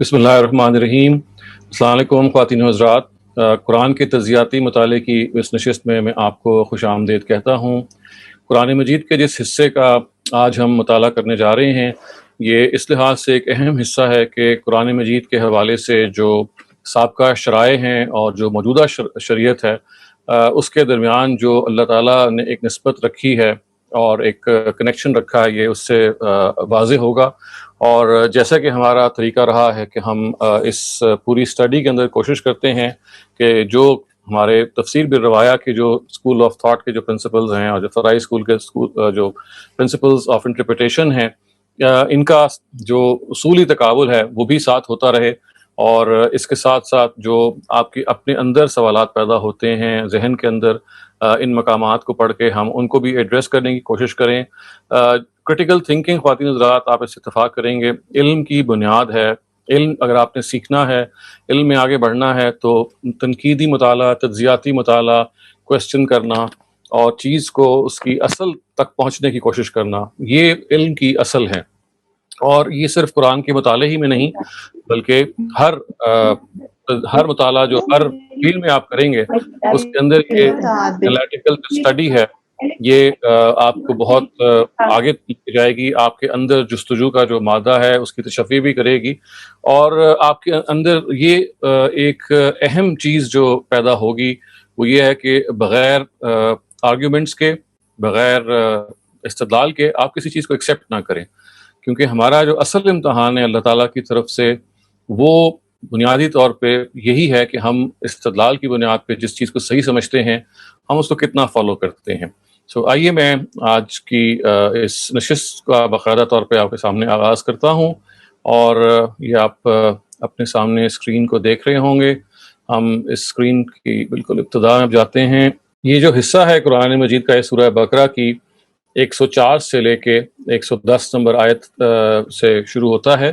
بسم اللہ الرحمن الرحیم۔ السلام علیکم خواتین و حضرات، قرآن کے تجزیاتی مطالعے کی اس نشست میں آپ کو خوش آمدید کہتا ہوں۔ قرآن مجید کے جس حصے کا آج ہم مطالعہ کرنے جا رہے ہیں، یہ اس لحاظ سے ایک اہم حصہ ہے کہ قرآن مجید کے حوالے سے جو سابقہ شرائع ہیں اور جو موجودہ شریعت ہے، اس کے درمیان جو اللہ تعالیٰ نے ایک نسبت رکھی ہے اور ایک کنیکشن رکھا ہے، یہ اس سے واضح ہوگا۔ اور جیسا کہ ہمارا طریقہ رہا ہے کہ ہم اس پوری اسٹڈی کے اندر کوشش کرتے ہیں کہ جو ہمارے تفسیر بالروایہ کے جو اسکول آف تھاٹ کے جو پرنسپلز ہیں اور جو فرائی اسکول کے جو پرنسپلز آف انٹرپریٹیشن ہیں، ان کا جو اصولی تقابل ہے وہ بھی ساتھ ہوتا رہے، اور اس کے ساتھ ساتھ جو آپ کے اپنے اندر سوالات پیدا ہوتے ہیں ذہن کے اندر، ان مقامات کو پڑھ کے ہم ان کو بھی ایڈریس کرنے کی کوشش کریں۔ کرٹیکل تھنکنگ، خواتین حضرات، آپ اس سے اتفاق کریں گے، علم کی بنیاد ہے۔ علم اگر آپ نے سیکھنا ہے، علم میں آگے بڑھنا ہے، تو تنقیدی مطالعہ، تجزیاتی مطالعہ، کویسچن کرنا اور چیز کو اس کی اصل تک پہنچنے کی کوشش کرنا، یہ علم کی اصل ہے۔ اور یہ صرف قرآن کے مطالعے ہی میں نہیں، بلکہ ہر مطالعہ جو ہر فیلڈ میں آپ کریں گے، اس کے اندر یہ انالیٹیکل اسٹڈی ہے، یہ آپ کو بہت آگے لے جائے گی، آپ کے اندر جستجو کا جو مادہ ہے اس کی تشفی بھی کرے گی، اور آپ کے اندر یہ ایک اہم چیز جو پیدا ہوگی وہ یہ ہے کہ بغیر آرگیومنٹس کے، بغیر استدلال کے آپ کسی چیز کو ایکسیپٹ نہ کریں، کیونکہ ہمارا جو اصل امتحان ہے اللہ تعالیٰ کی طرف سے، وہ بنیادی طور پہ یہی ہے کہ ہم استدلال کی بنیاد پہ جس چیز کو صحیح سمجھتے ہیں، ہم اس کو کتنا فالو کرتے ہیں۔ آئیے میں آج کی اس نشست کا باقاعدہ طور پہ آپ کے سامنے آغاز کرتا ہوں، اور یہ آپ اپنے سامنے اسکرین کو دیکھ رہے ہوں گے۔ ہم اس اسکرین کی بالکل ابتدا میں جاتے ہیں۔ یہ جو حصہ ہے قرآن مجید کا، یہ سورہ بقرہ کی 104 سے لے کے 110 نمبر آیت سے شروع ہوتا ہے،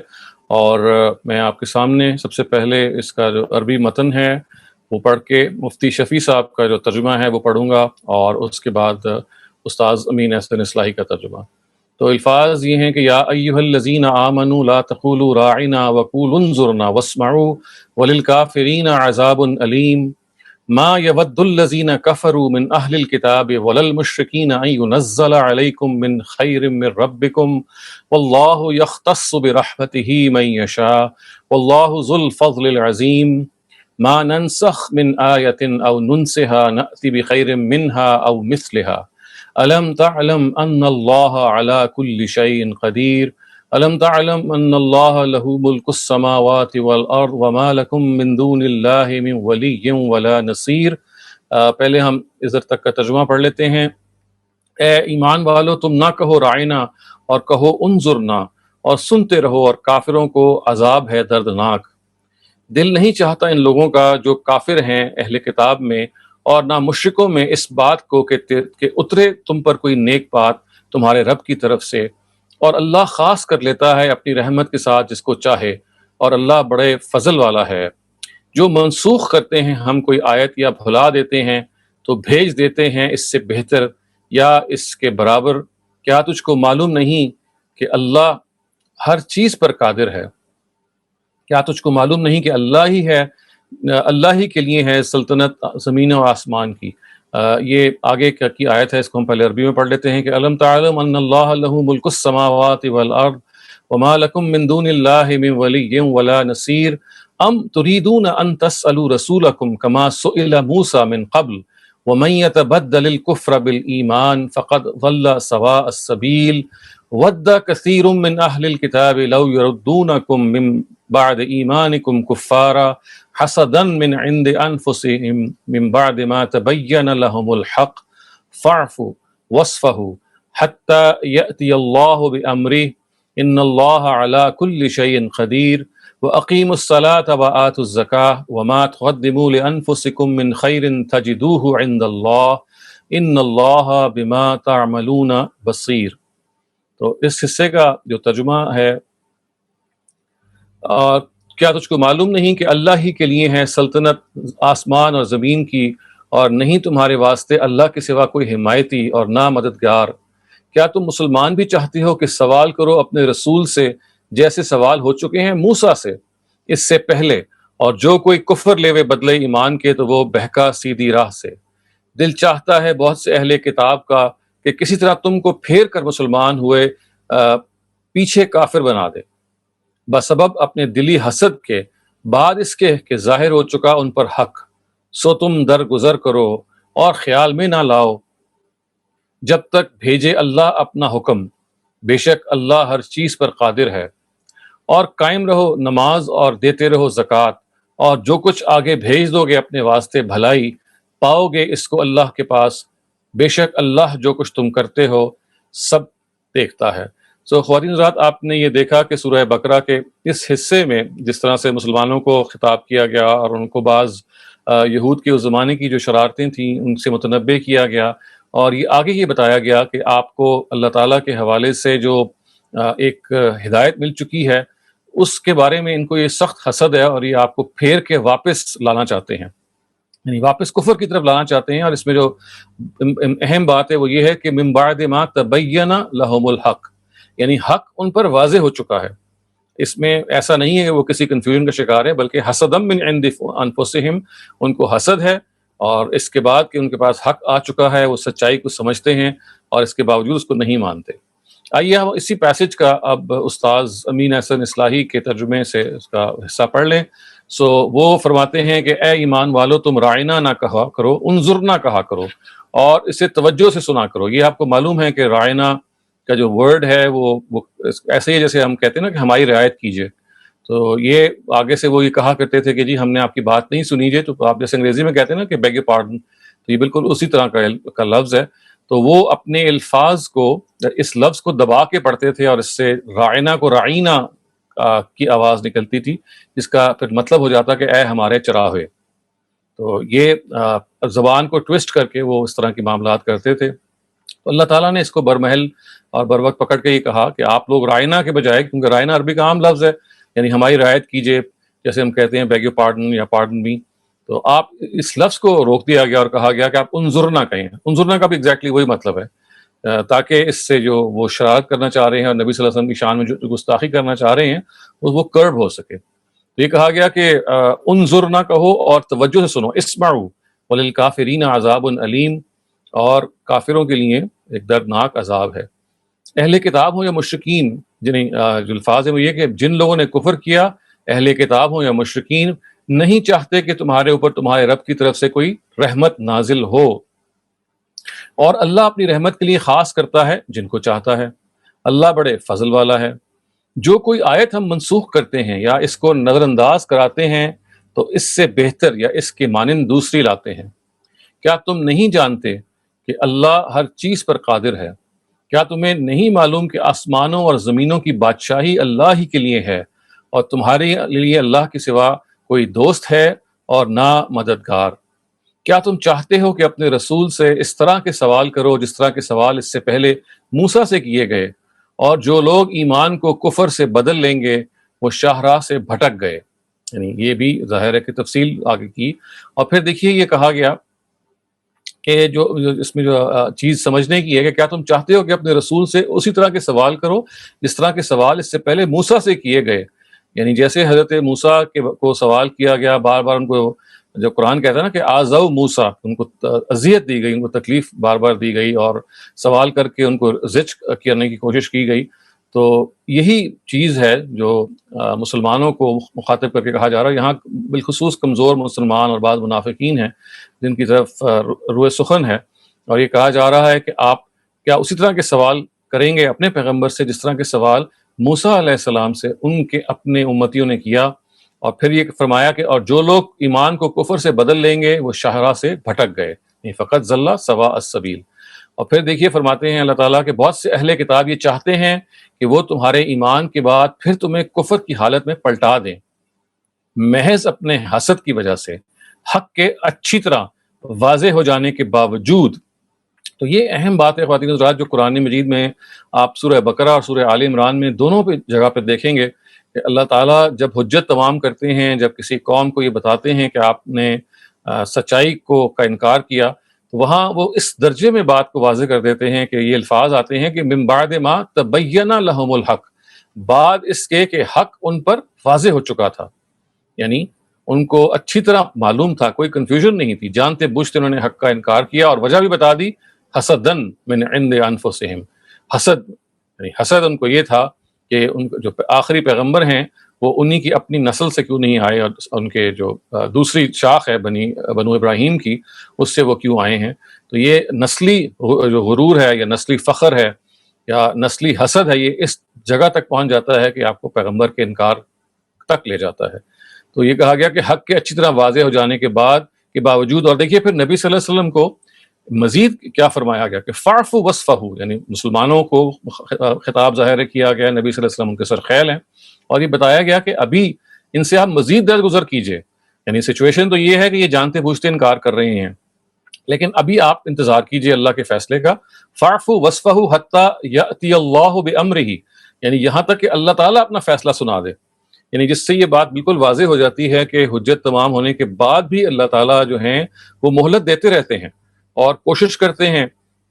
اور میں آپ کے سامنے سب سے پہلے اس کا جو عربی متن ہے وہ پڑھ کے مفتی شفیع صاحب کا جو ترجمہ ہے وہ پڑھوں گا، اور اس کے بعد استاذ امین احسن اصلاحی کا ترجمہ۔ تو الفاظ یہ ہیں کہ یا ایھا الذین آمنوا لا تقولوا راعنا وقولوا انظرنا واسمعوا وللکافرین عذاب علیم ما يود الذين كفروا من أهل الكتاب ولا المشركين أن ينزل عليكم من خير من ربكم والله يختص برحمته من يشاء والله ذو الفضل العظيم ما ننسخ من آية أو ننسها نأتي بخير منها أو مثلها ألم تعلم أن الله على كل شيء قدير ألم تعلم أن الله له ملك السماوات والأرض وما لكم من دون الله من ولي ولا نصير۔ پہلے ہم ادھر تک کا ترجمہ پڑھ لیتے ہیں۔ اے ایمان والو، تم نہ کہو رائنا اور کہو انظرنا، اور سنتے رہو، اور کافروں کو عذاب ہے دردناک۔ دل نہیں چاہتا ان لوگوں کا جو کافر ہیں اہل کتاب میں اور نہ مشرکوں میں اس بات کو کہ اترے تم پر کوئی نیک بات تمہارے رب کی طرف سے، اور اللہ خاص کر لیتا ہے اپنی رحمت کے ساتھ جس کو چاہے، اور اللہ بڑے فضل والا ہے۔ جو منسوخ کرتے ہیں ہم کوئی آیت یا بھلا دیتے ہیں تو بھیج دیتے ہیں اس سے بہتر یا اس کے برابر۔ کیا تجھ کو معلوم نہیں کہ اللہ ہر چیز پر قادر ہے؟ کیا تجھ کو معلوم نہیں کہ اللہ ہی کے لیے ہے سلطنت زمین و آسمان کی۔ یہ آگے کی آیت ہے، اس کو ہم پہلے عربی میں پڑھ لیتے ہیں کہ الم تعلم ان اللہ لہ ملک السماوات والارض وما لکم من دون اللہ من ولی ولا نصیر ام تریدون ان تسألوا رسولکم کما سئل موسیٰ من قبل ومن يتبدل الكفر بالایمان فقد ضل سواء السبیل ود کثیر من اہل الکتاب لو یردونکم من بعد ایمانکم کفارا حسدا من عند انفسهم من بعد ما تبین لهم الحق فاعفوا واصفحوا حتى يأتي الله بأمره ان اللہ على كل شيء قدیر وأقیموا الصلاة وآتوا الزکاة وما تقدموا لأنفسکم من خیر تجدوه عند اللہ ان اللہ بما تعملون بصیر۔ تو اس حصے کا جو ترجمہ ہے، کیا تجھ کو معلوم نہیں کہ اللہ ہی کے لیے ہے سلطنت آسمان اور زمین کی، اور نہیں تمہارے واسطے اللہ کے سوا کوئی حمایتی اور نہ مددگار۔ کیا تم مسلمان بھی چاہتے ہو کہ سوال کرو اپنے رسول سے جیسے سوال ہو چکے ہیں موسیٰ سے؟ اس سے پہلے، اور جو کوئی کفر لے وے بدلے ایمان کے تو وہ بہکا سیدھی راہ سے۔ دل چاہتا ہے بہت سے اہل کتاب کا کہ کسی طرح تم کو پھیر کر مسلمان ہوئے پیچھے کافر بنا دے، بسبب اپنے دلی حسد کے، بعد اس کے کہ ظاہر ہو چکا ان پر حق، سو تم درگزر کرو اور خیال میں نہ لاؤ جب تک بھیجے اللہ اپنا حکم، بے شک اللہ ہر چیز پر قادر ہے۔ اور قائم رہو نماز اور دیتے رہو زکوٰۃ، اور جو کچھ آگے بھیج دو گے اپنے واسطے بھلائی پاؤ گے اس کو اللہ کے پاس، بے شک اللہ جو کچھ تم کرتے ہو سب دیکھتا ہے۔ خواتین حضرات، آپ نے یہ دیکھا کہ سورہ بقرہ کے اس حصے میں جس طرح سے مسلمانوں کو خطاب کیا گیا اور ان کو بعض یہود کے اس زمانے کی جو شرارتیں تھیں ان سے متنبع کیا گیا، اور یہ آگے یہ بتایا گیا کہ آپ کو اللہ تعالیٰ کے حوالے سے جو ایک ہدایت مل چکی ہے اس کے بارے میں ان کو یہ سخت حسد ہے، اور یہ آپ کو پھیر کے واپس لانا چاہتے ہیں، یعنی واپس کفر کی طرف لانا چاہتے ہیں۔ اور اس میں جو اہم بات ہے وہ یہ ہے کہ من بعد ما تبین لہم الحق، یعنی حق ان پر واضح ہو چکا ہے۔ اس میں ایسا نہیں ہے کہ وہ کسی کنفیوژن کا شکار ہے، بلکہ حسدم من عند انفسہم، ان کو حسد ہے، اور اس کے بعد کہ ان کے پاس حق آ چکا ہے وہ سچائی کو سمجھتے ہیں اور اس کے باوجود اس کو نہیں مانتے۔ آئیے ہم اسی پیسج کا اب استاذ امین احسن اصلاحی کے ترجمے سے اس کا حصہ پڑھ لیں۔ وہ فرماتے ہیں کہ اے ایمان والو، تم رائنا نہ کہا کرو، انظر نہ کہا کرو، اور اسے توجہ سے سنا کرو۔ یہ آپ کو معلوم ہے کہ رائنا کا جو ورڈ ہے وہ ایسے ہی جیسے ہم کہتے ہیں نا کہ ہماری رعایت کیجیے، تو یہ آگے سے وہ یہ کہا کرتے تھے کہ جی ہم نے آپ کی بات نہیں سنی جی، تو آپ جیسے انگریزی میں کہتے ہیں نا کہ بیگ یور پارڈن، تو یہ بالکل اسی طرح کا لفظ ہے۔ تو وہ اپنے الفاظ کو، اس لفظ کو دبا کے پڑھتے تھے، اور اس سے رائنا کو رعینہ کی آواز نکلتی تھی، جس کا پھر مطلب ہو جاتا کہ اے ہمارے چراغے۔ تو یہ زبان کو ٹوسٹ کر کے وہ اس طرح کی معاملات کرتے تھے۔ تو اللہ تعالیٰ نے اس کو برمحل اور بر وقت پکڑ کے یہ کہا کہ آپ لوگ رائنا کے بجائے، کیونکہ رائنا عربی کا عام لفظ ہے، یعنی ہماری رعایت کیجیے، جیسے ہم کہتے ہیں بیگ یور پارڈن یا پارڈن می، تو آپ اس لفظ کو روک دیا گیا اور کہا گیا کہ آپ انظرنا کہیں۔ انظرنا کا بھی ایگزیکٹلی وہی مطلب ہے، تاکہ اس سے جو وہ شرارت کرنا چاہ رہے ہیں اور نبی صلی اللہ علیہ وسلم کی شان میں جو گستاخی کرنا چاہ رہے ہیں وہ کرب ہو سکے۔ تو یہ کہا گیا کہ انظرنا کہو اور توجہ سے سنو، اسمعوا وللکافرین عذاب علیم، اور کافروں کے لیے ایک دردناک عذاب ہے۔ اہل کتاب ہوں یا مشرکین، جو الفاظ ہیں وہ یہ کہ جن لوگوں نے کفر کیا، اہل کتاب ہوں یا مشرکین، نہیں چاہتے کہ تمہارے اوپر تمہارے رب کی طرف سے کوئی رحمت نازل ہو، اور اللہ اپنی رحمت کے لیے خاص کرتا ہے جن کو چاہتا ہے، اللہ بڑے فضل والا ہے۔ جو کوئی آیت ہم منسوخ کرتے ہیں یا اس کو نظر انداز کراتے ہیں تو اس سے بہتر یا اس کے مانند دوسری لاتے ہیں۔ کیا تم نہیں جانتے کہ اللہ ہر چیز پر قادر ہے؟ کیا تمہیں نہیں معلوم کہ آسمانوں اور زمینوں کی بادشاہی اللہ ہی کے لیے ہے، اور تمہارے لیے اللہ کے سوا کوئی دوست ہے اور نہ مددگار؟ کیا تم چاہتے ہو کہ اپنے رسول سے اس طرح کے سوال کرو جس طرح کے سوال اس سے پہلے موسیٰ سے کیے گئے، اور جو لوگ ایمان کو کفر سے بدل لیں گے وہ شاہراہ سے بھٹک گئے؟ یعنی یہ بھی ظاہر ہے کہ تفصیل آگے کی۔ اور پھر دیکھیے یہ کہا گیا کہ جو اس میں جو چیز سمجھنے کی ہے کہ کیا تم چاہتے ہو کہ اپنے رسول سے اسی طرح کے سوال کرو جس طرح کے سوال اس سے پہلے موسیٰ سے کیے گئے، یعنی جیسے حضرت موسیٰ کو سوال کیا گیا، بار بار ان کو، جو قرآن کہتا ہے نا کہ آزو موسیٰ، ان کو اذیت دی گئی، ان کو تکلیف بار بار دی گئی اور سوال کر کے ان کو زجر کرنے کی کوشش کی گئی۔ تو یہی چیز ہے جو مسلمانوں کو مخاطب کر کے کہا جا رہا ہے۔ یہاں بالخصوص کمزور مسلمان اور بعض منافقین ہیں جن کی طرف روئے سخن ہے، اور یہ کہا جا رہا ہے کہ آپ کیا اسی طرح کے سوال کریں گے اپنے پیغمبر سے جس طرح کے سوال موسیٰ علیہ السلام سے ان کے اپنے امتیوں نے کیا؟ اور پھر یہ فرمایا کہ اور جو لوگ ایمان کو کفر سے بدل لیں گے وہ شاہراہ سے بھٹک گئے، یعنی فقط ضل سواء السبیل۔ اور پھر دیکھیے فرماتے ہیں اللہ تعالیٰ کہ بہت سے اہل کتاب یہ چاہتے ہیں کہ وہ تمہارے ایمان کے بعد پھر تمہیں کفر کی حالت میں پلٹا دیں، محض اپنے حسد کی وجہ سے، حق کے اچھی طرح واضح ہو جانے کے باوجود۔ تو یہ اہم بات ہے خواتین حضرات، جو قرآن مجید میں آپ سورہ بقرہ اور سورہ آل عمران میں دونوں پہ جگہ پہ دیکھیں گے کہ اللہ تعالیٰ جب حجت تمام کرتے ہیں، جب کسی قوم کو یہ بتاتے ہیں کہ آپ نے سچائی کا انکار کیا، تو وہاں وہ اس درجے میں بات کو واضح کر دیتے ہیں کہ یہ الفاظ آتے ہیں کہ من بعد ما تبین لہم الحق، بعد اس کے کہ حق ان پر واضح ہو چکا تھا۔ یعنی ان کو اچھی طرح معلوم تھا، کوئی کنفیوژن نہیں تھی، جانتے بوجھتے انہوں نے حق کا انکار کیا، اور وجہ بھی بتا دی، حسدن من عند انفسہم، حسد یعنی حسد ان کو یہ تھا کہ ان کو جو آخری پیغمبر ہیں وہ انہی کی اپنی نسل سے کیوں نہیں آئے، اور ان کے جو دوسری شاخ ہے بنو ابراہیم کی، اس سے وہ کیوں آئے ہیں۔ تو یہ نسلی جو غرور ہے یا نسلی فخر ہے یا نسلی حسد ہے، یہ اس جگہ تک پہنچ جاتا ہے کہ آپ کو پیغمبر کے انکار تک لے جاتا ہے۔ تو یہ کہا گیا کہ حق کے اچھی طرح واضح ہو جانے کے بعد کے باوجود، اور دیکھیے پھر نبی صلی اللہ علیہ وسلم کو مزید کیا فرمایا گیا کہ فاعف وصفہ، یعنی مسلمانوں کو خطاب ظاہر کیا گیا، نبی صلی اللہ علیہ وسلم ان کے سرخیل ہیں، اور یہ بتایا گیا کہ ابھی ان سے آپ مزید درگزر کیجئے، یعنی سچویشن تو یہ ہے کہ یہ جانتے بوجھتے انکار کر رہے ہیں، لیکن ابھی آپ انتظار کیجئے اللہ کے فیصلے کا، فاعف وصفہ حتی یأتی اللہ بامرہ، یعنی یہاں تک کہ اللہ تعالیٰ اپنا فیصلہ سنا دے، یعنی جس سے یہ بات بالکل واضح ہو جاتی ہے کہ حجت تمام ہونے کے بعد بھی اللہ تعالیٰ جو ہیں وہ مہلت دیتے رہتے ہیں اور کوشش کرتے ہیں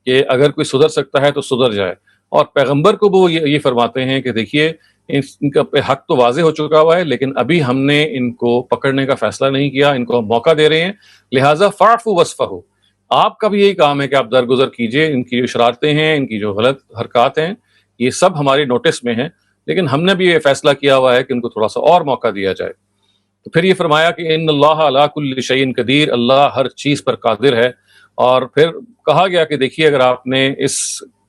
کہ اگر کوئی سدھر سکتا ہے تو سدھر جائے، اور پیغمبر کو وہ یہ فرماتے ہیں کہ دیکھیے ان کا حق تو واضح ہو چکا ہوا ہے، لیکن ابھی ہم نے ان کو پکڑنے کا فیصلہ نہیں کیا، ان کو ہم موقع دے رہے ہیں، لہٰذا فاعفوا واصفحوا، آپ کا بھی یہی کام ہے کہ آپ درگزر کیجئے، ان کی جو شرارتیں ہیں، ان کی جو غلط حرکات ہیں، یہ سب ہمارے نوٹس میں ہیں، لیکن ہم نے بھی یہ فیصلہ کیا ہوا ہے کہ ان کو تھوڑا سا اور موقع دیا جائے۔ تو پھر یہ فرمایا کہ ان اللہ علی کل شیء قدیر، اللہ ہر چیز پر قادر ہے، اور پھر کہا گیا کہ دیکھیے اگر آپ نے اس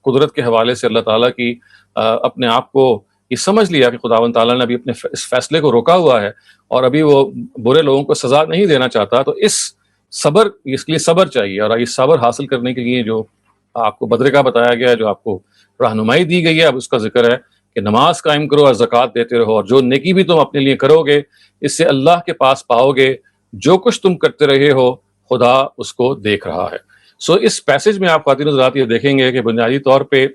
قدرت کے حوالے سے اللہ تعالیٰ کی اپنے آپ کو یہ سمجھ لیا کہ خداوند تعالیٰ نے ابھی اپنے اس فیصلے کو روکا ہوا ہے اور ابھی وہ برے لوگوں کو سزا نہیں دینا چاہتا، تو اس کے لیے صبر چاہیے، اور اس صبر حاصل کرنے کے لیے جو آپ کو بدرے کا بتایا گیا، جو آپ کو رہنمائی دی گئی ہے، اب اس کا ذکر ہے کہ نماز قائم کرو اور زکوٰۃ دیتے رہو، اور جو نیکی بھی تم اپنے لیے کرو گے اس سے اللہ کے پاس پاؤ گے، جو کچھ تم کرتے رہے ہو خدا اس کو دیکھ رہا ہے۔ سو اس پیسج میں آپ خواتین حضرات یہ دیکھیں گے کہ بنیادی طور پہ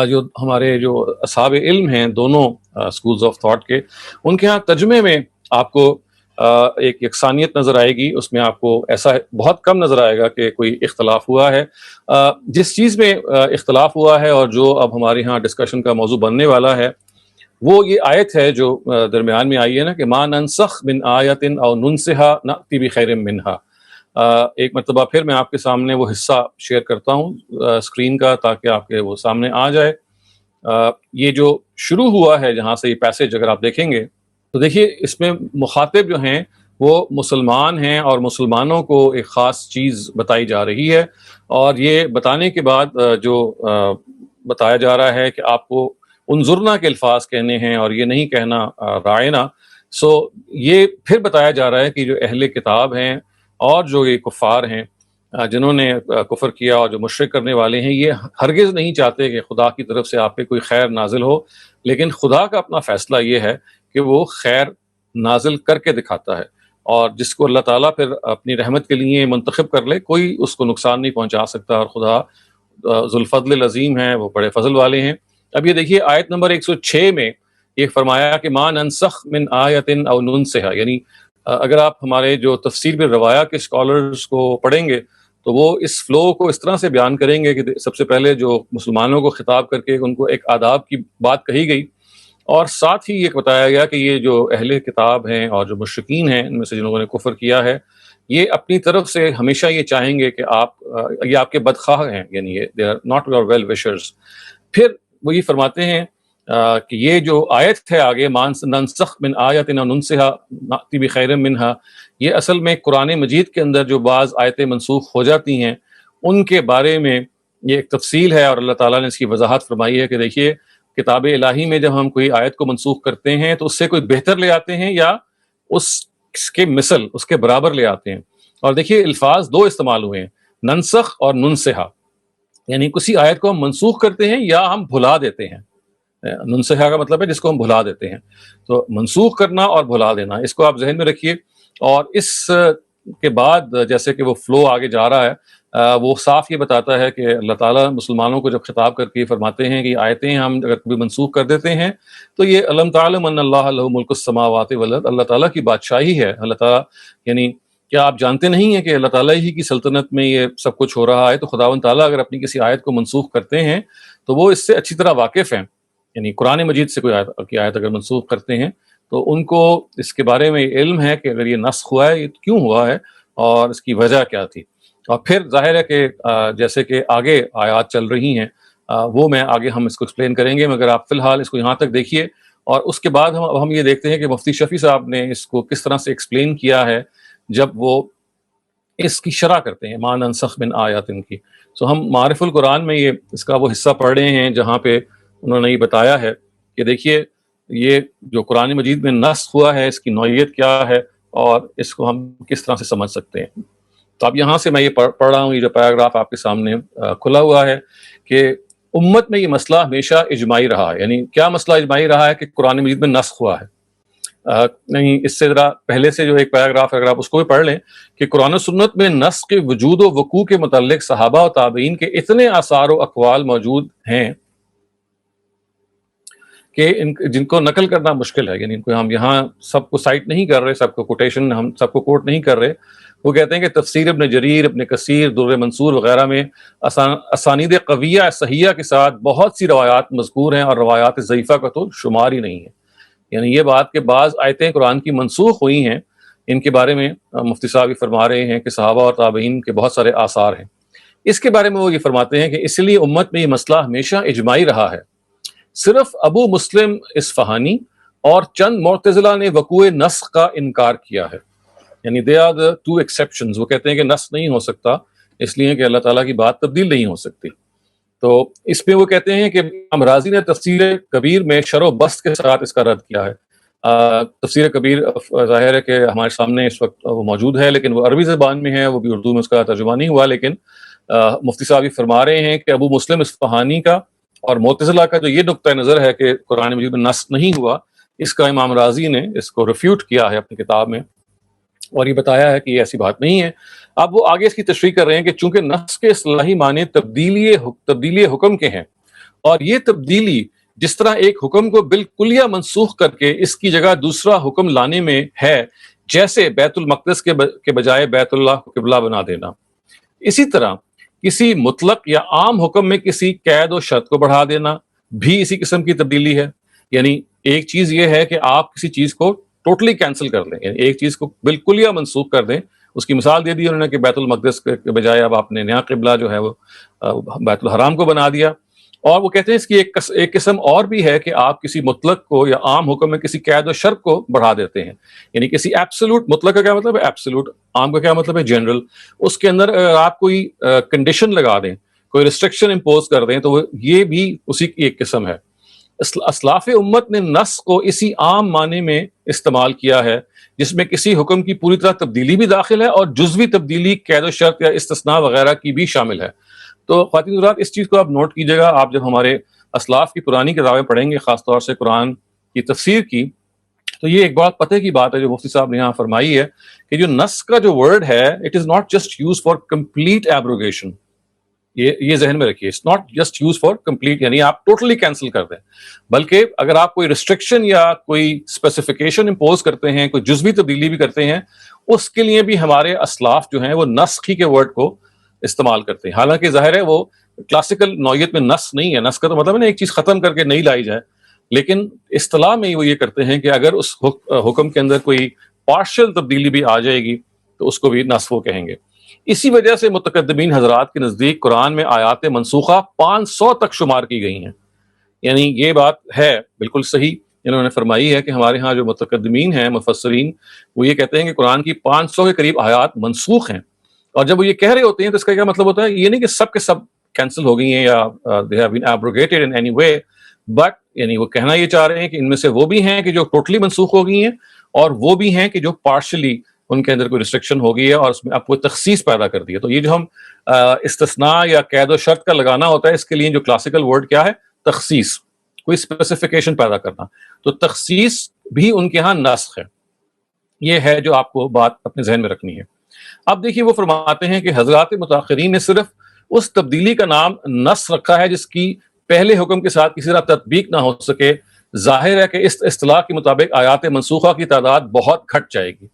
جو ہمارے جو اصحاب علم ہیں دونوں اسکولز آف تھاٹ کے، ان کے ہاں ترجمے میں آپ کو ایک یکسانیت نظر آئے گی، اس میں آپ کو ایسا بہت کم نظر آئے گا کہ کوئی اختلاف ہوا ہے۔ جس چیز میں اختلاف ہوا ہے اور جو اب ہمارے ہاں ڈسکشن کا موضوع بننے والا ہے، وہ یہ آیت ہے جو درمیان میں آئی ہے نا کہ ما ننسخ من آیت او ننسها نأتی بخیر منها۔ ایک مرتبہ پھر میں آپ کے سامنے وہ حصہ شیئر کرتا ہوں اسکرین کا، تاکہ آپ کے وہ سامنے آ جائے۔ یہ جو شروع ہوا ہے جہاں سے یہ پیسج اگر آپ دیکھیں گے تو دیکھیے اس میں مخاطب جو ہیں وہ مسلمان ہیں، اور مسلمانوں کو ایک خاص چیز بتائی جا رہی ہے، اور یہ بتانے کے بعد جو بتایا جا رہا ہے کہ آپ کو انظرنا کے الفاظ کہنے ہیں اور یہ نہیں کہنا رائنا۔ سو یہ پھر بتایا جا رہا ہے کہ جو اہل کتاب ہیں اور جو یہ کفار ہیں جنہوں نے کفر کیا اور جو مشرک کرنے والے ہیں، یہ ہرگز نہیں چاہتے کہ خدا کی طرف سے آپ پہ کوئی خیر نازل ہو، لیکن خدا کا اپنا فیصلہ یہ ہے کہ وہ خیر نازل کر کے دکھاتا ہے، اور جس کو اللہ تعالیٰ پھر اپنی رحمت کے لیے منتخب کر لے کوئی اس کو نقصان نہیں پہنچا سکتا، اور خدا ذو الفضل العظیم ہیں، وہ بڑے فضل والے ہیں۔ اب یہ دیکھیے آیت نمبر 106 میں یہ فرمایا کہ ما ننسخ من آیت او ننسها، یعنی اگر آپ ہمارے جو تفسیر بالروایا کے اسکالرز کو پڑھیں گے تو وہ اس فلو کو اس طرح سے بیان کریں گے کہ سب سے پہلے جو مسلمانوں کو خطاب کر کے ان کو ایک آداب کی بات کہی گئی، اور ساتھ ہی یہ بتایا گیا کہ یہ جو اہل کتاب ہیں اور جو مشرکین ہیں ان میں سے جنہوں نے کفر کیا ہے، یہ اپنی طرف سے ہمیشہ یہ چاہیں گے کہ یہ آپ کے بدخواہ ہیں، یعنی they are not your well wishers. پھر وہ یہ فرماتے ہیں کہ یہ جو آیت ہے آگے ما ننسخ من آیت او ننسها نأتی بخیر منها، یہ اصل میں قرآن مجید کے اندر جو بعض آیتیں منسوخ ہو جاتی ہیں ان کے بارے میں یہ ایک تفصیل ہے، اور اللہ تعالیٰ نے اس کی وضاحت فرمائی ہے کہ دیکھیے کتاب الہی میں جب ہم کوئی آیت کو منسوخ کرتے ہیں تو اس سے کوئی بہتر لے آتے ہیں یا اس کے مثل اس کے برابر لے آتے ہیں، اور دیکھیے الفاظ دو استعمال ہوئے ہیں، ننسخ اور ننسها، یعنی کسی آیت کو ہم منسوخ کرتے ہیں یا ہم بھلا دیتے ہیں۔ ننسخہ کا مطلب ہے جس کو ہم بھلا دیتے ہیں، تو منسوخ کرنا اور بھلا دینا، اس کو آپ ذہن میں رکھیے۔ اور اس کے بعد جیسے کہ وہ فلو آگے جا رہا ہے، وہ صاف یہ بتاتا ہے کہ اللہ تعالیٰ مسلمانوں کو جب خطاب کر کے فرماتے ہیں کہ یہ آیتیں ہم اگر کبھی منسوخ کر دیتے ہیں تو یہ علم تعلم ان اللہ لہ ملک السماوات والارض، اللہ تعالیٰ کی بادشاہی ہے، اللہ تعالیٰ یعنی کیا آپ جانتے نہیں ہیں کہ اللہ تعالیٰ ہی کی سلطنت میں یہ سب کچھ ہو رہا ہے؟ تو خداوند تعالیٰ اگر اپنی کسی آیت کو منسوخ کرتے ہیں تو وہ اس سے اچھی طرح واقف ہیں، یعنی قرآن مجید سے کوئی آیت اگر منسوخ کرتے ہیں تو ان کو اس کے بارے میں علم ہے کہ اگر یہ نسخ ہوا ہے یہ کیوں ہوا ہے اور اس کی وجہ کیا تھی. اور پھر ظاہر ہے کہ جیسے کہ آگے آیات چل رہی ہیں وہ میں آگے ہم اس کو ایکسپلین کریں گے، مگر آپ فی الحال اس کو یہاں تک دیکھیے. اور اس کے بعد ہم یہ دیکھتے ہیں کہ مفتی شفیع صاحب نے اس کو کس طرح سے ایکسپلین کیا ہے جب وہ اس کی شرح کرتے ہیں، ما ننسخ من آیات کی. سو ہم معارف القرآن میں یہ اس کا وہ حصہ پڑھ رہے ہیں جہاں پہ انہوں نے یہ بتایا ہے کہ دیکھیے یہ جو قرآن مجید میں نسخ ہوا ہے اس کی نوعیت کیا ہے اور اس کو ہم کس طرح سے سمجھ سکتے ہیں. تو اب یہاں سے میں یہ پڑھ رہا ہوں، یہ جو پیراگراف آپ کے سامنے کھلا ہوا ہے کہ امت میں یہ مسئلہ ہمیشہ اجماعی رہا ہے. یعنی کیا مسئلہ اجماعی رہا ہے؟ کہ قرآن مجید میں نسخ ہوا ہے. نہیں، اس سے ذرا پہلے سے جو ایک پیراگراف ہے اگر آپ اس کو بھی پڑھ لیں کہ قرآن و سنت میں نسخ کے وجود و وقوع کے متعلق صحابہ و تابعین کے اتنے آثار و اقوال موجود ہیں کہ جن کو نقل کرنا مشکل ہے. یعنی ان کو ہم یہاں سب کو سائٹ نہیں کر رہے، سب کو کوٹیشن ہم سب کو کوٹ نہیں کر رہے. وہ کہتے ہیں کہ تفسیر ابن جریر، ابن کثیر، در منصور وغیرہ میں اسانید قویہ صحیحہ کے ساتھ بہت سی روایات مذکور ہیں اور روایات ضعیفہ کا تو شمار ہی نہیں ہے. یعنی یہ بات کہ بعض آیتیں قرآن کی منسوخ ہوئی ہیں، ان کے بارے میں مفتی صاحب یہ فرما رہے ہیں کہ صحابہ اور تابعین کے بہت سارے آثار ہیں. اس کے بارے میں وہ یہ فرماتے ہیں کہ اس لیے امت میں یہ مسئلہ ہمیشہ اجماعی رہا ہے. صرف ابو مسلم اصفہانی اور چند معتزلہ نے وقوع نسخ کا انکار کیا ہے. یعنی they are the two exceptions. وہ کہتے ہیں کہ نسخ نہیں ہو سکتا اس لیے کہ اللہ تعالیٰ کی بات تبدیل نہیں ہو سکتی. تو اس میں وہ کہتے ہیں کہ امام راضی نے تفسیر کبیر میں شرح و بسط کے ساتھ اس کا رد کیا ہے. تفسیر کبیر ظاہر ہے کہ ہمارے سامنے اس وقت وہ موجود ہے لیکن وہ عربی زبان میں ہے، وہ بھی اردو میں اس کا ترجمہ نہیں ہوا. لیکن مفتی صاحب یہ فرما رہے ہیں کہ ابو مسلم اصفہانی کا اور معتزلہ کا جو یہ نقطہ نظر ہے کہ قرآن مجید میں نسخ نہیں ہوا، اس کا امام راضی نے اس کو ریفیوٹ کیا ہے اپنی کتاب میں اور یہ بتایا ہے کہ یہ ایسی بات نہیں ہے. اب وہ آگے اس کی تشریح کر رہے ہیں کہ چونکہ نسخ کے اصطلاحی معنی تبدیلی حکم کے ہیں اور یہ تبدیلی جس طرح ایک حکم کو بالکلیہ منسوخ کر کے اس کی جگہ دوسرا حکم لانے میں ہے، جیسے بیت المقدس کے بجائے بیت اللہ کو قبلہ بنا دینا، اسی طرح کسی مطلق یا عام حکم میں کسی قید و شرط کو بڑھا دینا بھی اسی قسم کی تبدیلی ہے. یعنی ایک چیز یہ ہے کہ آپ کسی چیز کو ٹوٹلی کینسل کر دیں، یعنی ایک چیز کو بالکل یا منسوخ کر دیں. اس کی مثال دے دی انہوں نے کہ بیت المقدس کے بجائے اب آپ نے نیا قبلہ جو ہے وہ بیت الحرام کو بنا دیا. اور وہ کہتے ہیں اس کی ایک قسم اور بھی ہے کہ آپ کسی مطلق کو یا عام حکم میں کسی قید و شرط کو بڑھا دیتے ہیں. یعنی کسی ایبسولوٹ، مطلق کا کیا مطلب ہے ایبسولوٹ، عام کا کیا مطلب ہے جنرل، اس کے اندر آپ کوئی کنڈیشن لگا دیں، کوئی ریسٹرکشن امپوز کر دیں تو یہ بھی اسی کی ایک قسم ہے. اسلاف امت نے نسخ کو اسی عام معنی میں استعمال کیا ہے جس میں کسی حکم کی پوری طرح تبدیلی بھی داخل ہے اور جزوی تبدیلی قید و شرط یا استثناء وغیرہ کی بھی شامل ہے. تو خواتین حضرات اس چیز کو آپ نوٹ کیجیے گا، آپ جب ہمارے اسلاف کی پرانی کتابیں پڑھیں گے، خاص طور سے قرآن کی تفسیر کی، تو یہ ایک بات پتہ کی بات ہے جو مفتی صاحب نے یہاں فرمائی ہے کہ جو نسخ کا جو ورڈ ہے it is not just use for complete abrogation. یہ ذہن میں رکھیے، it's not just use for complete یعنی آپ ٹوٹلی کینسل کر دیں، بلکہ اگر آپ کوئی ریسٹرکشن یا کوئی اسپیسیفیکیشن امپوز کرتے ہیں، کوئی جزوی تبدیلی بھی کرتے ہیں، اس کے لیے بھی ہمارے اسلاف جو ہیں وہ نسخ ہی کے ورڈ کو استعمال کرتے ہیں. حالانکہ ظاہر ہے وہ کلاسیکل نوعیت میں نسخ نہیں ہے. نسخ کا تو مطلب ہے نا ایک چیز ختم کر کے نہیں لائی جائے، لیکن اصطلاح میں وہ یہ کرتے ہیں کہ اگر اس حکم کے اندر کوئی پارشل تبدیلی بھی آ جائے گی تو اس کو بھی نسخ وہ کہیں گے. اسی وجہ سے متقدمین حضرات کے نزدیک قرآن میں آیات منسوخہ 500 تک شمار کی گئی ہیں. یعنی یہ بات ہے بالکل صحیح انہوں نے فرمائی ہے کہ ہمارے ہاں جو متقدمین ہیں مفسرین وہ یہ کہتے ہیں کہ قرآن کی 500 کے قریب آیات منسوخ ہیں. اور جب وہ یہ کہہ رہے ہوتے ہیں تو اس کا کیا مطلب ہوتا ہے؟ یہ نہیں کہ سب کے سب کینسل ہو گئی ہیں یا they have been abrogated in any way, but یعنی وہ کہنا یہ چاہ رہے ہیں کہ ان میں سے وہ بھی ہیں کہ جو ٹوٹلی منسوخ ہو گئی ہیں اور وہ بھی ہیں کہ جو پارشلی ان کے اندر کوئی ریسٹرکشن ہو گئی ہے اور اس میں اب کوئی تخصیص پیدا کر دی ہے. تو یہ جو ہم استثناء یا قید و شرط کا لگانا ہوتا ہے اس کے لیے جو کلاسیکل ورڈ کیا ہے؟ تخصیص، کوئی اسپیسیفیکیشن پیدا کرنا. تو تخصیص بھی ان کے ہاں نسخ ہے. یہ ہے جو آپ کو بات اپنے ذہن میں رکھنی ہے. اب دیکھیے وہ فرماتے ہیں کہ حضرات متاخرین نے صرف اس تبدیلی کا نام نسخ رکھا ہے جس کی پہلے حکم کے ساتھ کسی طرح تطبیق نہ ہو سکے. ظاہر ہے کہ اس اصطلاح کے مطابق آیات منسوخہ کی تعداد بہت گھٹ جائے گی.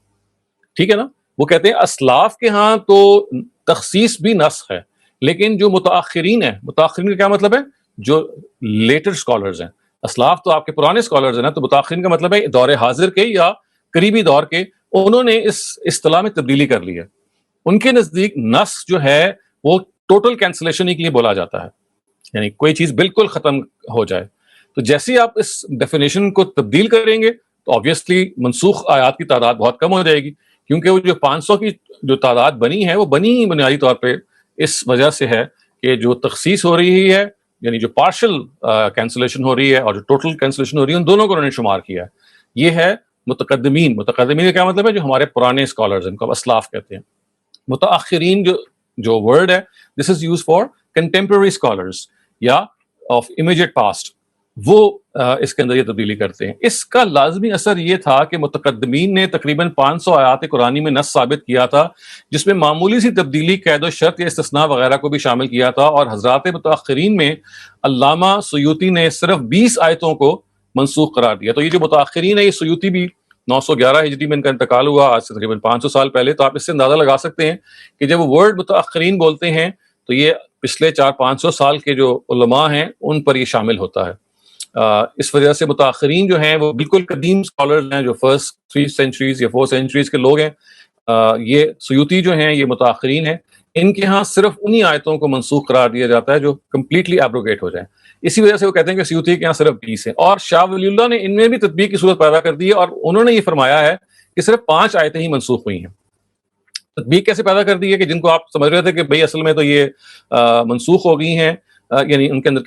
ٹھیک ہے نا؟ وہ کہتے ہیں اسلاف کے ہاں تو تخصیص بھی نسخ ہے، لیکن جو متاخرین ہیں، متاخرین کا کیا مطلب ہے؟ جو لیٹر اسکالرز ہیں، اسلاف تو آپ کے پرانے اسکالرز ہیں نا، تو متاخرین کا مطلب ہے دور حاضر کے یا قریبی دور کے، انہوں نے اس اصطلاح میں تبدیلی کر لی ہے. ان کے نزدیک نسخ جو ہے وہ ٹوٹل کینسلیشن ہی کے لیے بولا جاتا ہے، یعنی کوئی چیز بالکل ختم ہو جائے. تو جیسے ہی آپ اس ڈیفینیشن کو تبدیل کریں گے تو آبویسلی منسوخ آیات کی تعداد بہت کم ہو جائے گی، کیونکہ وہ جو 500 کی جو تعداد بنی ہے وہ بنی ہی بنیادی طور پہ اس وجہ سے ہے کہ جو تخصیص ہو رہی ہے، یعنی جو پارشل کینسلیشن ہو رہی ہے اور جو ٹوٹل کینسلیشن ہو رہی ہے، ان دونوں کو انہوں نے شمار کیا ہے. یہ ہے متقدمین. متقدمین کا کیا مطلب ہے؟ جو ہمارے پرانے اسکالرز ہیں، ان کو اسلاف کہتے ہیں. متاخرین جو ورڈ ہے، دس از یوز فار کنٹمپرری اسکالرز یا آف امیجیٹ پاسٹ، وہ اس کے اندر یہ تبدیلی کرتے ہیں. اس کا لازمی اثر یہ تھا کہ متقدمین نے تقریباً 500 آیات قرآنی میں نص ثابت کیا تھا، جس میں معمولی سی تبدیلی، قید و شرط یا استثناء وغیرہ کو بھی شامل کیا تھا. اور حضرات متاخرین میں علامہ سیوطی نے صرف 20 آیتوں کو منسوخ قرار دیا. تو یہ جو متاخرین ہے، یہ سیوطی بھی 911 ہجری میں ان کا انتقال ہوا، آج سے تقریباً 500 سال پہلے. تو آپ اس سے اندازہ لگا سکتے ہیں کہ جب وہ ورڈ متاخرین بولتے ہیں تو یہ پچھلے 400-500 سال کے جو علماء ہیں ان پر یہ شامل ہوتا ہے. اس وجہ سے متاخرین جو ہیں وہ بالکل قدیم اسکالرز ہیں، جو فرسٹ 3 سینچریز یا 4 سینچریز کے لوگ ہیں. یہ سیوطی جو ہیں یہ متاخرین ہیں. ان کے ہاں صرف انہی آیتوں کو منسوخ قرار دیا جاتا ہے جو کمپلیٹلی ایبروگیٹ ہو جائیں. اسی وجہ سے وہ کہتے ہیں کہ سیوطی کے ہاں صرف 20 ہیں. اور شاہ ولی اللہ نے ان میں بھی تطبیق کی صورت پیدا کر دی ہے، اور انہوں نے یہ فرمایا ہے کہ صرف 5 آیتیں ہی منسوخ ہوئی ہیں. تطبیق کیسے پیدا کر دی ہے کہ جن کو آپ سمجھ رہے تھے کہ بھئی اصل میں تو یہ منسوخ ہو گئی ہیں، یعنی ان کے اندر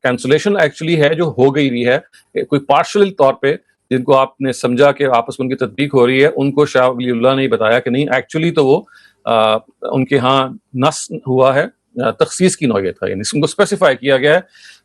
کینسلیشن ایکچولی ہے جو ہو گئی بھی ہے، کوئی پارشل طور پہ جن کو آپ نے سمجھا کہ آپس میں ان کی تطبیق ہو رہی ہے، ان کو شاہ ولی اللہ نے بتایا کہ نہیں، ایکچولی تو وہ ان کے ہاں نص ہوا ہے تخصیص کی نوعیت ہے، یعنی اس کو اسپیسیفائی کیا گیا ہے.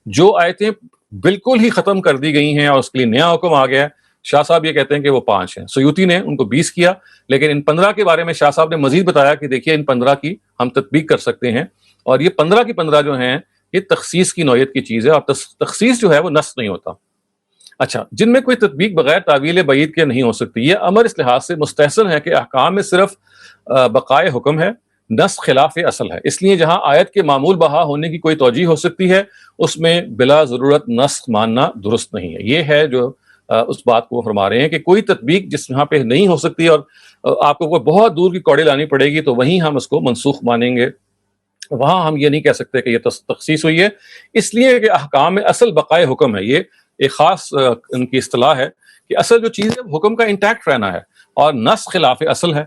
جو آیتیں بالکل ہی ختم کر دی گئی ہیں اور اس کے لیے نیا حکم آ گیا ہے، شاہ صاحب یہ کہتے ہیں کہ وہ 5 ہیں. سیوطی نے ان کو 20 کیا، لیکن ان 15 کے بارے میں شاہ صاحب نے مزید بتایا کہ دیکھیے ان 15 کی ہم تطبیق کر سکتے ہیں، اور یہ 15 کی 15 جو ہیں یہ تخصیص کی نوعیت کی چیز ہے، اور تخصیص جو ہے وہ نص نہیں ہوتا. اچھا، جن میں کوئی تطبیق بغیر تعویل بعید کے نہیں ہو سکتی، یہ امر اس لحاظ سے مستحسن ہے کہ احکام میں صرف بقائے حکم ہے، نص خلاف اصل ہے. اس لیے جہاں آیت کے معمول بہا ہونے کی کوئی توجہ ہو سکتی ہے، اس میں بلا ضرورت نسخ ماننا درست نہیں ہے. یہ ہے جو اس بات کو وہ فرما رہے ہیں کہ کوئی تطبیق جس یہاں پہ نہیں ہو سکتی اور آپ کو بہت دور کی کوڑی لانی پڑے گی، تو وہیں ہم اس کو منسوخ مانیں گے. وہاں ہم یہ نہیں کہہ سکتے کہ یہ تخصیص ہوئی ہے، اس لیے کہ احکام میں اصل بقائے حکم ہے. یہ ایک خاص ان کی اصطلاح ہے کہ اصل جو چیز ہے حکم کا انٹیکٹ رہنا ہے، اور نص خلاف اصل ہے.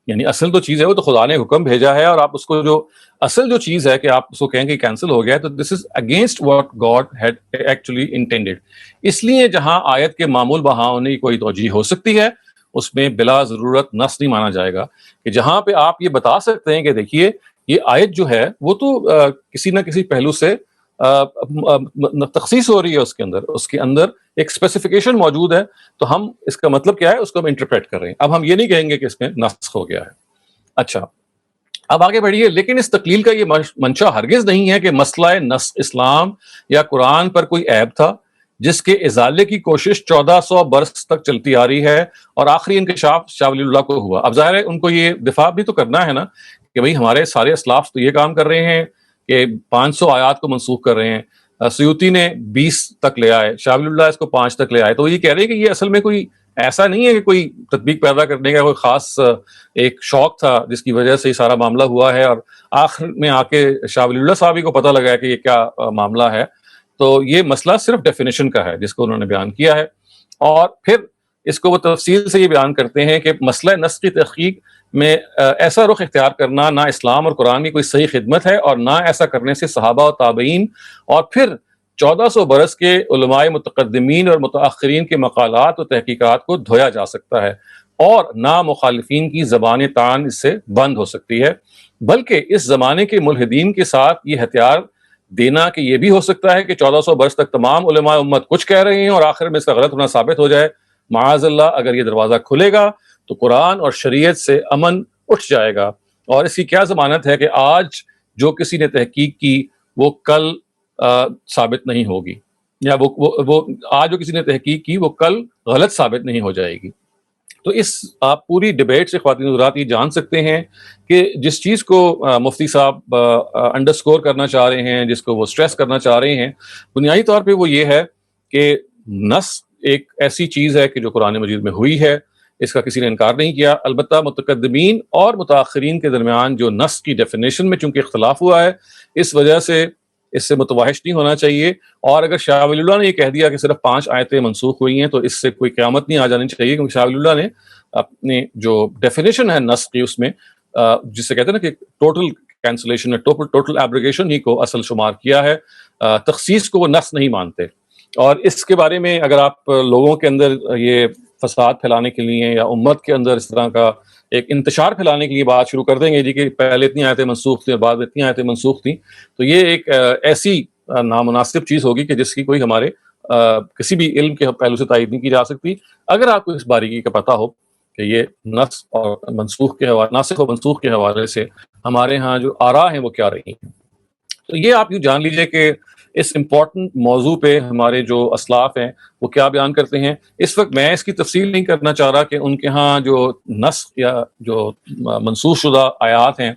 یعنی اصل تو چیز ہے وہ تو خدا نے حکم بھیجا ہے، اور آپ اس کو جو اصل جو چیز ہے کہ آپ اس کو کہیں کہ کینسل ہو گیا ہے، تو this is against what God had actually intended. اس لیے جہاں آیت کے معمول بہا ہونے کی کوئی توجہ ہو سکتی ہے، اس میں بلا ضرورت نص نہیں مانا جائے گا. کہ جہاں پہ آپ یہ بتا سکتے ہیں کہ دیکھیے یہ آیت جو ہے وہ تو کسی نہ کسی پہلو سے تخصیص ہو رہی ہے، اس کے اندر ایک اسپیسیفکیشن موجود ہے، تو ہم اس کا مطلب کیا ہے اس کو ہم انٹرپریٹ کر رہے ہیں. اب ہم یہ نہیں کہیں گے کہ اس میں نسخ ہو گیا ہے. اچھا، اب آگے بڑھیے. لیکن اس تقلیل کا یہ منشا ہرگز نہیں ہے کہ مسئلہ نسخ اسلام یا قرآن پر کوئی عیب تھا جس کے ازالے کی کوشش 1400 برس تک چلتی آ رہی ہے، اور آخری انکشاف شاہ ولی اللہ کو ہوا. اب ظاہر ہے ان کو یہ دفاع بھی تو کرنا ہے نا کہ بھئی ہمارے سارے اسلاف تو یہ کام کر رہے ہیں کہ 500 آیات کو منسوخ کر رہے ہیں. سیوطی نے 20 تک لے آئے، شاہ ولی اللہ اس کو 5 تک لے آئے. تو یہ کہہ رہے ہیں کہ یہ اصل میں کوئی ایسا نہیں ہے کہ کوئی تطبیق پیدا کرنے کا کوئی خاص ایک شوق تھا جس کی وجہ سے یہ سارا معاملہ ہوا ہے، اور آخر میں آ کے شاہ ولی اللہ صاحب ہی کو پتہ لگا کہ یہ کیا معاملہ ہے. تو یہ مسئلہ صرف ڈیفینیشن کا ہے جس کو انہوں نے بیان کیا ہے، اور پھر اس کو وہ تفصیل سے یہ بیان کرتے ہیں کہ مسئلہ نسخ کی تحقیق میں ایسا رخ اختیار کرنا نہ اسلام اور قرآن کی کوئی صحیح خدمت ہے، اور نہ ایسا کرنے سے صحابہ و تابعین اور پھر 1400 برس کے علماء متقدمین اور متاخرین کے مقالات و تحقیقات کو دھویا جا سکتا ہے، اور نہ مخالفین کی زبان طعن اس سے بند ہو سکتی ہے. بلکہ اس زمانے کے ملحدین کے ساتھ یہ ہتھیار دینا کہ یہ بھی ہو سکتا ہے کہ 1400 برس تک تمام علماء امت کچھ کہہ رہے ہیں اور آخر میں اس کا غلط ہونا ثابت ہو جائے. معاذ اللہ، اگر یہ دروازہ کھلے گا تو قرآن اور شریعت سے امن اٹھ جائے گا، اور اس کی کیا ضمانت ہے کہ آج جو کسی نے تحقیق کی وہ کل ثابت نہیں ہوگی، یا وہ آج جو کسی نے تحقیق کی وہ کل غلط ثابت نہیں ہو جائے گی. تو اس آپ پوری ڈیبیٹ سے خواتین حضرات یہ جان سکتے ہیں کہ جس چیز کو مفتی صاحب انڈرسکور کرنا چاہ رہے ہیں، جس کو وہ سٹریس کرنا چاہ رہے ہیں، بنیادی طور پہ وہ یہ ہے کہ نص ایک ایسی چیز ہے کہ جو قرآن مجید میں ہوئی ہے، اس کا کسی نے انکار نہیں کیا. البتہ متقدمین اور متاخرین کے درمیان جو نص کی ڈیفینیشن میں چونکہ اختلاف ہوا ہے، اس وجہ سے اس سے متوحش نہیں ہونا چاہیے. اور اگر شاہ ولی اللہ نے یہ کہہ دیا کہ صرف 5 آیتیں منسوخ ہوئی ہیں تو اس سے کوئی قیامت نہیں آ جانی چاہیے، کیونکہ شاہ ولی اللہ نے اپنی جو ڈیفینیشن ہے نص کی، اس میں جس سے کہتے ہیں نا کہ ٹوٹل کینسلیشن ہے، ٹوٹل ایبریگیشن ہی کو اصل شمار کیا ہے، تخصیص کو وہ نص نہیں مانتے. اور اس کے بارے میں اگر آپ لوگوں کے اندر یہ فساد پھیلانے کے لیے یا امت کے اندر اس طرح کا ایک انتشار پھیلانے کے لیے بات شروع کر دیں گے جی کہ پہلے اتنی آیتیں منسوخ تھیں اور بعد میں اتنی آیتیں منسوخ تھیں، تو یہ ایک ایسی نامناسب چیز ہوگی کہ جس کی کوئی ہمارے کسی بھی علم کے پہلو سے تائید نہیں کی جا سکتی. اگر آپ کو اس باریکی کا پتہ ہو کہ یہ نسخ اور منسوخ کے حوالے، ناسخ و منسوخ کے حوالے سے ہمارے ہاں جو آراء ہیں وہ کیا رہی ہیں، تو یہ آپ یوں جان لیجئے کہ اس امپورٹنٹ موضوع پہ ہمارے جو اسلاف ہیں وہ کیا بیان کرتے ہیں. اس وقت میں اس کی تفصیل نہیں کرنا چاہ رہا کہ ان کے ہاں جو نسخ یا جو منسوخ شدہ آیات ہیں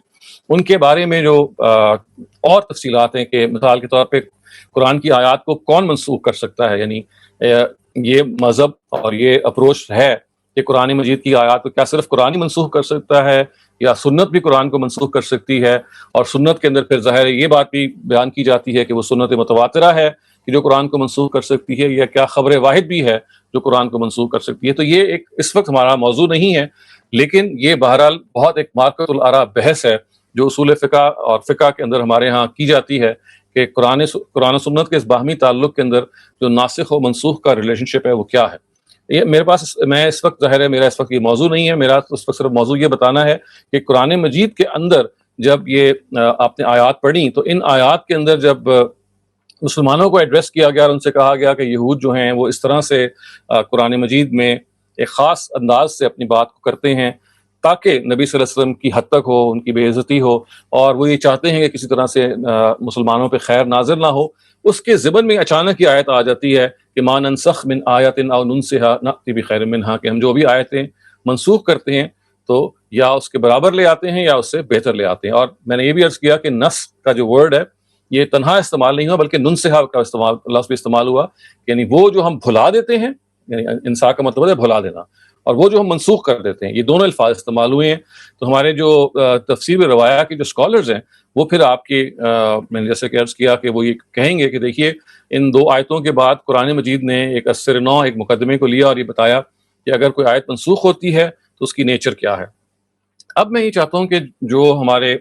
ان کے بارے میں جو اور تفصیلات ہیں، کہ مثال کے طور پہ قرآن کی آیات کو کون منسوخ کر سکتا ہے. یعنی یہ مذہب اور یہ اپروچ ہے کہ قرآن مجید کی آیات کو کیا صرف قرآن ہی منسوخ کر سکتا ہے یا سنت بھی قرآن کو منسوخ کر سکتی ہے. اور سنت کے اندر پھر ظاہر ہے یہ بات بھی بیان کی جاتی ہے کہ وہ سنت متواترہ ہے کہ جو قرآن کو منسوخ کر سکتی ہے، یا کیا خبر واحد بھی ہے جو قرآن کو منسوخ کر سکتی ہے. تو یہ ایک اس وقت ہمارا موضوع نہیں ہے، لیکن یہ بہرحال بہت ایک مارکت الآراء بحث ہے جو اصول فقہ اور فقہ کے اندر ہمارے ہاں کی جاتی ہے کہ قرآن و سنت کے اس باہمی تعلق کے اندر جو ناسخ و منسوخ کا ریلیشن شپ ہے وہ کیا ہے. یہ میرے پاس، میں اس وقت ظاہر ہے میرا اس وقت یہ موضوع نہیں ہے، میرا اس وقت صرف موضوع یہ بتانا ہے کہ قرآن مجید کے اندر جب یہ آپ نے آیات پڑھی تو ان آیات کے اندر جب مسلمانوں کو ایڈریس کیا گیا اور ان سے کہا گیا کہ یہود جو ہیں وہ اس طرح سے قرآن مجید میں ایک خاص انداز سے اپنی بات کو کرتے ہیں تاکہ نبی صلی اللہ علیہ وسلم کی حد تک ہو، ان کی بے عزتی ہو، اور وہ یہ چاہتے ہیں کہ کسی طرح سے مسلمانوں پہ خیر نازل نہ ہو، اس کے ضمن میں اچانک یہ آیت آ جاتی ہے کہ ما ننسخ من آیت او ننسها نأتی بخیر منہا، کہ ہم جو بھی آیتیں منسوخ کرتے ہیں تو یا اس کے برابر لے آتے ہیں یا اس سے بہتر لے آتے ہیں. اور میں نے یہ بھی عرض کیا کہ نسخ کا جو ورڈ ہے یہ تنہا استعمال نہیں ہوا بلکہ ننسہا کا استعمال لفظ بھی استعمال ہوا، یعنی وہ جو ہم بھلا دیتے ہیں، یعنی انسا کا مطلب ہے بھلا دینا، اور وہ جو ہم منسوخ کر دیتے ہیں، یہ دونوں الفاظ استعمال ہوئے ہیں. تو ہمارے جو تفسیر روایہ کے جو اسکالرز ہیں وہ پھر آپ کی میں نے جیسے کہ عرض کیا کہ وہ یہ کہیں گے کہ دیکھیے ان 2 آیتوں کے بعد قرآن مجید نے ایک اثر نو ایک مقدمے کو لیا اور یہ بتایا کہ اگر کوئی آیت منسوخ ہوتی ہے تو اس کی نیچر کیا ہے. اب میں یہ چاہتا ہوں کہ جو ہمارے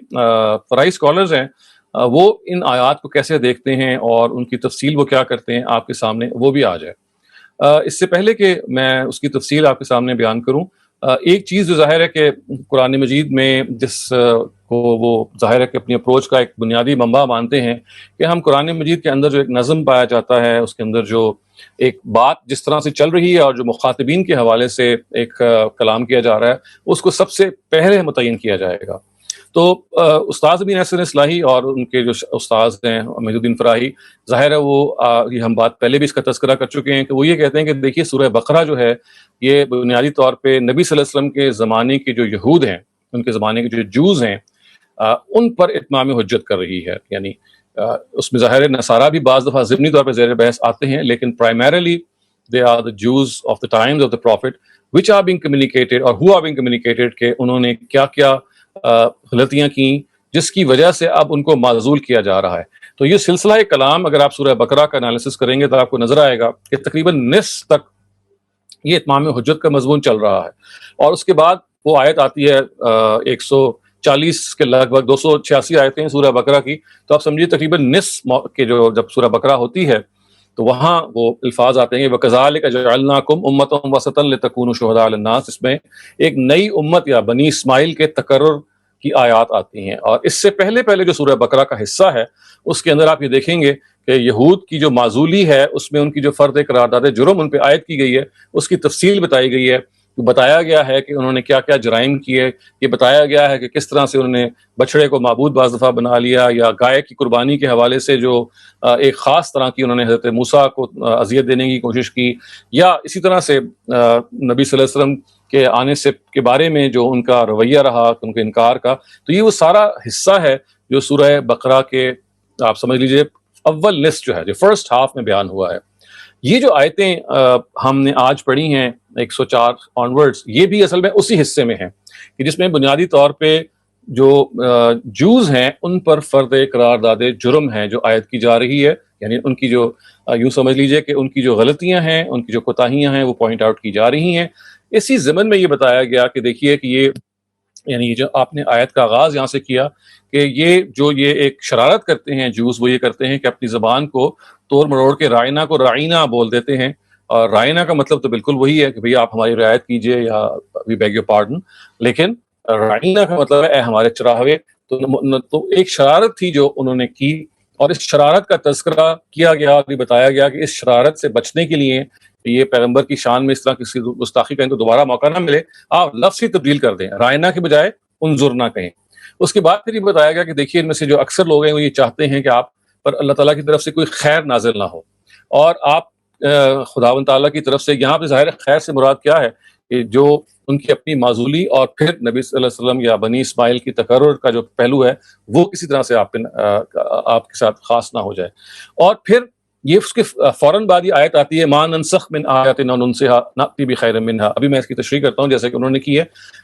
فرائی اسکالرز ہیں وہ ان آیات کو کیسے دیکھتے ہیں اور ان کی تفصیل وہ کیا کرتے ہیں آپ کے سامنے وہ بھی آ جائے. اس سے پہلے کہ میں اس کی تفصیل آپ کے سامنے بیان کروں، ایک چیز جو ظاہر ہے کہ قرآن مجید میں جس کو وہ ظاہر ہے کہ اپنی اپروچ کا ایک بنیادی منبع مانتے ہیں کہ ہم قرآن مجید کے اندر جو ایک نظم پایا جاتا ہے، اس کے اندر جو ایک بات جس طرح سے چل رہی ہے اور جو مخاطبین کے حوالے سے ایک کلام کیا جا رہا ہے اس کو سب سے پہلے متعین کیا جائے گا. تو استاد امین احسن اصلاحی اور ان کے جو استاذ ہیں محی الدین فراہی، ظاہر ہے وہ یہ ہم بات پہلے بھی اس کا تذکرہ کر چکے ہیں کہ وہ یہ کہتے ہیں کہ دیکھیے سورہ بقرہ جو ہے یہ بنیادی طور پہ نبی صلی اللہ علیہ وسلم کے زمانے کے جو یہود ہیں، ان کے زمانے کے جو جوز ہیں، ان پر اتمام حجت کر رہی ہے. یعنی اس میں ظاہر نصارہ بھی بعض دفعہ ضمنی طور پہ زیر بحث آتے ہیں، لیکن primarily they are the Jews of the times of the Prophet which are being communicated or who are being communicated کہ انہوں نے کیا کیا غلطیاں کی جس کی وجہ سے اب ان کو معزول کیا جا رہا ہے. تو یہ سلسلہ کلام اگر آپ سورہ بقرہ کا انالیسس کریں گے تو آپ کو نظر آئے گا کہ تقریباً نصف تک یہ اتمام حجت کا مضمون چل رہا ہے، اور اس کے بعد وہ آیت آتی ہے 140 کے لگ بھگ 286 آیتیں ہیں سورہ بقرہ کی. تو آپ سمجھیے تقریباً نصف کے جو جب سورہ بقرہ ہوتی ہے تو وہاں وہ الفاظ آتے ہیں وَكَذَلِكَ جَعَلْنَاكُمْ أُمَّةً وَسَطًا لِتَكُونُوا شُهَدَاءَ عَلَى النَّاسِ. اس میں ایک نئی امت یا بنی اسماعیل کے تقرر کی آیات آتی ہیں. اور اس سے پہلے جو سورہ بقرہ کا حصہ ہے اس کے اندر آپ یہ دیکھیں گے کہ یہود کی جو معزولی ہے اس میں ان کی جو فرد قرارداد جرم ان پہ عائد کی گئی ہے اس کی تفصیل بتائی گئی ہے. بتایا گیا ہے کہ انہوں نے کیا کیا جرائم کیے، یہ بتایا گیا ہے کہ کس طرح سے انہوں نے بچڑے کو معبود بعض دفعہ بنا لیا، یا گائے کی قربانی کے حوالے سے جو ایک خاص طرح کی انہوں نے حضرت موسیٰ کو اذیت دینے کی کوشش کی، یا اسی طرح سے نبی صلی اللہ علیہ وسلم کے آنے سے کے بارے میں جو ان کا رویہ رہا ان کے انکار کا. تو یہ وہ سارا حصہ ہے جو سورہ بقرہ کے آپ سمجھ لیجئے اول نصف جو ہے جو فرسٹ ہاف میں بیان ہوا ہے. یہ جو آیتیں ہم نے آج پڑھی ہیں 104 آنورڈز، یہ بھی اصل میں اسی حصے میں ہیں کہ جس میں بنیادی طور پہ جو جوز ہیں ان پر فرد قرارداد جرم ہے جو عائد کی جا رہی ہے، یعنی ان کی جو یوں سمجھ لیجئے کہ ان کی جو غلطیاں ہیں، ان کی جو کوتاہیاں ہیں وہ پوائنٹ آؤٹ کی جا رہی ہیں۔ اسی ضمن میں یہ بتایا گیا کہ دیکھیے کہ یہ، یعنی یہ جو آپ نے آیت کا آغاز یہاں سے کیا کہ یہ ایک شرارت کرتے ہیں جوز، وہ یہ کرتے ہیں کہ اپنی زبان کو توڑ مروڑ کے رائنا کو رائنا بول دیتے ہیں، اور رائنا کا مطلب تو بالکل وہی ہے کہ بھئی آپ ہماری رعایت کیجئے یا وی بیگ یور پارڈن، لیکن رائنا کا مطلب ہے اے ہمارے چراہوے۔ تو ایک شرارت تھی جو انہوں نے کی، اور اس شرارت کا تذکرہ کیا گیا اور یہ بتایا گیا کہ اس شرارت سے بچنے کے لیے یہ پیغمبر کی شان میں اس طرح کسی گستاخی کا ان کو دوبارہ موقع نہ ملے، آپ لفظ ہی تبدیل کر دیں، رائنا کے بجائے انظرنا کہیں۔ اس کے بعد پھر یہ بتایا گیا کہ دیکھیے ان میں سے جو اکثر لوگ ہیں وہ یہ چاہتے ہیں کہ آپ پر اللہ تعالیٰ کی طرف سے کوئی خیر نازل نہ ہو، اور آپ خداوند تعالیٰ کی طرف سے، یہاں پہ ظاہر خیر سے مراد کیا ہے کہ جو ان کی اپنی معزولی اور پھر نبی صلی اللہ علیہ وسلم یا بنی اسماعیل کی تقرر کا جو پہلو ہے وہ کسی طرح سے آپ کے ساتھ خاص نہ ہو جائے۔ اور پھر یہ اس کے فوراً بعد یہ آیت آتی ہے ما ننسخ من آیات او ننسها نأتی بخیر منها، ابھی میں اس کی تشریح کرتا ہوں جیسے کہ انہوں نے کی ہے،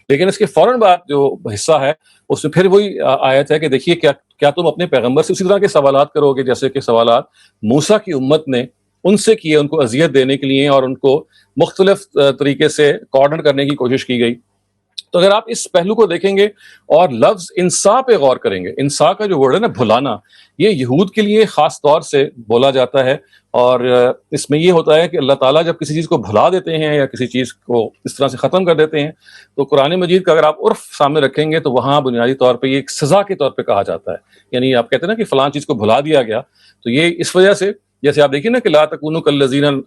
لیکن اس کے فوراً بعد جو حصہ ہے اس میں پھر وہی آیت ہے کہ دیکھیے کیا تم اپنے پیغمبر سے اسی طرح کے سوالات کرو گے جیسے کہ سوالات موسیٰ کی امت نے ان سے کیے، ان کو اذیت دینے کے لیے اور ان کو مختلف طریقے سے کارنر کرنے کی کوشش کی گئی۔ تو اگر آپ اس پہلو کو دیکھیں گے اور لفظ انسا پہ غور کریں گے، انسا کا جو ورڈ ہے نا بھلانا، یہ یہود کے لیے خاص طور سے بولا جاتا ہے، اور اس میں یہ ہوتا ہے کہ اللہ تعالیٰ جب کسی چیز کو بھلا دیتے ہیں یا کسی چیز کو اس طرح سے ختم کر دیتے ہیں تو قرآن مجید کا اگر آپ عرف سامنے رکھیں گے تو وہاں بنیادی طور پہ یہ ایک سزا کے طور پہ کہا جاتا ہے، یعنی آپ کہتے ہیں نا کہ فلاں چیز کو بھلا دیا گیا، تو یہ اس وجہ سے، جیسے آپ دیکھیں نا کہ لا تکونوا کالذین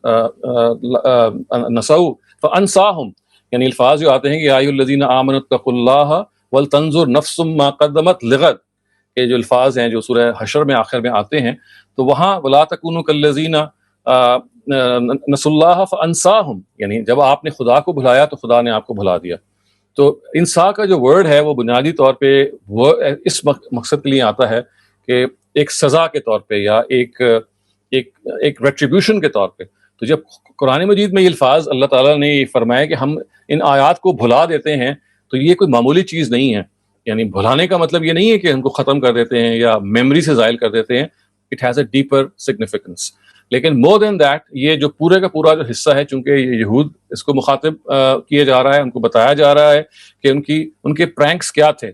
نسوا فانساہم، یعنی الفاظ جو آتے ہیں کہ یا ایھا الذین آمنوا اتقوا اللہ ولتنظر نفس ما قدمت لغد، یہ جو الفاظ ہیں جو سورہ حشر میں آخر میں آتے ہیں، تو وہاں ولا تکونوا کالذین نسوا اللہ فانساہم، یعنی جب آپ نے خدا کو بھلایا تو خدا نے آپ کو بھلا دیا۔ تو انسا کا جو ورڈ ہے وہ بنیادی طور پہ وہ اس مقصد کے لیے آتا ہے کہ ایک سزا کے طور پہ یا ایک ریٹریبیوشن کے طور پہ۔ تو جب قرآن مجید میں یہ الفاظ اللہ تعالیٰ نے یہ فرمایا کہ ہم ان آیات کو بھلا دیتے ہیں تو یہ کوئی معمولی چیز نہیں ہے، یعنی بھلانے کا مطلب یہ نہیں ہے کہ ہم کو ختم کر دیتے ہیں یا میموری سے زائل کر دیتے ہیں، it has a deeper significance. لیکن مور دین دیٹ، یہ جو پورے کا پورا جو حصہ ہے، چونکہ یہ یہود اس کو مخاطب کیے جا رہا ہے، ان کو بتایا جا رہا ہے کہ ان کے پرینکس کیا تھے۔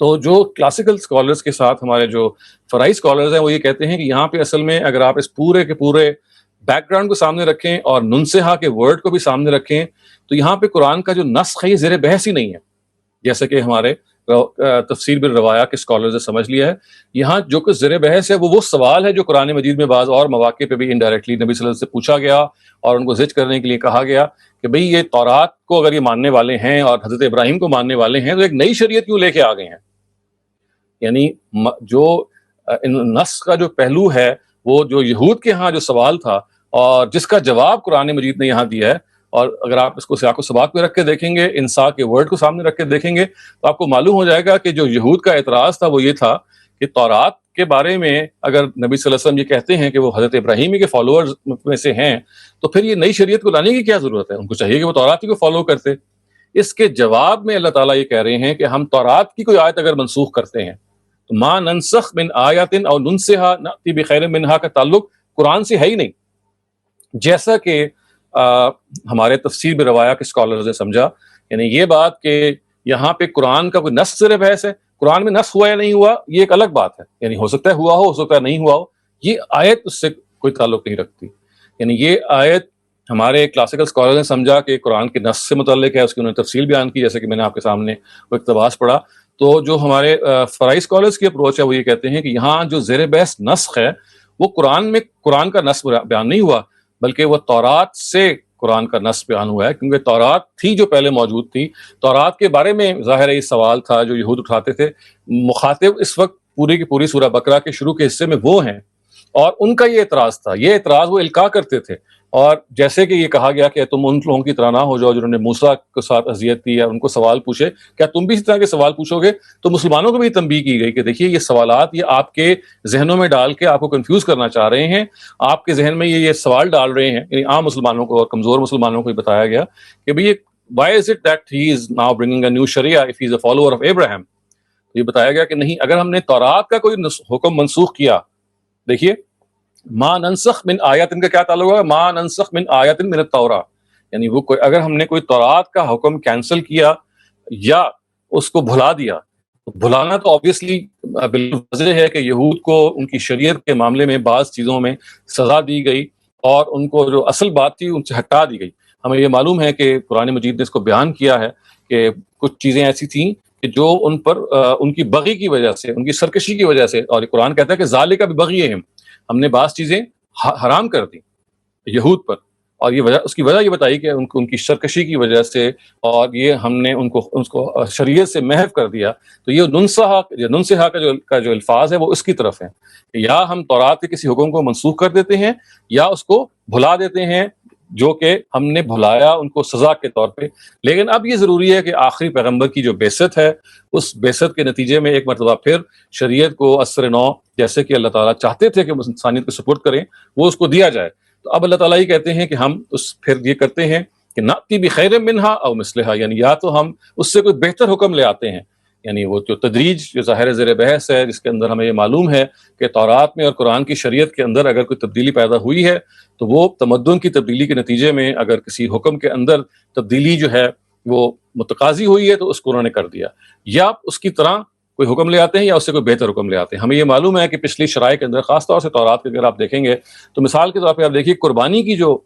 تو جو کلاسیکل اسکالرس کے ساتھ ہمارے جو فرائی اسکالرز ہیں وہ یہ کہتے ہیں کہ یہاں پہ اصل میں اگر آپ اس پورے کے پورے بیک گراؤنڈ کو سامنے رکھیں اور ننسہا کے ورڈ کو بھی سامنے رکھیں تو یہاں پہ قرآن کا جو نسخ ہے یہ زیر بحث ہی نہیں ہے، جیسے کہ ہمارے تفسیر بالروایا کے اسکالرز نے سمجھ لیا ہے۔ یہاں جو کچھ زیر بحث ہے وہ سوال ہے جو قرآن مجید میں بعض اور مواقع پہ بھی انڈائریکٹلی نبی صلی اللہ علیہ وسلم سے پوچھا گیا اور ان کو زج کرنے کے لیے کہا گیا کہ بھئی یہ تورات کو اگر یہ ماننے والے ہیں اور حضرت ابراہیم کو ماننے والے ہیں تو ایک نئی شریعت کیوں لے کے آ گئے ہیں؟ یعنی جو نسخ کا جو پہلو ہے وہ جو یہود کے ہاں جو سوال تھا اور جس کا جواب قرآن مجید نے یہاں دیا ہے، اور اگر آپ اس کو سیاق و سباق میں رکھ کے دیکھیں گے، انسا کے ورڈ کو سامنے رکھ کے دیکھیں گے تو آپ کو معلوم ہو جائے گا کہ جو یہود کا اعتراض تھا وہ یہ تھا کہ تورات کے بارے میں اگر نبی صلی اللہ علیہ وسلم یہ کہتے ہیں کہ وہ حضرت ابراہیمی کے فالوورز میں سے ہیں تو پھر یہ نئی شریعت کو لانے کی کیا ضرورت ہے؟ ان کو چاہیے کہ وہ تورات ہی کو فالو کرتے۔ اس کے جواب میں اللہ تعالیٰ یہ کہہ رہے ہیں کہ ہم تورات کی کوئی آیت اگر منسوخ کرتے ہیں تو ما ننسخ من آیات او ننسہا نأتی بخیر منہا کا تعلق قرآن سے ہے ہی نہیں، جیسا کہ ہمارے تفسیر بالروایا کے اسکالرز نے سمجھا۔ یعنی یہ بات کہ یہاں پہ قرآن کا کوئی نسخ صرف بحث ہے، قرآن میں نسخ ہوا یا نہیں ہوا یہ ایک الگ بات ہے، یعنی ہو سکتا ہے ہوا ہو سکتا ہے نہیں ہوا ہو، یہ آیت اس سے کوئی تعلق نہیں رکھتی۔ یعنی یہ آیت ہمارے کلاسیکل اسکالر نے سمجھا کہ قرآن کے نسخ سے متعلق ہے، اس کی انہوں نے تفصیل بیان کی جیسے کہ میں نے آپ کے سامنے وہ اقتباس پڑھا۔ تو جو ہمارے فرائی اسکالرس کی اپروچ ہے وہ یہ کہتے ہیں کہ یہاں جو زیر بحث نسخ ہے وہ قرآن کا نسخ بیان نہیں ہوا بلکہ وہ تورات سے قرآن کا نسخ بیان ہوا ہے، کیونکہ تورات تھی جو پہلے موجود تھی، تورات کے بارے میں ظاہر ہے یہ سوال تھا جو یہود اٹھاتے تھے۔ مخاطب اس وقت پوری کی پوری سورہ بقرہ کے شروع کے حصے میں وہ ہیں اور ان کا یہ اعتراض تھا، یہ اعتراض وہ القاء کرتے تھے اور جیسے کہ یہ کہا گیا کہ تم ان لوگوں کی طرح نہ ہو جاؤ جنہوں نے موسیٰ کے ساتھ اذیت کی یا ان کو سوال پوچھے، کیا تم بھی اس طرح کے سوال پوچھو گے؟ تو مسلمانوں کو بھی تنبیہ کی گئی کہ دیکھیے یہ سوالات یہ آپ کے ذہنوں میں ڈال کے آپ کو کنفیوز کرنا چاہ رہے ہیں، آپ کے ذہن میں یہ سوال ڈال رہے ہیں، یعنی عام مسلمانوں کو اور کمزور مسلمانوں کو بھی بتایا گیا کہ بھئی why is it that he is now bringing a new sharia if he is a follower of Abraham؟ یہ بتایا گیا کہ نہیں، اگر ہم نے تورات کا کوئی حکم منسوخ کیا، دیکھیے ما ننسخ من آیات، ان کا کیا تعلق ہے؟ ما ننسخ من آیات من التوراۃ، یعنی وہ اگر ہم نے کوئی تورات کا حکم کینسل کیا یا اس کو بھلا دیا، تو بھلانا تو آبویسلی بالکل واضح ہے کہ یہود کو ان کی شریعت کے معاملے میں بعض چیزوں میں سزا دی گئی اور ان کو جو اصل بات تھی ان سے ہٹا دی گئی۔ ہمیں یہ معلوم ہے کہ قرآن مجید نے اس کو بیان کیا ہے کہ کچھ چیزیں ایسی تھیں کہ جو ان پر ان کی بغی کی وجہ سے، ان کی سرکشی کی وجہ سے، اور قرآن کہتا ہے کہ ذالک ببغیہم، ہم نے بعض چیزیں حرام کر دی یہود پر، اور یہ وجہ، اس کی وجہ یہ بتائی کہ ان کی سرکشی کی وجہ سے، اور یہ ہم نے ان کو شریعت سے محو کر دیا۔ تو یہ ننسحا کا جو الفاظ ہے وہ اس کی طرف ہے کہ یا ہم تورات کے کسی حکم کو منسوخ کر دیتے ہیں یا اس کو بھلا دیتے ہیں جو کہ ہم نے بھلایا ان کو سزا کے طور پہ۔ لیکن اب یہ ضروری ہے کہ آخری پیغمبر کی جو بعثت ہے، اس بعثت کے نتیجے میں ایک مرتبہ پھر شریعت کو اثر نو، جیسے کہ اللہ تعالیٰ چاہتے تھے کہ انسانیت کو سپورٹ کریں، وہ اس کو دیا جائے۔ تو اب اللہ تعالیٰ ہی کہتے ہیں کہ ہم پھر یہ کرتے ہیں کہ ناتی بخیر منہا او مثلہا، یعنی یا تو ہم اس سے کوئی بہتر حکم لے آتے ہیں، یعنی وہ جو تدریج جو ظاہر زیر بحث ہے، جس کے اندر ہمیں یہ معلوم ہے کہ تورات میں اور قرآن کی شریعت کے اندر اگر کوئی تبدیلی پیدا ہوئی ہے تو وہ تمدن کی تبدیلی کے نتیجے میں اگر کسی حکم کے اندر تبدیلی جو ہے وہ متقاضی ہوئی ہے تو اس کو انہوں نے کر دیا، یا اس کی طرح کوئی حکم لے آتے ہیں یا اس سے کوئی بہتر حکم لے آتے ہیں۔ ہمیں یہ معلوم ہے کہ پچھلی شرائع کے اندر، خاص طور سے تورات کے اگر آپ دیکھیں گے تو مثال کے طور پہ آپ دیکھیے قربانی کی جو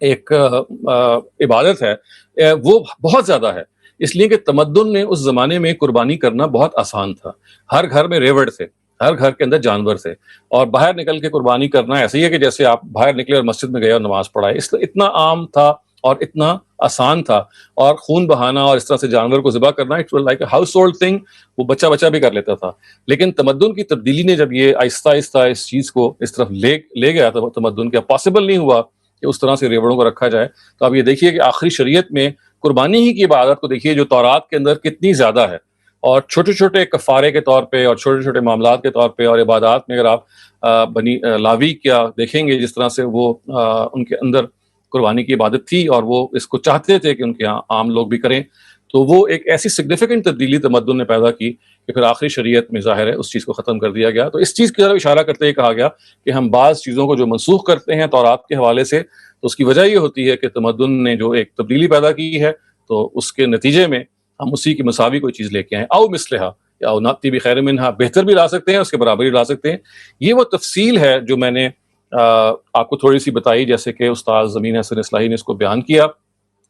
ایک عبادت ہے وہ بہت زیادہ ہے، اس لیے کہ تمدن نے اس زمانے میں قربانی کرنا بہت آسان تھا، ہر گھر میں ریوڑ تھے، ہر گھر کے اندر جانور تھے، اور باہر نکل کے قربانی کرنا ایسے ہی ہے کہ جیسے آپ باہر نکلے اور مسجد میں گئے اور نماز پڑھائے، اتنا عام تھا اور اتنا آسان تھا، اور خون بہانا اور اس طرح سے جانور کو ذبح کرنا it was like a house hold thing, وہ بچہ بھی کر لیتا تھا۔ لیکن تمدن کی تبدیلی نے جب یہ آہستہ آہستہ اس چیز کو اس طرف لے گیا تو تمدن کا پاسبل نہیں ہوا کہ اس طرح سے ریوڑوں کو رکھا جائے۔ تو اب یہ دیکھیے کہ آخری شریعت میں قربانی ہی کی عبادت کو دیکھیے جو تورات کے اندر کتنی زیادہ ہے، اور چھوٹے چھوٹے کفارے کے طور پہ اور چھوٹے چھوٹے معاملات کے طور پہ اور عبادات میں اگر آپ بنی لاوی کیا دیکھیں گے، جس طرح سے وہ ان کے اندر قربانی کی عبادت تھی اور وہ اس کو چاہتے تھے کہ ان کے یہاں عام لوگ بھی کریں، تو وہ ایک ایسی سگنیفیکنٹ تبدیلی تمدن نے پیدا کی کہ پھر آخری شریعت میں ظاہر ہے اس چیز کو ختم کر دیا گیا۔ تو اس چیز کی طرف اشارہ کرتے ہوئے کہا گیا کہ ہم بعض چیزوں کو جو منسوخ کرتے ہیں تورات کے حوالے سے، تو اس کی وجہ یہ ہوتی ہے کہ تمدن نے جو ایک تبدیلی پیدا کی ہے تو اس کے نتیجے میں ہم اسی کی مساوی کوئی چیز لے کے آئیں، او مثلہا یا او ناتی بخیر منہا، بہتر بھی لا سکتے ہیں، اس کے برابر بھی لا سکتے ہیں۔ یہ وہ تفصیل ہے جو میں نے آپ کو تھوڑی سی بتائی، جیسے کہ استاد زمین حسن اصلاحی نے اس کو بیان کیا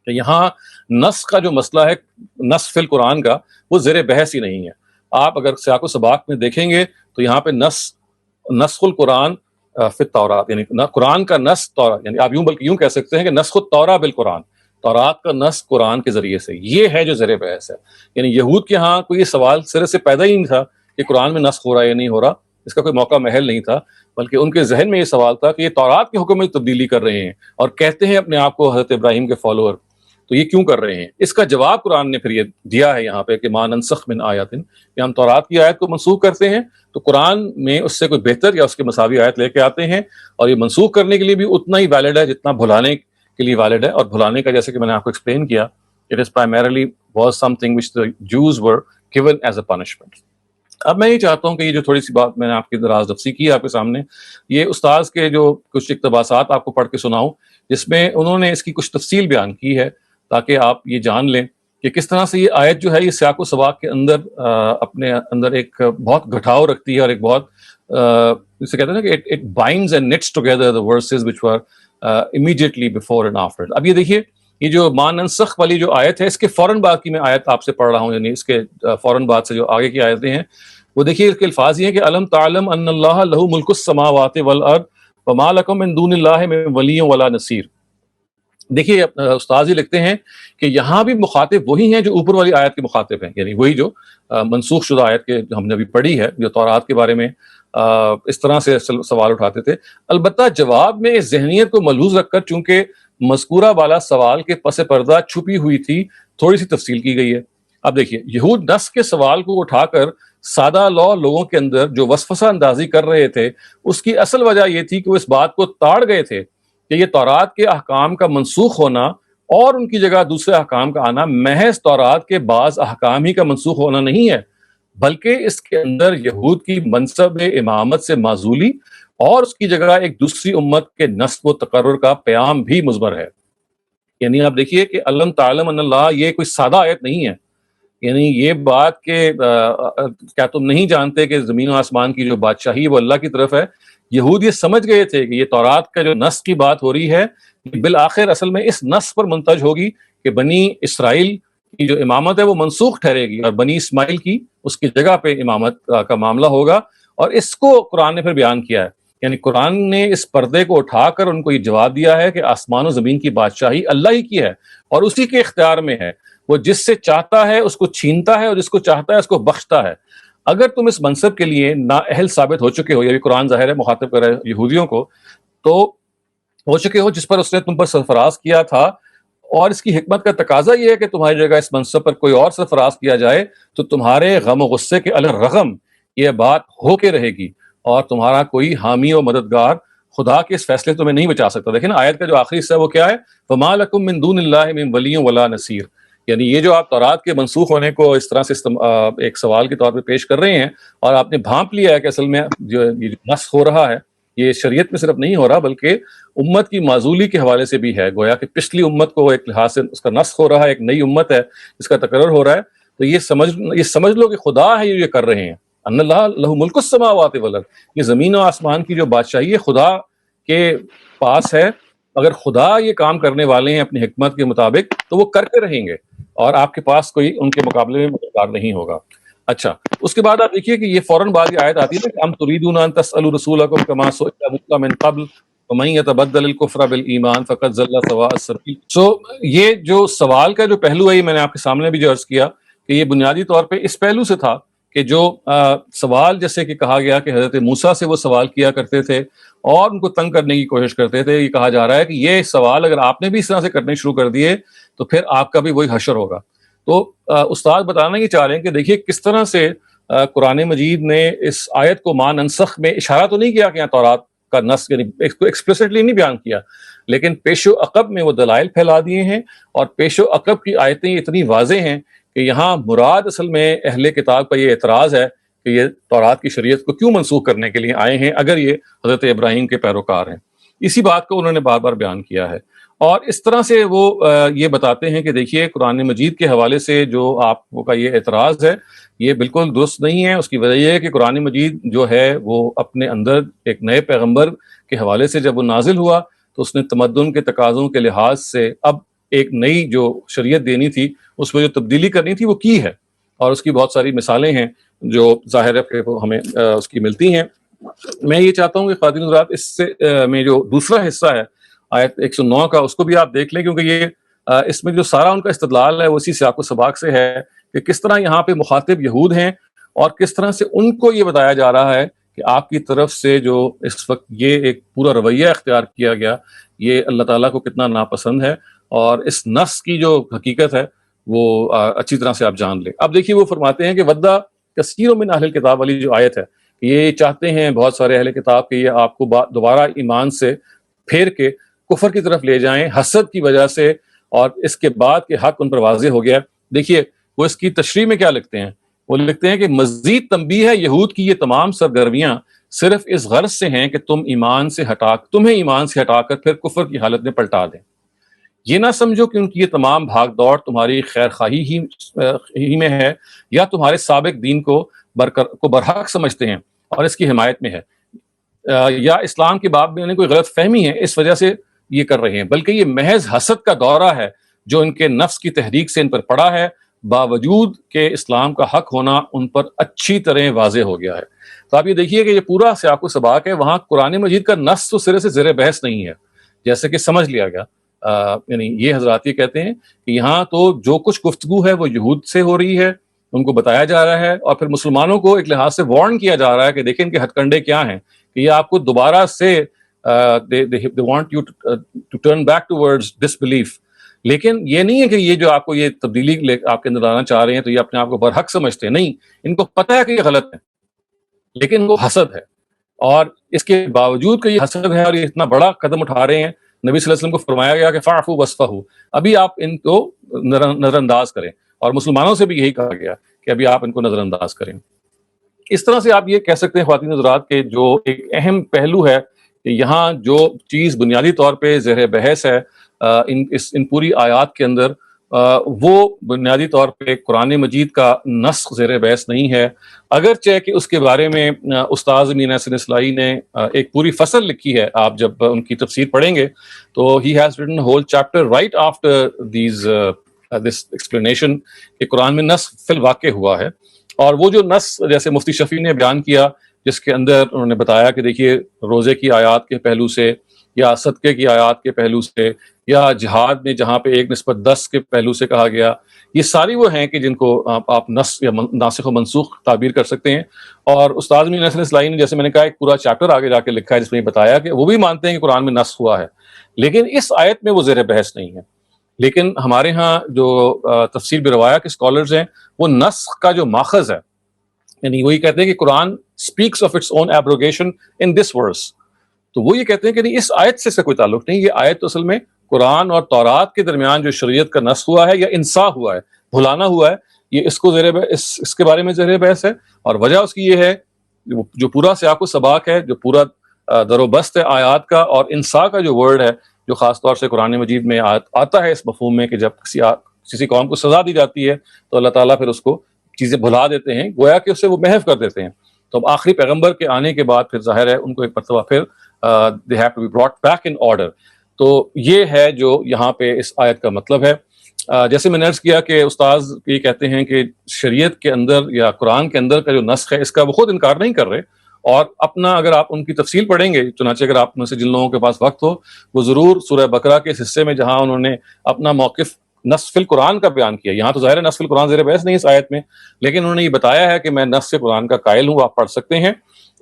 کہ یہاں نسخ کا جو مسئلہ ہے، نسخ فی القرآن کا، وہ زیر بحث ہی نہیں ہے۔ آپ اگر سیاق و سباق میں دیکھیں گے تو یہاں پہ نسخ القرآن فی التورات، یعنی قرآن کا نسخ تورات، یعنی آپ بلکہ یوں کہہ سکتے ہیں کہ نسخ التوراۃ بالقرآن، تورات کا نسخ قرآن کے ذریعے سے، یہ ہے جو زیر بحث ہے۔ یعنی یہود کے ہاں کوئی یہ سوال سرے سے پیدا ہی نہیں تھا کہ قرآن میں نسخ ہو رہا ہے یا نہیں ہو رہا، اس کا کوئی موقع محل نہیں تھا، بلکہ ان کے ذہن میں یہ سوال تھا کہ یہ تورات کے حکم میں تبدیلی کر رہے ہیں اور کہتے ہیں اپنے آپ کو حضرت ابراہیم کے فالوور، تو یہ کیوں کر رہے ہیں؟ اس کا جواب قرآن نے پھر یہ دیا ہے یہاں پہ کہ ما ننسخ من آیات، کہ ہم تورات کی آیت کو منسوخ کرتے ہیں تو قرآن میں اس سے کوئی بہتر یا اس کے مساوی آیت لے کے آتے ہیں، اور یہ منسوخ کرنے کے لیے بھی اتنا ہی ویلڈ ہے جتنا بھلانے کے لیے ویلڈ ہے۔ اور بھلانے کا جیسے کہ میں نے آپ کو ایکسپلین کیا، it is primarily was some thing which the Jews were given as a punishment۔ اب میں یہ چاہتا ہوں کہ یہ جو تھوڑی سی بات میں نے آپ کی دراز رفسی کی آپ کے سامنے، یہ استاذ کے جو کچھ اقتباسات آپ کو پڑھ کے سناؤں، جس میں انہوں نے اس کی کچھ تفصیل بیان کی ہے تاکہ آپ یہ جان لیں کہ کس طرح سے یہ آیت جو ہے یہ سیاق و سباق کے اندر اپنے اندر ایک بہت گھٹاؤ رکھتی ہے، اور ایک بہت جسے کہتے ہیں نا کہ it binds and knits together the verses which were immediately before and after۔ اب یہ دیکھیے یہ جو ما ننسخ والی جو آیت ہے، اس کے فوراً بعد کی میں آیت آپ سے پڑھ رہا ہوں، یعنی اس کے فوراً بعد سے جو آگے کی آیتیں ہیں وہ دیکھیے، اس کے الفاظ یہ ہیں کہ الم تعلم ان اللہ لہ ملک السماوات والارض وما لکم من دون اللہ من ولی ولا نصیر۔ دیکھیے استاذ ہی لکھتے ہیں کہ یہاں بھی مخاطب وہی ہیں جو اوپر والی آیت کے مخاطب ہیں، یعنی وہی جو منسوخ شدہ آیت کے ہم نے ابھی پڑھی ہے، جو تورات کے بارے میں اس طرح سے سوال اٹھاتے تھے. البتہ جواب میں اس ذہنیت کو ملحوظ رکھ کر چونکہ مذکورہ بالا سوال کے پس پردہ چھپی ہوئی تھی تھوڑی سی تفصیل کی گئی ہے. اب دیکھیے یہود نص کے سوال کو اٹھا کر سادہ لوگوں کے اندر جو وسوسہ اندازی کر رہے تھے اس کی اصل وجہ یہ تھی کہ وہ اس بات کو تاڑ گئے تھے کہ یہ تورات کے احکام کا منسوخ ہونا اور ان کی جگہ دوسرے احکام کا آنا محض تورات کے بعض احکام ہی کا منسوخ ہونا نہیں ہے، بلکہ اس کے اندر یہود کی منصب امامت سے معزولی اور اس کی جگہ ایک دوسری امت کے نصب و تقرر کا پیام بھی مضمر ہے. یعنی آپ دیکھیے کہ علم تعلم ان اللہ یہ کوئی سادہ آیت نہیں ہے. یعنی یہ بات کہ کیا تم نہیں جانتے کہ زمین و آسمان کی جو بادشاہی وہ اللہ کی طرف ہے. یہود یہ سمجھ گئے تھے کہ یہ تورات کا جو نص کی بات ہو رہی ہے بالآخر اصل میں اس نص پر منتج ہوگی کہ بنی اسرائیل کی جو امامت ہے وہ منسوخ ٹھہرے گی اور بنی اسماعیل کی اس کی جگہ پہ امامت کا معاملہ ہوگا. اور اس کو قرآن نے پھر بیان کیا ہے. یعنی قرآن نے اس پردے کو اٹھا کر ان کو یہ جواب دیا ہے کہ آسمان و زمین کی بادشاہی اللہ ہی کی ہے اور اسی کے اختیار میں ہے. وہ جس سے چاہتا ہے اس کو چھینتا ہے اور جس کو چاہتا ہے اس کو بخشتا ہے. اگر تم اس منصب کے لیے نااہل ثابت ہو چکے ہو، یہ بھی قرآن ظاہر ہے مخاطب کر رہا ہے یہودیوں کو، تو ہو چکے ہو جس پر اس نے تم پر سرفراز کیا تھا، اور اس کی حکمت کا تقاضا یہ ہے کہ تمہاری جگہ اس منصب پر کوئی اور سرفراز کیا جائے تو تمہارے غم و غصے کے الرغم یہ بات ہو کے رہے گی اور تمہارا کوئی حامی و مددگار خدا کے اس فیصلے تمہیں نہیں بچا سکتا. دیکھیں نا آیت کا جو آخری حصہ ہے وہ کیا ہے؟ وَمَا لَكُم مِّن دُونِ اللَّهِ مِن وَلِيٍّ وَلَا نَصِيرٍ. یعنی یہ جو آپ تورات کے منسوخ ہونے کو اس طرح سے ایک سوال کے طور پہ پیش کر رہے ہیں اور آپ نے بھانپ لیا ہے کہ اصل میں جو یہ نسخ ہو رہا ہے یہ شریعت میں صرف نہیں ہو رہا بلکہ امت کی معزولی کے حوالے سے بھی ہے. گویا کہ پچھلی امت کو ایک لحاظ سے اس کا نسخ ہو رہا ہے، ایک نئی امت ہے اس کا تقرر ہو رہا ہے. تو یہ سمجھ لو کہ خدا ہے یہ کر رہے ہیں. ان اللہ لہ ملک السماوات والارض، یہ زمین و آسمان کی جو بادشاہی ہے خدا کے پاس ہے. اگر خدا یہ کام کرنے والے ہیں اپنی حکمت کے مطابق تو وہ کرتے رہیں گے اور آپ کے پاس کوئی ان کے مقابلے میں مددگار نہیں ہوگا. اچھا اس کے بعد آپ دیکھیے کہ یہ فوراً بعد یہ آیت آتی ہے کہ ہم تريدون ان تسالوا رسولكم كما سئل موسى من قبل ومن يتبدل الكفر بالایمان فقد ضل سواء السبیل. یہ جو سوال کا جو پہلو ہے یہ میں نے آپ کے سامنے بھی جو عرض کیا کہ یہ بنیادی طور پہ اس پہلو سے تھا کہ جو سوال جیسے کہ کہا گیا کہ حضرت موسیٰ سے وہ سوال کیا کرتے تھے اور ان کو تنگ کرنے کی کوشش کرتے تھے. یہ کہا جا رہا ہے کہ یہ سوال اگر آپ نے بھی اس طرح سے کرنے شروع کر دیے تو پھر آپ کا بھی وہی حشر ہوگا. تو استاد بتانا یہ چاہ رہے ہیں کہ دیکھیے کس طرح سے قرآن مجید نے اس آیت کو ما ننسخ میں اشارہ تو نہیں کیا کہ یہاں تورات کا نسخ یعنی ایکسپلیسٹلی نہیں بیان کیا، لیکن پیش و عقب میں وہ دلائل پھیلا دیے ہیں اور پیش و عقب کی آیتیں اتنی واضح ہیں کہ یہاں مراد اصل میں اہل کتاب کا یہ اعتراض ہے کہ یہ تورات کی شریعت کو کیوں منسوخ کرنے کے لیے آئے ہیں اگر یہ حضرت ابراہیم کے پیروکار ہیں. اسی بات کو انہوں نے بار بار بیان کیا ہے اور اس طرح سے وہ یہ بتاتے ہیں کہ دیکھیے قرآن مجید کے حوالے سے جو آپ کا یہ اعتراض ہے یہ بالکل درست نہیں ہے. اس کی وجہ یہ ہے کہ قرآن مجید جو ہے وہ اپنے اندر ایک نئے پیغمبر کے حوالے سے جب وہ نازل ہوا تو اس نے تمدن کے تقاضوں کے لحاظ سے اب ایک نئی جو شریعت دینی تھی اس میں جو تبدیلی کرنی تھی وہ کی ہے اور اس کی بہت ساری مثالیں ہیں جو ظاہر ہے کہ ہمیں اس کی ملتی ہیں. میں یہ چاہتا ہوں کہ خواتین حضرات اس سے میں جو دوسرا حصہ ہے آیت 109 کا اس کو بھی آپ دیکھ لیں کیونکہ یہ اس میں جو سارا ان کا استدلال ہے وہ اسی سیاق و سباق سے ہے کہ کس طرح یہاں پہ مخاطب یہود ہیں اور کس طرح سے ان کو یہ بتایا جا رہا ہے کہ آپ کی طرف سے جو اس وقت یہ ایک پورا رویہ اختیار کیا گیا یہ اللہ تعالیٰ کو کتنا ناپسند ہے اور اس نص کی جو حقیقت ہے وہ اچھی طرح سے آپ جان لیں. اب دیکھیے وہ فرماتے ہیں کہ ودہ کثیر من اہل کتاب والی جو آیت ہے یہ چاہتے ہیں بہت سارے اہل کتاب کہ یہ آپ کو دوبارہ ایمان سے پھیر کے کفر کی طرف لے جائیں حسد کی وجہ سے اور اس کے بعد کہ حق ان پر واضح ہو گیا. دیکھیے وہ اس کی تشریح میں کیا لکھتے ہیں، وہ لکھتے ہیں کہ مزید تنبیہ ہے یہود کی یہ تمام سرگرمیاں صرف اس غرض سے ہیں کہ تمہیں ایمان سے ہٹا کر پھر کفر کی حالت میں پلٹا دیں. یہ نہ سمجھو کہ ان کی یہ تمام بھاگ دوڑ تمہاری خیر خواہی ہی میں ہے یا تمہارے سابق دین کو برحق سمجھتے ہیں اور اس کی حمایت میں ہے یا اسلام کے باب میں انہیں کوئی غلط فہمی ہے اس وجہ سے یہ کر رہے ہیں، بلکہ یہ محض حسد کا دورہ ہے جو ان کے نفس کی تحریک سے ان پر پڑا ہے باوجود کہ اسلام کا حق ہونا ان پر اچھی طرح واضح ہو گیا ہے. تو آپ یہ دیکھیے کہ یہ پورا سیاق و سباق ہے، وہاں قرآن مجید کا نص تو سرے سے زیر بحث نہیں ہے جیسے کہ سمجھ لیا گیا. یعنی یہ حضرات یہ کہتے ہیں کہ یہاں تو جو کچھ گفتگو ہے وہ یہود سے ہو رہی ہے ان کو بتایا جا رہا ہے اور پھر مسلمانوں کو ایک لحاظ سے وارن کیا جا رہا ہے کہ دیکھیں ان کے ہتھ کنڈے کیا ہیں کہ یہ آپ کو دوبارہ سے they want you to turn back towards disbelief. لیکن یہ نہیں ہے کہ یہ جو آپ کو یہ تبدیلی آپ کے اندر لانا چاہ رہے ہیں تو یہ اپنے آپ کو برحق سمجھتے ہیں، نہیں، ان کو پتہ ہے کہ یہ غلط ہے لیکن وہ حسد ہے، اور اس کے باوجود کہ یہ حسد ہے اور یہ اتنا بڑا قدم اٹھا رہے ہیں، نبی صلی اللہ علیہ وسلم کو فرمایا گیا کہ فاعفوا واصفحوا، ابھی آپ ان کو نظر انداز کریں، اور مسلمانوں سے بھی یہی کہا گیا کہ ابھی آپ ان کو نظر انداز کریں. اس طرح سے آپ یہ کہہ سکتے ہیں خواتین حضرات کہ جو ایک اہم پہلو ہے کہ یہاں جو چیز بنیادی طور پہ زیر بحث ہے ان پوری آیات کے اندر، وہ بنیادی طور پہ قرآن مجید کا نسخ زیر بحث نہیں ہے، اگرچہ کہ اس کے بارے میں استاذ امین احسن اصلاحی نے ایک پوری فصل لکھی ہے. آپ جب ان کی تفسیر پڑھیں گے تو he has written whole chapter right after this explanation کہ قرآن میں نسخ فی الواقع ہوا ہے. اور وہ جو نص جیسے مفتی شفیع نے بیان کیا جس کے اندر انہوں نے بتایا کہ دیکھیے روزے کی آیات کے پہلو سے یا صدقے کی آیات کے پہلو سے یا جہاد میں جہاں پہ 1:10 کے پہلو سے کہا گیا، یہ ساری وہ ہیں کہ جن کو آپ نص یا ناسخ و منسوخ تعبیر کر سکتے ہیں. اور استاد امین احسن اصلاحی نے جیسے میں نے کہا ایک پورا چیپٹر آگے جا کے لکھا ہے جس میں بتایا کہ وہ بھی مانتے ہیں کہ قرآن میں نسخ ہوا ہے لیکن اس آیت میں وہ زیر بحث نہیں ہے. لیکن ہمارے ہاں جو تفسیر بروایا کے اسکالرز ہیں وہ نسخ کا جو ماخذ ہے، یعنی وہی کہتے ہیں کہ قرآن speaks of its own abrogation in this verse، تو وہ یہ کہتے ہیں کہ نہیں اس آیت سے اس کا کوئی تعلق نہیں، یہ آیت اصل میں قرآن اور تورات کے درمیان جو شریعت کا نسخ ہوا ہے یا انسا ہوا ہے، بھلانا ہوا ہے، یہ اس کو اس کے بارے میں زیر بحث ہے. اور وجہ اس کی یہ ہے جو پورا سیاق و سباق ہے، جو پورا در و بست ہے آیات کا، اور انسا کا جو ورڈ ہے جو خاص طور سے قرآن مجید میں آتا ہے اس مفہوم میں کہ جب کسی قوم کو سزا دی جاتی ہے تو اللہ تعالیٰ پھر اس کو چیزیں بھلا دیتے ہیں، گویا کہ اسے وہ محو کر دیتے ہیں. تو اب آخری پیغمبر کے آنے کے بعد پھر ظاہر ہے ان کو ایک مرتبہ پھر they have to be brought back in order. تو یہ ہے جو یہاں پہ اس آیت کا مطلب ہے. جیسے میں نے عرض کیا کہ استاذ یہ کہتے ہیں کہ شریعت کے اندر یا قرآن کے اندر کا جو نسخ ہے اس کا وہ خود انکار نہیں کر رہے، اور اپنا اگر آپ ان کی تفصیل پڑھیں گے، چنانچہ اگر آپ میں سے جن لوگوں کے پاس وقت ہو وہ ضرور سورہ بقرہ کے اس حصے میں جہاں انہوں نے اپنا موقف نصف القرآن کا بیان کیا، یہاں تو ظاہر ہے نصف القرآن زیر بحث نہیں اس آیت میں، لیکن انہوں نے یہ بتایا ہے کہ میں نصف قرآن کا قائل ہوں، آپ پڑھ سکتے ہیں.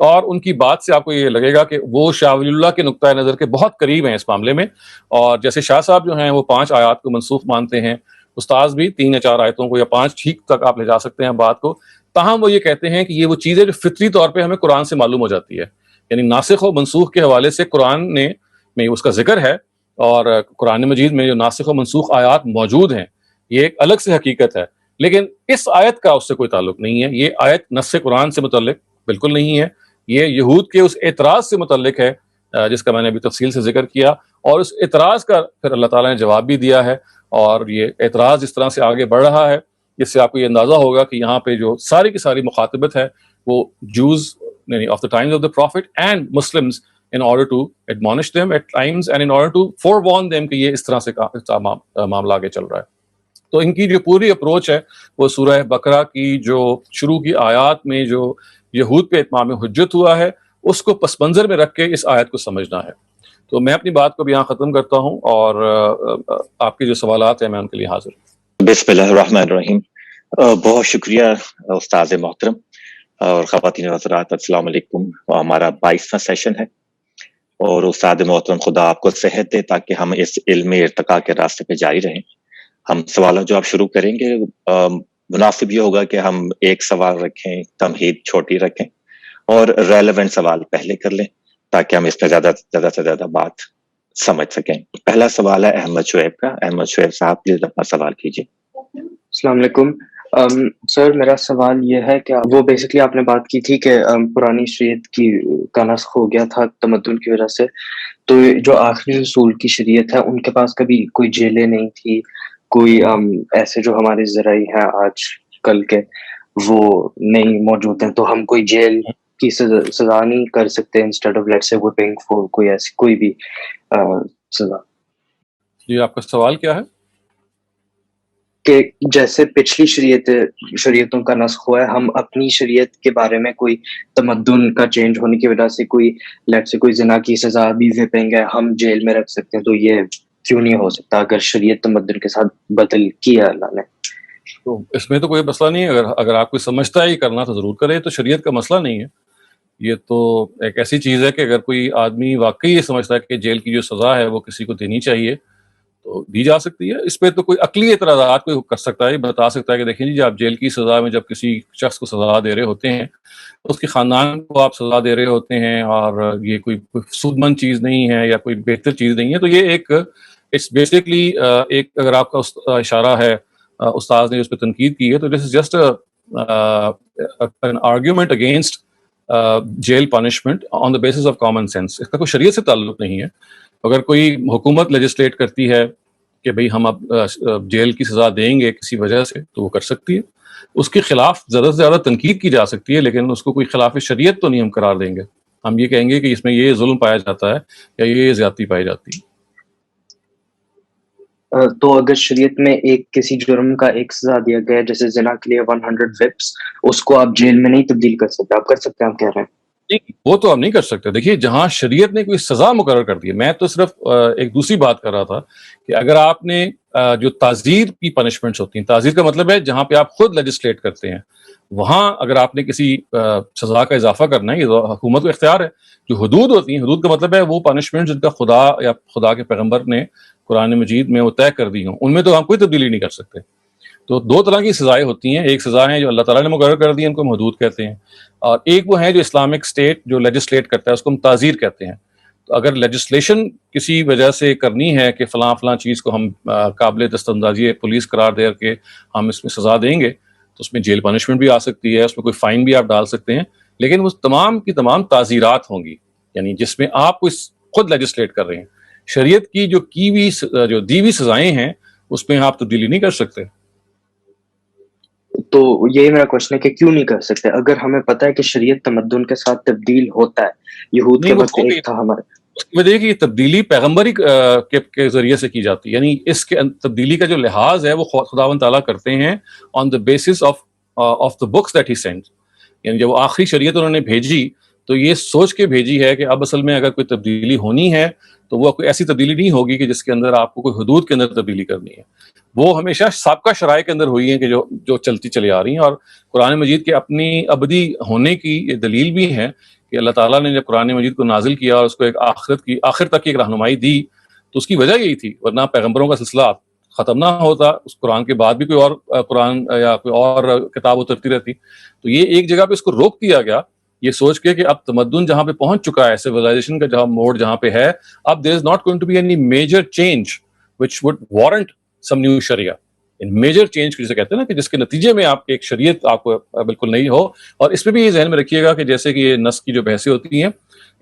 اور ان کی بات سے آپ کو یہ لگے گا کہ وہ شاہ ولی اللہ کے نقطۂ نظر کے بہت قریب ہیں اس معاملے میں. اور جیسے شاہ صاحب جو ہیں وہ 5 آیات کو منسوخ مانتے ہیں، استاذ بھی 3 یا 4 آیتوں کو یا 5 ٹھیک تک آپ لے جا سکتے ہیں بات کو. تاہم وہ یہ کہتے ہیں کہ یہ وہ چیزیں جو فطری طور پہ ہمیں قرآن سے معلوم ہو جاتی ہے، یعنی ناسخ و منسوخ کے حوالے سے قرآن میں اس کا ذکر ہے، اور قرآن مجید میں جو ناسخ و منسوخ آیات موجود ہیں یہ ایک الگ سے حقیقت ہے، لیکن اس آیت کا اس سے کوئی تعلق نہیں ہے. یہ آیت نص قرآن سے متعلق بالکل نہیں ہے، یہ یہود کے اس اعتراض سے متعلق ہے جس کا میں نے ابھی تفصیل سے ذکر کیا، اور اس اعتراض کا پھر اللہ تعالیٰ نے جواب بھی دیا ہے. اور یہ اعتراض جس طرح سے آگے بڑھ رہا ہے اس سے آپ کو یہ اندازہ ہوگا کہ یہاں پہ جو ساری کی ساری مخاطبت ہے وہ جوز یعنی of the times of the prophet and Muslims in order to admonish them at times and in order to forewarn them کہ یہ اس طرح سے معاملہ آگے چل رہا ہے. تو ان کی جو پوری اپروچ ہے وہ سورہ بقرہ کی جو شروع کی آیات میں جو یہود پہ اتمام حجت ہوا ہے اس کو پس منظر میں رکھ کے اس آیت کو سمجھنا ہے. تو میں اپنی بات کو بھی یہاں ختم کرتا ہوں اور آپ کے جو سوالات ہیں میں ان کے لیے حاضر ہوں. بسم اللہ الرحمن الرحیم. بہت شکریہ استاذ محترم اور خواتین و حضرات، السلام علیکم. ہمارا 22واں سیشن ہے اور استاد محترم خدا آپ کو صحت دے تاکہ ہم اس علم ارتقاء کے راستے پہ جاری رہیں. ہم سوالات جو آپ شروع کریں گے مناسب یہ ہوگا کہ ہم ایک سوال رکھیں، تمہید چھوٹی رکھیں اور ریلیونٹ سوال پہلے کر لیں تاکہ ہم اس پہ زیادہ سے زیادہ بات سمجھ سکیں. پہلا سوال ہے احمد شعیب کا. احمد شعیب صاحب پلیز اپنا سوال کیجیے. السلام علیکم سر. میرا سوال یہ ہے کہ وہ بیسکلی آپ نے بات کی تھی کہ پرانی شریعت کا نسخ ہو گیا تھا تمدن کی وجہ سے، تو جو آخری رسول کی شریعت ہے ان کے پاس کبھی کوئی جیلیں نہیں تھی، کوئی ایسے جو ہمارے ذرائع ہیں آج کل کے وہ نہیں موجود ہیں، تو ہم کوئی جیل کی سزا نہیں کر سکتے instead of let's say وپنگ four کوئی ایسی کوئی بھی سزا؟ جی آپ کا سوال کیا ہے؟ کہ جیسے پچھلی شریعتوں کا نسخ ہوا ہے، ہم اپنی شریعت کے بارے میں کوئی تمدن کا چینج ہونے کی وجہ سے کوئی لیٹ سے کوئی زنا کی سزا بھی وپنگ ہے ہم جیل میں رکھ سکتے ہیں، تو یہ کیوں نہیں ہو سکتا اگر شریعت تمدن کے ساتھ بدل کیا اللہ نے؟ تو اس میں تو کوئی مسئلہ نہیں ہے، اگر آپ کو سمجھتا ہے یہ کرنا تو ضرور کرے، تو شریعت کا مسئلہ نہیں ہے. یہ تو ایک ایسی چیز ہے کہ اگر کوئی آدمی واقعی یہ سمجھتا ہے کہ جیل کی جو سزا ہے وہ کسی کو دینی چاہیے تو دی جا سکتی ہے. اس پہ تو کوئی عقلی اعتراضات کوئی کر سکتا ہے، بتا سکتا ہے کہ دیکھیں جی آپ جیل کی سزا میں جب کسی شخص کو سزا دے رہے ہوتے ہیں، اس کے خاندان کو آپ سزا دے رہے ہوتے ہیں، اور یہ کوئی سود مند چیز نہیں ہے یا کوئی بہتر چیز نہیں ہے، تو یہ ایک اٹس بیسکلی ایک، اگر آپ کا اشارہ ہے استاد نے اس پہ تنقید کی ہے، تو this is just an argument against jail punishment on the basis of common sense. اس کا کوئی شریعت سے تعلق نہیں ہے. اگر کوئی حکومت لیجسلیٹ کرتی ہے کہ بھئی ہم اب جیل کی سزا دیں گے کسی وجہ سے، تو وہ کر سکتی ہے. اس کے خلاف زیادہ سے زیادہ تنقید کی جا سکتی ہے، لیکن اس کو کوئی خلاف شریعت تو نہیں ہم قرار دیں گے. ہم یہ کہیں گے کہ اس میں یہ ظلم پایا جاتا ہے یا یہ زیادتی پائی جاتی ہے. تو اگر شریعت میں ایک کسی جرم کا ایک سزا دیا گیا جیسے زنا کے لیے 100 وپس، اس کو آپ جیل میں نہیں تبدیل کر سکتے. آپ کر سکتے ہیں، آپ کہہ رہے ہیں نہیں، وہ تو آپ نہیں کر سکتے. دیکھیے جہاں شریعت نے کوئی سزا مقرر کر دی ہے، میں تو صرف ایک دوسری بات کر رہا تھا کہ اگر آپ نے جو تعزیر کی پنشمنٹس ہوتی ہیں، تعزیر کا مطلب ہے جہاں پہ آپ خود لیجسلیٹ کرتے ہیں، وہاں اگر آپ نے کسی سزا کا اضافہ کرنا ہے، یہ حکومت کو اختیار ہے. جو حدود ہوتی ہیں، حدود کا مطلب ہے وہ پنشمنٹ جن کا خدا یا خدا کے پیغمبر نے قرآن مجید میں وہ طے کر دی ہوں، ان میں تو ہم کوئی تبدیلی نہیں کر سکتے. تو دو طرح کی سزائیں ہوتی ہیں. ایک سزا ہے جو اللہ تعالیٰ نے مقرر کر دی ہے، ان کو ہم حدود کہتے ہیں، اور ایک وہ ہے جو اسلامک اسٹیٹ جو لیجسلیٹ کرتا ہے، اس کو ہم تعزیر کہتے ہیں. تو اگر لیجسلیشن کسی وجہ سے کرنی ہے کہ فلاں فلاں چیز کو ہم قابل دست اندازی پولیس قرار دے کے ہم اس میں سزا دیں گے، تو اس میں جیل پنشمنٹ بھی آ سکتی ہے، اس میں کوئی فائن بھی آپ ڈال سکتے ہیں، لیکن وہ تمام کی تمام تعزیرات ہوں گی، یعنی جس میں آپ کو خود لیجسلیٹ کر رہے ہیں. شریعت کی جو دی ہوئی سزائیں ہیں اس میں آپ تبدیلی نہیں کر سکتے. تو یہی میرا کوشچن ہے کہ کیوں نہیں کر سکتے اگر ہمیں پتہ ہے کہ شریعت تمدن کے ساتھ تبدیل ہوتا ہے. یہود کے وقت ایک تھا ہمارے، اس کی وجہ کہ یہ تبدیلی پیغمبری کے ذریعے سے کی جاتی ہے، یعنی اس کے تبدیلی کا جو لحاظ ہے وہ خداوند تعالیٰ کرتے ہیں on the basis of the books that he send. یعنی جب وہ آخری شریعت انہوں نے بھیجی تو یہ سوچ کے بھیجی ہے کہ اب اصل میں اگر کوئی تبدیلی ہونی ہے تو وہ کوئی ایسی تبدیلی نہیں ہوگی کہ جس کے اندر آپ کو کوئی حدود کے اندر تبدیلی کرنی ہے. وہ ہمیشہ سابقہ شرائع کے اندر ہوئی ہیں کہ جو چلتی چلی آ رہی ہیں. اور قرآن مجید کے اپنی ابدی ہونے کی یہ دلیل بھی ہے کہ اللہ تعالیٰ نے جب قرآن مجید کو نازل کیا اور اس کو ایک آخر تک کی ایک رہنمائی دی، تو اس کی وجہ یہی تھی، ورنہ پیغمبروں کا سلسلہ ختم نہ ہوتا، اس قرآن کے بعد بھی کوئی اور قرآن یا کوئی اور کتاب اترتی رہتی. تو یہ ایک جگہ پہ اس کو روک دیا گیا، یہ سوچ کے کہ اب تمدن جہاں پہ پہنچ چکا ہے، سیولائزیشن کا جہاں موڑ جہاں پہ ہے، اب there is not going to be any major change which would warrant some new sharia. Major change جسے کہتے ہیں نا، کہ جس کے نتیجے میں آپ ایک شریعت آپ کو بالکل نہیں ہو. اور اس پہ بھی یہ ذہن میں رکھیے گا کہ جیسے کہ یہ نسخ کی جو بحثیں ہوتی ہیں،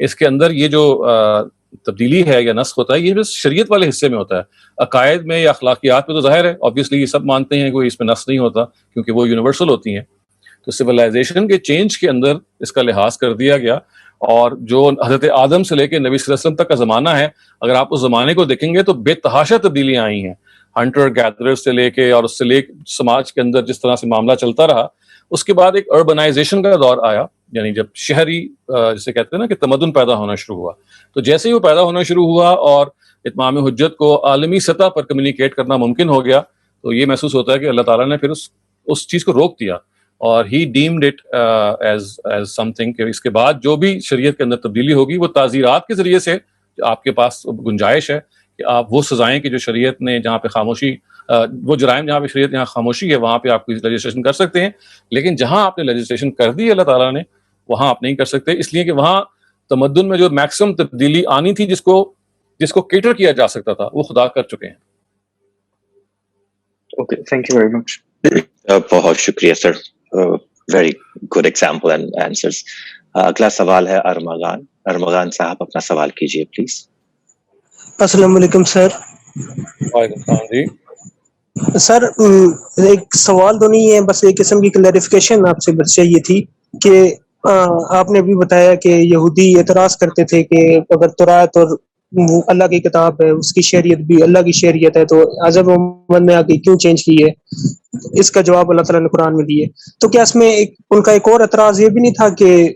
اس کے اندر یہ جو تبدیلی ہے یا نسخ ہوتا ہے، یہ بس شریعت والے حصے میں ہوتا ہے. عقائد میں یا اخلاقیات میں تو ظاہر ہے، obviously یہ سب مانتے ہیں کہ اس میں نسخ نہیں ہوتا کیونکہ وہ یونیورسل ہوتی ہیں. تو سویلائزیشن کے چینج کے اندر اس کا لحاظ کر دیا گیا. اور جو حضرت آدم سے لے کے نبی صلی اللہ علیہ وسلم تک کا زمانہ ہے، اگر آپ اس زمانے کو دیکھیں گے تو بے تحاشا تبدیلیاں آئی ہیں. ہنٹر گیدرر سے لے کے اور اس سے لے سماج کے اندر جس طرح سے معاملہ چلتا رہا، اس کے بعد ایک اربنائزیشن کا دور آیا، یعنی جب شہری جسے کہتے ہیں نا کہ تمدن پیدا ہونا شروع ہوا. تو جیسے ہی وہ پیدا ہونا شروع ہوا اور اتمام حجت کو عالمی سطح پر کمیونیکیٹ کرنا ممکن ہو گیا، تو یہ محسوس ہوتا ہے کہ اللہ تعالیٰ نے پھر اس چیز کو روک دیا اور he deemed it as something کہ اس کے بعد جو بھی شریعت کے اندر تبدیلی ہوگی وہ تعزیرات کے ذریعے سے آپ کے پاس گنجائش ہے کہ آپ وہ سزائیں کہ جو شریعت نے جہاں پہ خاموشی، وہ جرائم جہاں پہ شریعت یہاں خاموشی ہے، وہاں پہ آپ لیجسلیشن کر سکتے ہیں. لیکن جہاں آپ نے لیجسلیشن کر دی اللہ تعالیٰ نے، وہاں آپ نہیں کر سکتے، اس لیے کہ وہاں تمدن میں جو میکسیمم تبدیلی آنی تھی، جس کو کیٹر کیا جا سکتا تھا، وہ خدا کر چکے ہیں. Okay, thank you very much. بہت شکریہ sir, very good example and answers. اگلا سوال ہے ارمغان صاحب، اپنا سوال کیجیے پلیز. السلام علیکم سر. وعلیکم السلام جی. سر ایک سوال تو نہیں ہے، بس ایک قسم کی کلیریفیکیشن آپ سے بس چاہیے تھی کہ آپ نے ابھی بتایا کہ یہودی اعتراض کرتے تھے کہ اگر تورات اور وہ اللہ کی کتاب ہے، اس کی شریعت بھی اللہ کی شریعت ہے، تو عذاب محمد میں آ کے کیوں چینج کی ہے؟ اس کا جواب اللہ تعالیٰ نے قرآن میں دیے. تو کیا اس میں ان کا ایک اور اعتراض یہ بھی نہیں تھا کہ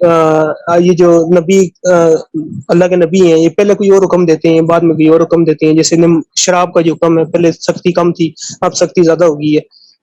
یہ جو نبی اللہ کے نبی ہیں، یہ پہلے کوئی اور حکم دیتے ہیں، بعد میں کوئی اور حکم دیتے ہیں؟ جیسے شراب کا جو حکم ہے، پہلے سختی کم تھی، اب سختی زیادہ ہو گئی ہے.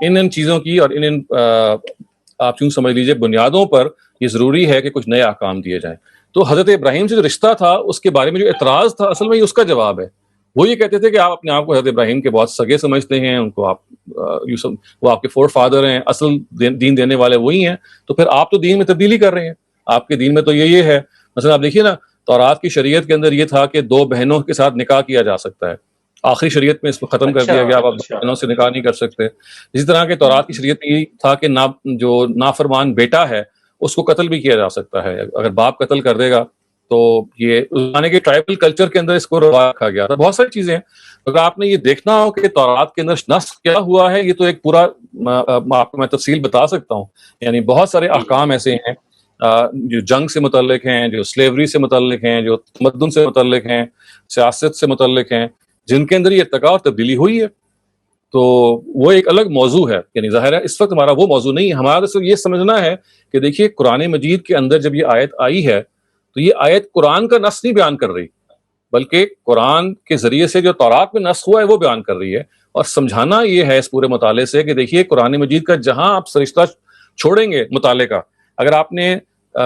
ان چیزوں کی اور ان آپ یوں سمجھ لیجیے بنیادوں پر یہ ضروری ہے کہ کچھ نئے احکام دیے جائیں. تو حضرت ابراہیم سے جو رشتہ تھا اس کے بارے میں جو اعتراض تھا اصل میں یہ اس کا جواب ہے. وہ یہ کہتے تھے کہ آپ اپنے آپ کو حضرت ابراہیم کے بہت سگے سمجھتے ہیں, ان کو وہ آپ کے فور فادر ہیں, اصل دین دینے والے وہی ہیں, تو پھر آپ تو دین میں تبدیلی کر رہے ہیں. آپ کے دین میں تو یہ ہے, مثلا آپ دیکھیے نا تورات کی شریعت کے اندر یہ تھا کہ 2 بہنوں کے ساتھ نکاح کیا جا سکتا ہے, آخری شریعت میں اس کو ختم کر دیا گیا, آپ بہنوں سے نکاح نہیں کر سکتے. اسی طرح کے تورات کی شریعت میں یہ تھا کہ جو نافرمان بیٹا ہے اس کو قتل بھی کیا جا سکتا ہے, اگر باپ قتل کر دے گا تو یہ زمانے کے ٹرائبل کلچر کے اندر اس کو روا رکھا گیا تھا. بہت ساری چیزیں ہیں. اگر آپ نے یہ دیکھنا ہو کہ تورات کے اندر نسخ کیا ہوا ہے, یہ تو ایک پورا آپ کو میں تفصیل بتا سکتا ہوں. یعنی بہت سارے احکام ایسے ہیں جو جنگ سے متعلق ہیں, جو سلیوری سے متعلق ہیں, جو تمدن سے متعلق ہیں, سیاست سے متعلق ہیں, جن کے اندر یہ ارتقاء اور تبدیلی ہوئی ہے. تو وہ ایک الگ موضوع ہے. یعنی ظاہر ہے اس وقت ہمارا وہ موضوع نہیں ہے. ہمارا صرف یہ سمجھنا ہے کہ دیکھیے قرآن مجید کے اندر جب یہ آیت آئی ہے تو یہ آیت قرآن کا نص نہیں بیان کر رہی, بلکہ قرآن کے ذریعے سے جو تورات میں نسخ ہوا ہے وہ بیان کر رہی ہے. اور سمجھانا یہ ہے اس پورے مطالعے سے کہ دیکھیے قرآن مجید کا جہاں آپ سرشتہ چھوڑیں گے مطالعے کا, اگر آپ نے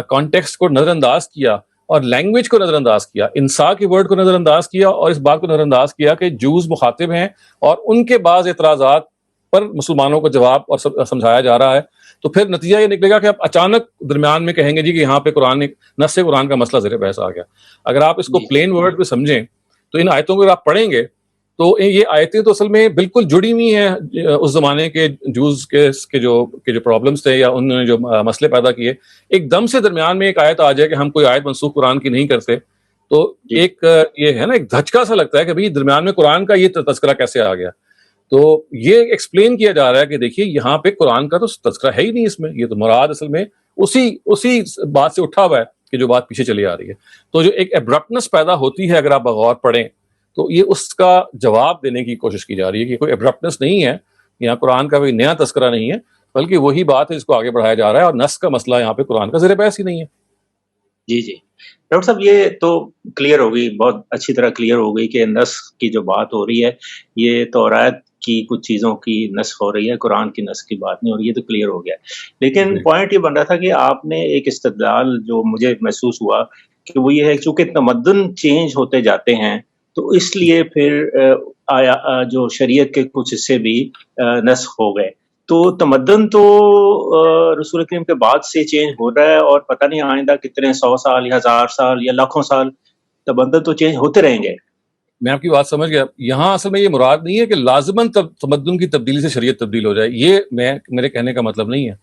کانٹیکسٹ کو نظر انداز کیا اور لینگویج کو نظر انداز کیا, انسا کے ورڈ کو نظر انداز کیا اور اس بات کو نظر انداز کیا کہ جوز مخاطب ہیں اور ان کے بعض اعتراضات پر مسلمانوں کو جواب اور سمجھایا جا رہا ہے, تو پھر نتیجہ یہ نکلے گا کہ آپ اچانک درمیان میں کہیں گے جی کہ یہاں پہ نص قرآن کا مسئلہ زیر بحث آ گیا. اگر آپ اس کو پلین ورڈ پہ سمجھیں تو ان آیتوں کو اگر آپ پڑھیں گے تو یہ آیتیں تو اصل میں بالکل جڑی ہوئی ہیں اس زمانے کے جوز کے جو پرابلمس تھے یا انہوں نے جو مسئلے پیدا کیے. ایک دم سے درمیان میں ایک آیت آ جائے کہ ہم کوئی آیت منسوخ قرآن کی نہیں کرتے, تو ایک یہ ہے نا ایک دھچکا سا لگتا ہے کہ بھئی درمیان میں قرآن کا یہ تذکرہ کیسے آ گیا. تو یہ ایکسپلین کیا جا رہا ہے کہ دیکھیے یہاں پہ قرآن کا تو تذکرہ ہے ہی نہیں اس میں, یہ تو مراد اصل میں اسی بات سے اٹھا ہوا ہے کہ جو بات پیچھے چلی آ رہی ہے. تو جو ایک ایبرپٹنس پیدا ہوتی ہے اگر آپ بغور پڑھیں تو یہ اس کا جواب دینے کی کوشش کی جا رہی ہے کہ کوئی ایبرپٹنس نہیں ہے, یہاں قرآن کا کوئی نیا تذکرہ نہیں ہے, بلکہ وہی بات ہے جس کو آگے بڑھایا جا رہا ہے, اور نسخ کا مسئلہ یہاں پہ قرآن کا زیر بحث ہی نہیں ہے. جی ڈاکٹر صاحب یہ تو کلیئر ہو گئی, بہت اچھی طرح کلیئر ہو گئی کہ نسخ کی جو بات ہو رہی ہے یہ تورات کی کچھ چیزوں کی نسخ ہو رہی ہے, قرآن کی نسخ کی بات نہیں ہو رہی, یہ تو کلیئر ہو گیا. لیکن پوائنٹ یہ بن رہا تھا کہ آپ نے ایک استدلال جو مجھے محسوس ہوا کہ وہ یہ ہے چونکہ تمدن چینج ہوتے جاتے ہیں تو اس لیے پھر جو شریعت کے کچھ حصے بھی نسخ ہو گئے. تو تمدن تو رسول کریم کے بعد سے چینج ہو رہا ہے, اور پتہ نہیں آئندہ کتنے 100 سال یا 1000 سال یا لاکھوں سال تمدن تو چینج ہوتے رہیں گے. میں آپ کی بات سمجھ گیا. یہاں اصل میں یہ مراد نہیں ہے کہ لازماً تمدن کی تبدیلی سے شریعت تبدیل ہو جائے, یہ میرے کہنے کا مطلب نہیں ہے.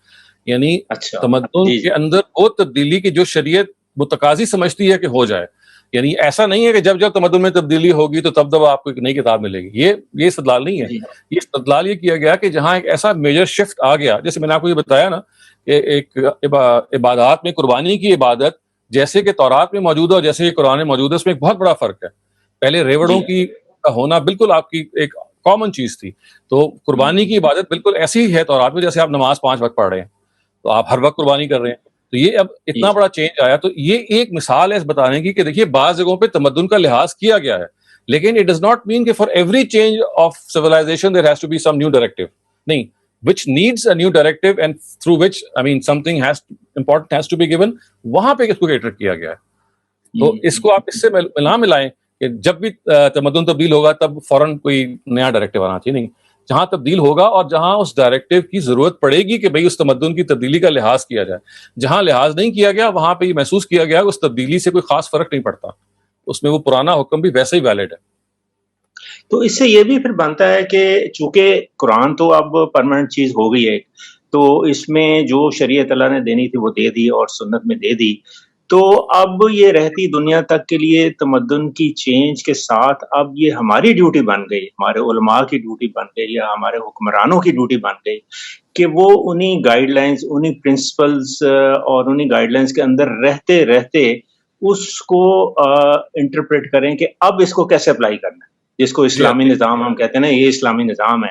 یعنی تمدن کے اندر وہ تبدیلی کی جو شریعت متقاضی سمجھتی ہے کہ ہو جائے, یعنی ایسا نہیں ہے کہ جب تمدن میں تبدیلی ہوگی تو تب آپ کو ایک نئی کتاب ملے گی. یہ استدلال نہیں ہے. یہ استدلال یہ کیا گیا کہ جہاں ایک ایسا میجر شفٹ آ گیا, جیسے میں نے آپ کو یہ بتایا نا کہ ایک عبادات میں قربانی کی عبادت جیسے کہ تورات میں موجود ہے اور جیسے کہ قرآن میں موجود ہے, اس میں ایک بہت بڑا فرق ہے. پہلے ریوڑوں کی ہونا بالکل آپ کی ایک کامن چیز تھی, تو قربانی کی عبادت بالکل ایسی ہی ہے تورات میں جیسے آپ نماز 5 وقت پڑھ رہے ہیں, تو آپ ہر وقت قربانی کر رہے ہیں. تو یہ اب اتنا بڑا چینج آیا, تو یہ ایک مثال ہے اس بتانے کی کہ دیکھیے بعض جگہوں پہ تمدن کا لحاظ کیا گیا ہے, لیکن اٹ ڈز ناٹ مین کہ for every change of civilization there has to be some new directive. نہیں, which needs a new directive and through which something important has to be given, وہاں پہ اس کو کیٹر کیا گیا ہے. تو اس کو آپ اس سے ملائیں کہ جب بھی تمدن تبدیل ہوگا تب فوراً کوئی نیا ڈائریکٹو آنا چاہیے. نہیں, جہاں تبدیل ہوگا اور جہاں اس ڈائریکٹو کی ضرورت پڑے گی کہ بھئی اس تمدن کی تبدیلی کا لحاظ کیا جائے, جہاں لحاظ نہیں کیا گیا وہاں پہ یہ محسوس کیا گیا کہ اس تبدیلی سے کوئی خاص فرق نہیں پڑتا, اس میں وہ پرانا حکم بھی ویسے ہی ویلڈ ہے. تو اس سے یہ بھی پھر بنتا ہے کہ چونکہ قرآن تو اب پرماننٹ چیز ہو گئی ہے, تو اس میں جو شریعت اللہ نے دینی تھی وہ دے دی اور سنت میں دے دی, تو اب یہ رہتی دنیا تک کے لیے تمدن کی چینج کے ساتھ اب یہ ہماری ڈیوٹی بن گئی, ہمارے علماء کی ڈیوٹی بن گئی یا ہمارے حکمرانوں کی ڈیوٹی بن گئی کہ وہ انہی گائیڈ لائنز, انہی پرنسپلز اور انہی گائیڈ لائنز کے اندر رہتے رہتے اس کو انٹرپریٹ کریں کہ اب اس کو کیسے اپلائی کرنا ہے, جس کو اسلامی نظام ہم کہتے ہیں نا, یہ اسلامی نظام ہے,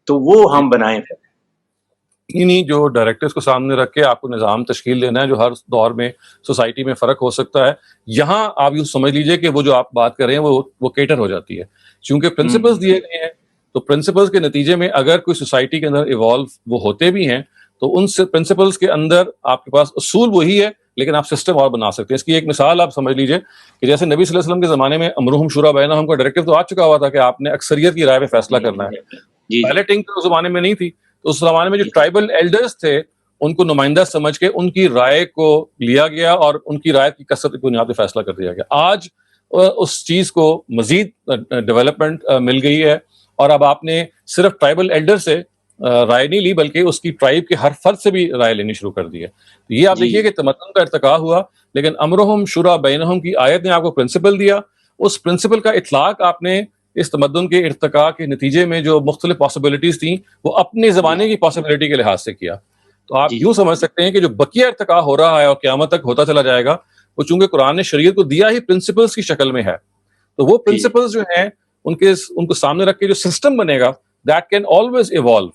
تو وہ ہم بنائیں. پھر نہیں, جو ڈائریکٹرز کو سامنے رکھ کے آپ کو نظام تشکیل دینا ہے جو ہر دور میں سوسائٹی میں فرق ہو سکتا ہے, یہاں آپ یوں سمجھ لیجئے کہ وہ جو آپ بات کر رہے ہیں وہ کیٹر ہو جاتی ہے, چونکہ پرنسپلز دیے گئے ہیں, تو پرنسپلز کے نتیجے میں اگر کوئی سوسائٹی کے اندر ایوالو وہ ہوتے بھی ہیں تو ان سے پرنسپلز کے اندر آپ کے پاس اصول وہی ہے لیکن آپ سسٹم اور بنا سکتے ہیں. اس کی ایک مثال آپ سمجھ لیجئے کہ جیسے نبی صلی اللہ علیہ وسلم کے زمانے میں امرہم شورا بینہم کا ڈائریکٹو تو آ چکا ہوا تھا کہ آپ نے اکثریت کی رائے پہ فیصلہ کرنا ہے. بیلٹنگ تو اس زمانے میں نہیں تھی, تو اس زمانے میں جو ٹرائبل ایلڈرز تھے ان کو نمائندہ سمجھ کے ان کی رائے کو لیا گیا اور ان کی رائے کی کثرت کی بنیاد پہ فیصلہ کر دیا گیا. آج اس چیز کو مزید ڈیولپمنٹ مل گئی ہے اور اب آپ نے صرف ٹرائبل ایلڈر سے رائے نہیں لی بلکہ اس کی ٹرائب کے ہر فرد سے بھی رائے لینی شروع کر دی ہے. یہ آپ دیکھیے کہ تمدن کا ارتقا ہوا لیکن امرہم شورا بینہم کی آیت نے آپ کو پرنسپل دیا, اس پرنسپل کا اطلاق آپ نے اس تمدن کے ارتقاء کے نتیجے میں جو مختلف پاسبلٹیز تھیں وہ اپنے زمانے کی پاسبلٹی کے لحاظ سے کیا. تو آپ یوں سمجھ سکتے ہیں کہ جو بقیہ ارتقاء ہو رہا ہے اور قیامت تک ہوتا چلا جائے گا وہ چونکہ قرآن نے شریعت کو دیا ہی پرنسپلز کی شکل میں ہے, تو وہ پرنسپلز جو ہیں ان کو سامنے رکھ کے جو سسٹم بنے گا دیٹ کین آلویز ایوالو.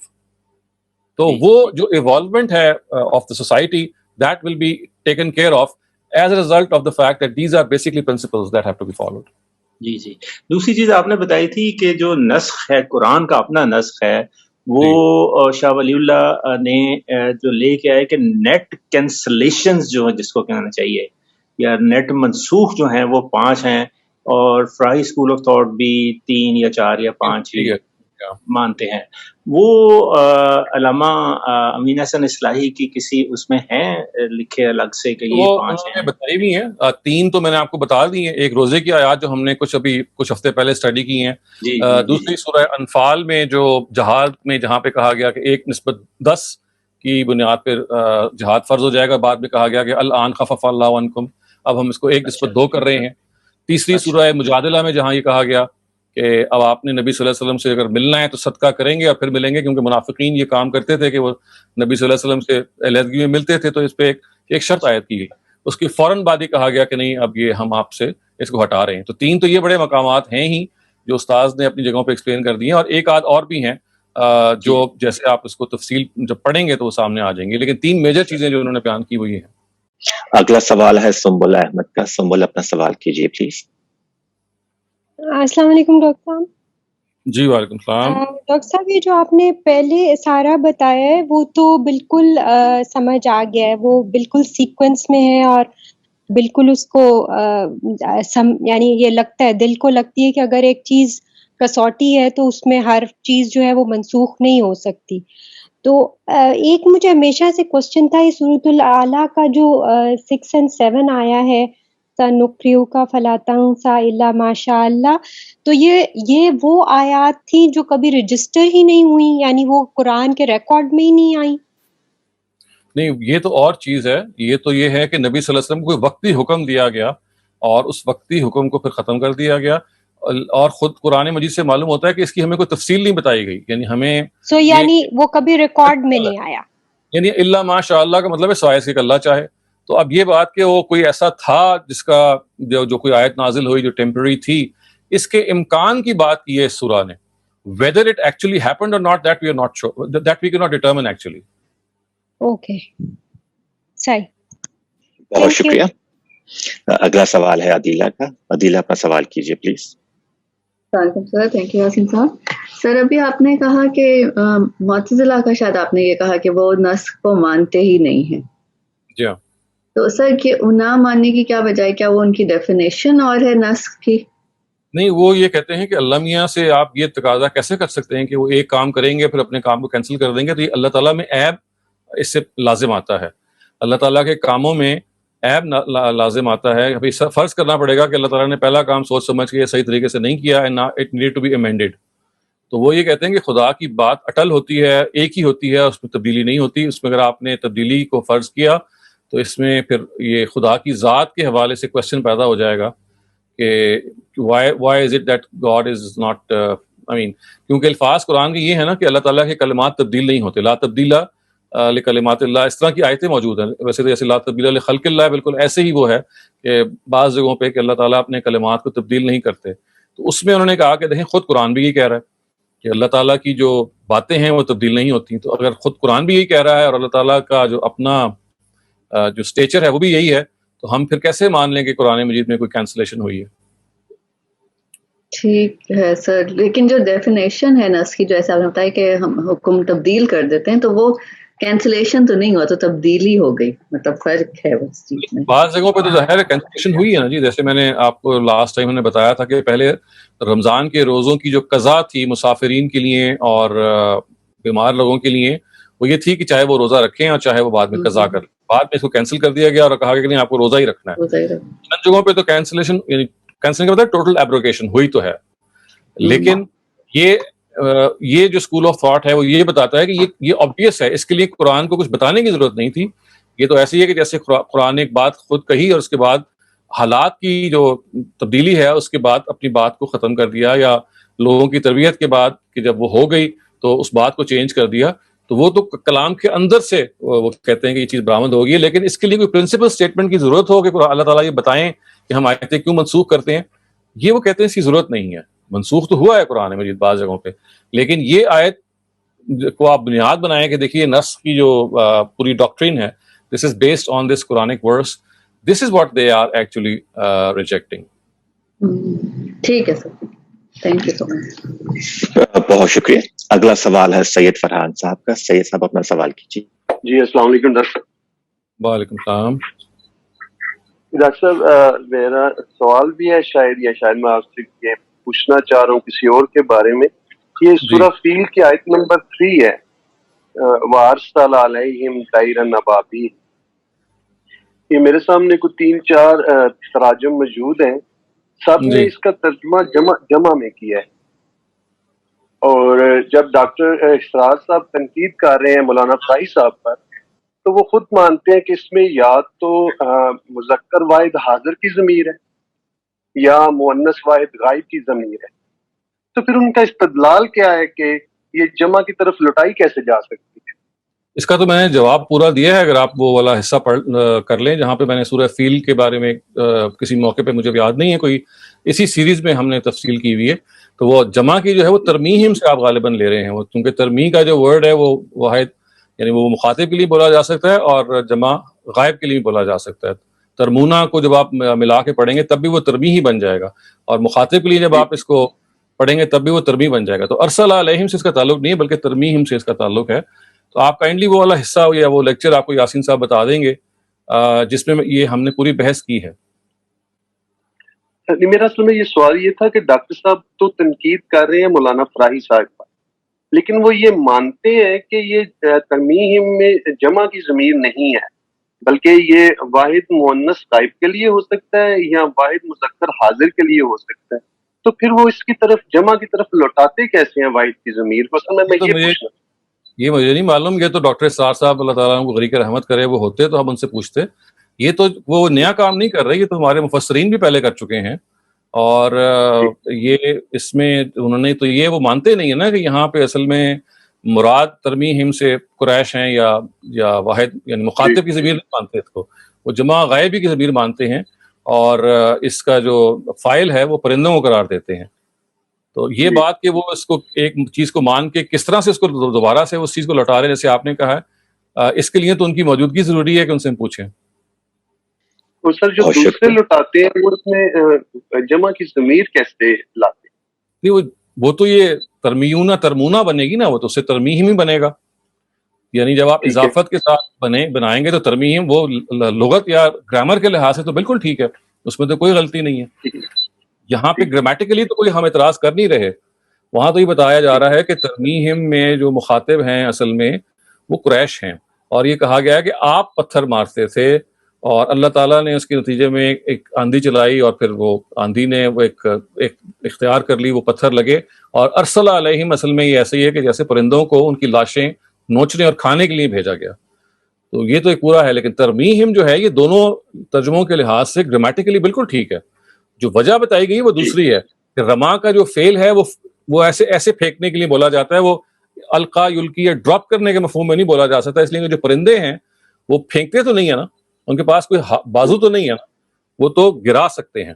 تو وہ جو ایوالومنٹ ہے of the society that will be taken care of as a result of the fact that these are basically principles that have to be followed. جی جی. دوسری چیز آپ نے بتائی تھی کہ جو نسخ ہے, قرآن کا اپنا نسخ ہے, وہ شاہ ولی اللہ نے جو لے کے آئے کہ نیٹ کینسلیشنز جو ہیں جس کو کہنا چاہیے یا نیٹ منسوخ جو ہیں وہ 5 ہیں اور فراہی اسکول آف تھاٹ بھی 3 یا 4 یا 5 ہی مانتے ہیں. وہ علامہ امین حسن اصلاحی کی کسی اس میں ہیں لکھے الگ سے کہ یہ 5 ہیں؟ بتائی بھی ہیں 3 تو میں نے آپ کو بتا دی ہیں. ایک روزے کی آیات جو ہم نے کچھ ہفتے پہلے اسٹڈی کی ہیں. دوسری سورہ انفال میں جو جہاد میں جہاں پہ کہا گیا کہ 1:10 کی بنیاد پہ جہاد فرض ہو جائے گا, بعد میں کہا گیا کہ الآن خفف اللہ عنکم, اب ہم اس کو 1:2 کر رہے ہیں. تیسری سورہ مجادلہ میں جہاں یہ کہا گیا کہ اب آپ نے نبی صلی اللہ علیہ وسلم سے اگر ملنا ہے تو صدقہ کریں گے اور پھر ملیں گے, کیونکہ منافقین یہ کام کرتے تھے کہ وہ نبی صلی اللہ علیہ وسلم سے علیحدگی میں ملتے تھے, تو اس پہ ایک شرط عائد کی گئی. اس کی فوراً بعد ہی کہا گیا کہ نہیں اب یہ ہم آپ سے اس کو ہٹا رہے ہیں. تو 3 تو یہ بڑے مقامات ہیں ہی جو استاذ نے اپنی جگہوں پہ ایکسپلین کر دی ہیں, اور ایک آدھ اور بھی ہیں جو جیسے آپ اس کو تفصیل جب پڑھیں گے تو وہ سامنے آ جائیں گے, لیکن 3 میجر چیزیں جو انہوں نے بیان کی وہ یہ ہیں. اگلا سوال ہے سنبل احمد کا. سنبل اپنا سوال کیجیے پلیز. السلام علیکم ڈاکٹر صاحب. جی وعلیکم السلام. ڈاکٹر صاحب یہ جو آپ نے پہلے سارا بتایا ہے وہ تو بالکل سمجھ آ گیا ہے, وہ بالکل سیکوینس میں ہے اور بالکل اس کو یعنی یہ لگتا ہے, دل کو لگتی ہے کہ اگر ایک چیز کسوٹی ہے تو اس میں ہر چیز جو ہے وہ منسوخ نہیں ہو سکتی. تو ایک مجھے ہمیشہ سے کوشچن تھا, یہ سورۃ الاعلیٰ کا جو 6 اور 7 آیا ہے سنقرئک فلا تنسى الا ما شاء اللہ, تو یہ وہ آیات تھی جو کبھی رجسٹر ہی نہیں ہوئی, یعنی وہ قرآن کے ریکارڈ میں ہی نہیں آئی. نہیں, یہ تو اور چیز ہے. یہ تو یہ ہے کہ نبی صلی اللہ علیہ وسلم کو کوئی وقتی حکم دیا گیا اور اس وقتی حکم کو پھر ختم کر دیا گیا, اور خود قرآن مجید سے معلوم ہوتا ہے کہ اس کی ہمیں کوئی تفصیل نہیں بتائی گئی, یعنی ہمیں یعنی وہ کبھی ریکارڈ میں نہیں آیا. یعنی اللہ ماشاء اللہ کا مطلب ہے سوائے اس کے کہ اللہ چاہے. تو اب یہ بات کہ وہ کوئی ایسا تھا جس کا جو کوئی آیت نازل ہوئی جو ٹیمپرری تھی, اس کے امکان کی بات کی ہے اس سورہ نے. whether it actually happened or not, that we are not sure, that we cannot determine actually. Okay صحیح. بہت شکریہ. اگلا سوال ہے عدیلہ کا. عدیلہ اپنا سوال کیجیے پلیز. وعلیکم سر. تھینک یو یاسین صاحب. سر ابھی آپ نے کہا کہ معتزلہ کا شاید آپ نے یہ کہا کہ وہ نسخ کو مانتے ہی نہیں ہیں. جی ہاں. تو سر کہ نہ ماننے کی کیا وجہ ہے؟ کیا وہ ان کی ڈیفینیشن اور ہے نسخ کی؟ نہیں, وہ یہ کہتے ہیں کہ اللہ میاں سے آپ یہ تقاضا کیسے کر سکتے ہیں کہ وہ ایک کام کریں گے پھر اپنے کام کو کینسل کر دیں گے, تو یہ اللہ تعالیٰ میں عیب اس سے لازم آتا ہے. اللہ تعالیٰ کے کاموں میں عیب لازم آتا ہے. ابھی فرض کرنا پڑے گا کہ اللہ تعالیٰ نے پہلا کام سوچ سمجھ کے صحیح طریقے سے نہیں کیا, and it need to be amended. تو وہ یہ کہتے ہیں کہ خدا کی بات اٹل ہوتی ہے, ایک ہی ہوتی ہے, اس میں تبدیلی نہیں ہوتی. اس میں اگر آپ نے تبدیلی کو فرض کیا تو اس میں پھر یہ خدا کی ذات کے حوالے سے کوشچن پیدا ہو جائے گا کہ why is it that God is not کیونکہ الفاظ قرآن کے یہ ہے نا کہ اللہ تعالیٰ کے کلمات تبدیل نہیں ہوتے. لا تبدیل لکلمات اللہ, اس طرح کی آیتیں موجود ہیں. ویسے تو جیسے لا تبدیل لخلق اللہ, بالکل ایسے ہی وہ ہے کہ بعض جگہوں پہ کہ اللہ تعالیٰ اپنے کلمات کو تبدیل نہیں کرتے. تو اس میں انہوں نے کہا کہ دیکھیں خود قرآن بھی یہی کہہ رہا ہے کہ اللہ تعالیٰ کی جو باتیں ہیں وہ تبدیل نہیں ہوتی. تو اگر خود قرآن بھی یہی کہہ رہا ہے اور اللہ تعالیٰ کا جو اپنا جو اسٹیچر ہے وہ بھی یہی ہے, تو ہم پھر کیسے مان لیں کہ قرآن مجید میں کوئی کینسلیشن ہوئی ہے؟ ٹھیک ہے سر، لیکن جو ڈیفینیشن ہے نس کی، جو ایسا آپ نے بتایا کہ ہم حکم تبدیل کر دیتے ہیں، تو وہ کینسلیشن تو نہیں ہوا، تو تبدیلی ہو گئی، مطلب فرق ہے اس چیز میں. بعض جگہوں پہ تو ظاہر ہے کینسلیشن ہوئی ہے نا جی. جیسے میں نے آپ کو لاسٹ ٹائم نے بتایا تھا کہ پہلے رمضان کے روزوں کی جو قضا تھی مسافرین کے لیے اور بیمار لوگوں کے لیے، وہ یہ تھی کہ چاہے وہ روزہ رکھیں اور چاہے وہ بعد میں قضا کر لیں. بعد میں اس کو کینسل کر دیا گیا اور کہا گیا کہ نہیں، آپ کو روزہ ہی رکھنا ہے. ان جگہوں پہ تو کینسلیشن، یعنی کینسلنگ کا مطلب ٹوٹل ایبروگیشن ہوئی تو ہے. لیکن یہ جو اسکول آف تھاٹ ہے وہ یہ بتاتا ہے کہ یہ آبویس ہے، اس کے لیے قرآن کو کچھ بتانے کی ضرورت نہیں تھی. یہ تو ایسی ہے کہ جیسے قرآن نے ایک بات خود کہی اور اس کے بعد حالات کی جو تبدیلی ہے اس کے بعد اپنی بات کو ختم کر دیا، یا لوگوں کی تربیت کے بعد کہ جب وہ ہو گئی تو اس بات کو چینج کر دیا. تو وہ تو کلام کے اندر سے وہ کہتے ہیں کہ یہ چیز برآمد ہوگی، لیکن اس کے لیے کوئی پرنسپل اسٹیٹمنٹ کی ضرورت ہو کہ اللہ تعالیٰ یہ بتائیں کہ ہم آیتیں کیوں منسوخ کرتے ہیں، یہ وہ کہتے ہیں اس کی ضرورت نہیں ہے. منسوخ تو ہوا ہے قرآن مجید بعض جگہوں پہ، لیکن یہ آیت کو آپ بنیاد بنائیں کہ دیکھیے نص کی جو پوری ڈاکٹرین ہے، this is based on this Quranic verse. This is what they are actually rejecting. ٹھیک ہے سر، تھینک یو سو مچ. بہت شکریہ. اگلا سوال ہے سید فرحان صاحب کا. سید صاحب اپنا سوال کیجیے. جی السلام علیکم ڈاکٹر صاحب. وعلیکم السلام. ڈاکٹر صاحب میرا سوال بھی ہے شاید میں آپ سے یہ پوچھنا چاہ رہا ہوں کسی اور کے بارے میں. یہ سورہ فیل کی آیت نمبر 3 ہے، وَأَرْسَلَ عَلَيْهِمْ طَيْرًا أَبَابِيلَ. یہ میرے سامنے کوئی 3-4 تراجم موجود ہیں، سب نے اس کا ترجمہ جمع میں کیا ہے. اور جب ڈاکٹر اسرار صاحب تنقید کر رہے ہیں مولانا فرائی صاحب پر، تو وہ خود مانتے ہیں کہ اس میں یا تو مذکر واحد حاضر کی ضمیر ہے یا مؤنث واحد غائب کی ضمیر ہے. تو پھر ان کا استدلال کیا ہے کہ یہ جمع کی طرف لوٹائی کیسے جا سکتی ہے؟ اس کا تو میں نے جواب پورا دیا ہے، اگر آپ وہ والا حصہ پڑھ کر لیں جہاں پہ میں نے سورہ فیل کے بارے میں کسی موقع پہ، مجھے یاد نہیں ہے، کوئی اسی سیریز میں ہم نے تفصیل کی ہوئی ہے. تو وہ جمع کی جو ہے وہ ترمیہم سے آپ غالباً لے رہے ہیں، وہ کیونکہ ترمیہ کا جو ورڈ ہے وہ واحد، یعنی وہ مخاطب کے لیے بولا جا سکتا ہے اور جمع غائب کے لیے بولا جا سکتا ہے. ترمونہ کو جب آپ ملا کے پڑھیں گے تب بھی وہ ترمیہ ہی بن جائے گا، اور مخاطب کے لیے جب آپ اس کو پڑھیں گے تب بھی وہ ترمیہ بن جائے گا. تو ارسل علیہم سے اس کا تعلق نہیں ہے بلکہ ترمیہم سے اس کا تعلق ہے. تو آپ کائنڈلی وہ والا حصہ یا وہ لیکچر آپ کو یاسین صاحب بتا دیں گے جس میں یہ ہم نے پوری بحث کی ہے. میرا اصل میں یہ سوال یہ تھا کہ ڈاکٹر صاحب تو تنقید کر رہے ہیں مولانا فراہی صاحب پر، لیکن وہ یہ مانتے ہیں کہ یہ ترمیہ میں جمع کی ضمیر نہیں ہے بلکہ یہ واحد مؤنث غائب کے لیے ہو سکتا ہے یا واحد مذکر حاضر کے لیے ہو سکتا ہے. تو پھر وہ اس کی طرف جمع کی طرف لوٹاتے کیسے ہیں واحد کی ضمیر کو؟ اصل میں یہ مجھے نہیں معلوم. یہ تو ڈاکٹر اسرار صاحب اللہ تعالیٰ کو غریق رحمت کرے وہ ہوتے تو ہم ان سے پوچھتے. یہ تو وہ نیا کام نہیں کر رہے، یہ تو ہمارے مفسرین بھی پہلے کر چکے ہیں. اور یہ اس میں انہوں نے تو یہ وہ مانتے نہیں ہے نا کہ یہاں پہ اصل میں مراد ترمیہم سے قریش ہیں یا واحد یعنی مخاطب کی ضمیر نہیں مانتے اس کو، وہ جمع غائبی کی ضمیر مانتے ہیں اور اس کا جو فاعل ہے وہ پرندوں کو قرار دیتے ہیں. تو یہ بات کہ وہ اس کو ایک چیز کو مان کے کس طرح سے اس کو دوبارہ سے اس چیز کو لوٹا رہے ہیں جیسے آپ نے کہا ہے، اس کے لیے تو ان کی موجودگی ضروری ہے کہ ان سے ہم پوچھیں. اور سر جو دوسرے لوٹاتے ہیں وہ اس میں جمع کی ضمیر کیسے لاتے ہیں؟ نہیں وہ تو یہ ترمونہ بنے گی نا، وہ تو اس سے ترمیہم ہی بنے گا. یعنی جب آپ اضافت کے ساتھ بنائیں گے تو ترمیہم وہ لغت یا گرامر کے لحاظ سے تو بالکل ٹھیک ہے، اس میں تو کوئی غلطی نہیں ہے. یہاں پہ گرامیٹیکلی تو کوئی ہم اعتراض کر نہیں رہے. وہاں تو یہ بتایا جا رہا ہے کہ ترمیہم میں جو مخاطب ہیں اصل میں وہ قریش ہیں، اور یہ کہا گیا ہے کہ آپ پتھر مارتے تھے اور اللہ تعالیٰ نے اس کے نتیجے میں ایک آندھی چلائی اور پھر وہ آندھی نے وہ ایک اختیار کر لی، وہ پتھر لگے. اور ارسل علیہم اصل میں یہ ایسے ہی ہے کہ جیسے پرندوں کو ان کی لاشیں نوچنے اور کھانے کے لیے بھیجا گیا. تو یہ تو ایک پورا ہے، لیکن ترمیہم جو ہے یہ دونوں ترجموں کے لحاظ سے گرامیٹیکلی بالکل ٹھیک ہے. جو وجہ بتائی گئی وہ دوسری ہے کہ رما کا جو فعل ہے وہ ایسے پھینکنے کے لیے بولا جاتا ہے، وہ القا یلقی یا ڈراپ کرنے کے مفہوم میں نہیں بولا جا سکتا، اس لیے کہ جو پرندے ہیں وہ پھینکتے تو نہیں ہے نا، ان کے پاس کوئی بازو تو نہیں ہے نا، وہ تو گرا سکتے ہیں.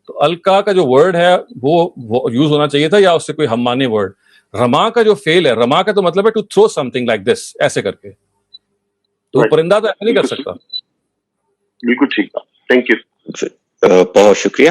تو القا کا جو ورڈ ہے وہ یوز ہونا چاہیے تھا یا اس سے کوئی ہم معنی ورڈ. رما کا جو فعل ہے، رما کا تو مطلب ہے to throw something like this, ایسے کر کے. تو پرندہ تو ایسا نہیں کر سکتا. بالکل ٹھیک ہے، تھینک یو. بہت شکریہ.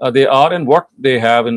they are and what they have in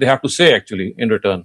they have to say actually in return।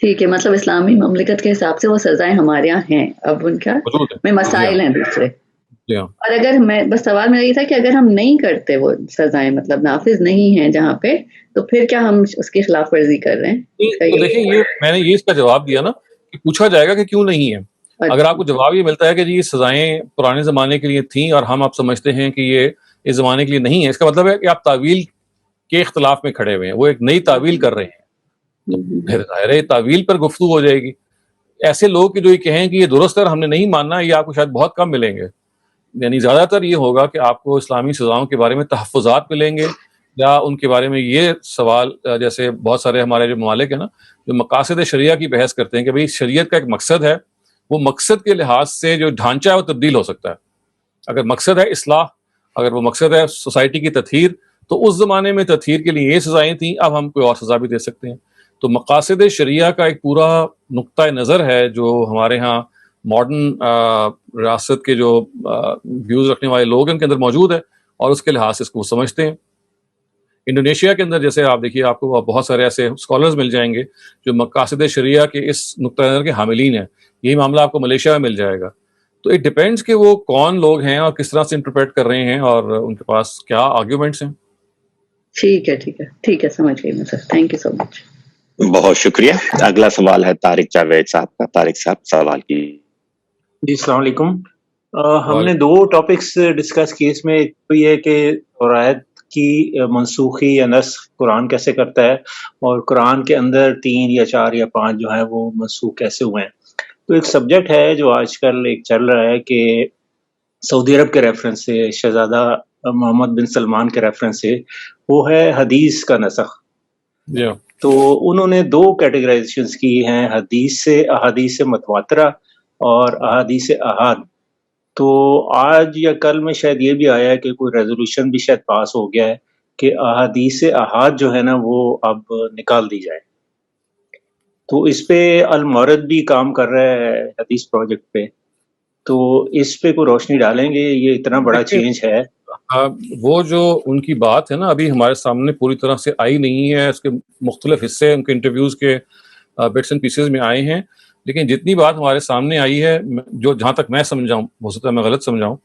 ٹھیک ہے، مطلب اسلامی مملکت کے حساب سے وہ سزائیں ہمارے یہاں ہیں، اب ان کا میں مسائل ہیں دوسرے. اور اگر میں بس سوال میرا یہ تھا کہ اگر ہم نہیں کرتے وہ سزائیں، مطلب نافذ نہیں ہیں جہاں پہ، تو پھر کیا ہم اس کی خلاف ورزی کر رہے ہیں؟ دیکھیں یہ میں نے اس کا جواب دیا نا کہ پوچھا جائے گا کہ کیوں نہیں ہے. اگر آپ کو جواب یہ ملتا ہے کہ جی یہ سزائیں پرانے زمانے کے لیے تھیں اور ہم آپ سمجھتے ہیں کہ یہ اس زمانے کے لیے نہیں ہے، اس کا مطلب ہے کہ آپ تعویل کے اختلاف میں کھڑے ہوئے ہیں، وہ ایک نئی تعویل کر رہے ہیں، تو پھر ظاہر ہے تعویل پر گفتگو ہو جائے گی. ایسے لوگ کہ جو یہ کہیں کہ یہ درست ہے ہم نے نہیں ماننا، یہ آپ کو شاید بہت کم ملیں گے. یعنی زیادہ تر یہ ہوگا کہ آپ کو اسلامی سزاؤں کے بارے میں تحفظات ملیں گے، یا ان کے بارے میں یہ سوال، جیسے بہت سارے ہمارے جو ممالک ہیں نا جو مقاصد شریعہ کی بحث کرتے ہیں کہ بھئی شریعت کا ایک مقصد ہے، وہ مقصد کے لحاظ سے جو ڈھانچہ ہے وہ تبدیل ہو سکتا ہے. اگر مقصد ہے اصلاح، اگر وہ مقصد ہے سوسائٹی کی تطہیر، تو اس زمانے میں تطہیر کے لیے یہ سزائیں تھیں، اب ہم کوئی اور سزا بھی دے سکتے ہیں. تو مقاصد شریعہ کا ایک پورا نقطۂ نظر ہے جو ہمارے ہاں ماڈرن ریاست کے جو ویوز رکھنے والے لوگ ہیں ان کے اندر موجود ہے، اور اس کے لحاظ سے اس کو سمجھتے ہیں. انڈونیشیا کے اندر جیسے آپ دیکھیے آپ کو بہت سارے ایسے اسکالرز مل جائیں گے جو مقاصد شریعہ کے اس نقطۂ نظر کے حاملین ہیں. یہی معاملہ آپ کو ملیشیا میں مل جائے گا. تو اٹ ڈیپینڈس کہ وہ کون لوگ ہیں اور کس طرح سے انٹرپریٹ کر رہے ہیں اور ان کے پاس کیا آرگیومنٹس ہیں. ٹھیک ہے سمجھ گئی میں سر. تھینک یو سو مچ. بہت شکریہ. اگلا سوال ہے طارق جاوید صاحب کا. طارق صاحب سوال کی. جی السلام علیکم. ہم نے 2 ٹاپکس ڈسکس کیے اس میں. تو یہ کہ آیت کی منسوخی یا نسخ قرآن کیسے کرتا ہے، اور قرآن کے اندر 3 یا 4 یا 5 جو ہے وہ منسوخ کیسے ہوئے ہیں. تو ایک سبجیکٹ ہے جو آج کل ایک چل رہا ہے کہ سعودی عرب کے ریفرنس سے، شہزادہ محمد بن سلمان کے ریفرنس سے، وہ ہے حدیث کا نسخ. تو انہوں نے 2 کیٹیگرائزیشنز کی ہیں، احادیث متواترہ اور احادیث احاد. تو آج یا کل میں شاید یہ بھی آیا ہے کہ کوئی ریزولوشن بھی شاید پاس ہو گیا ہے کہ احادیث احاد جو ہے نا وہ اب نکال دی جائے. تو اس پہ المورد بھی کام کر رہا ہے حدیث پروجیکٹ پہ. تو اس پہ کوئی روشنی ڈالیں گے؟ یہ اتنا بڑا چینج ہے. وہ جو ان کی بات ہے نا ابھی ہمارے سامنے پوری طرح سے آئی نہیں ہے، اس کے مختلف حصے ان کے انٹرویوز کے بٹس اینڈ پیسز میں آئے ہیں، لیکن جتنی بات ہمارے سامنے آئی ہے، جو جہاں تک میں سمجھاؤں، ہو سکتا ہے میں غلط سمجھاؤں،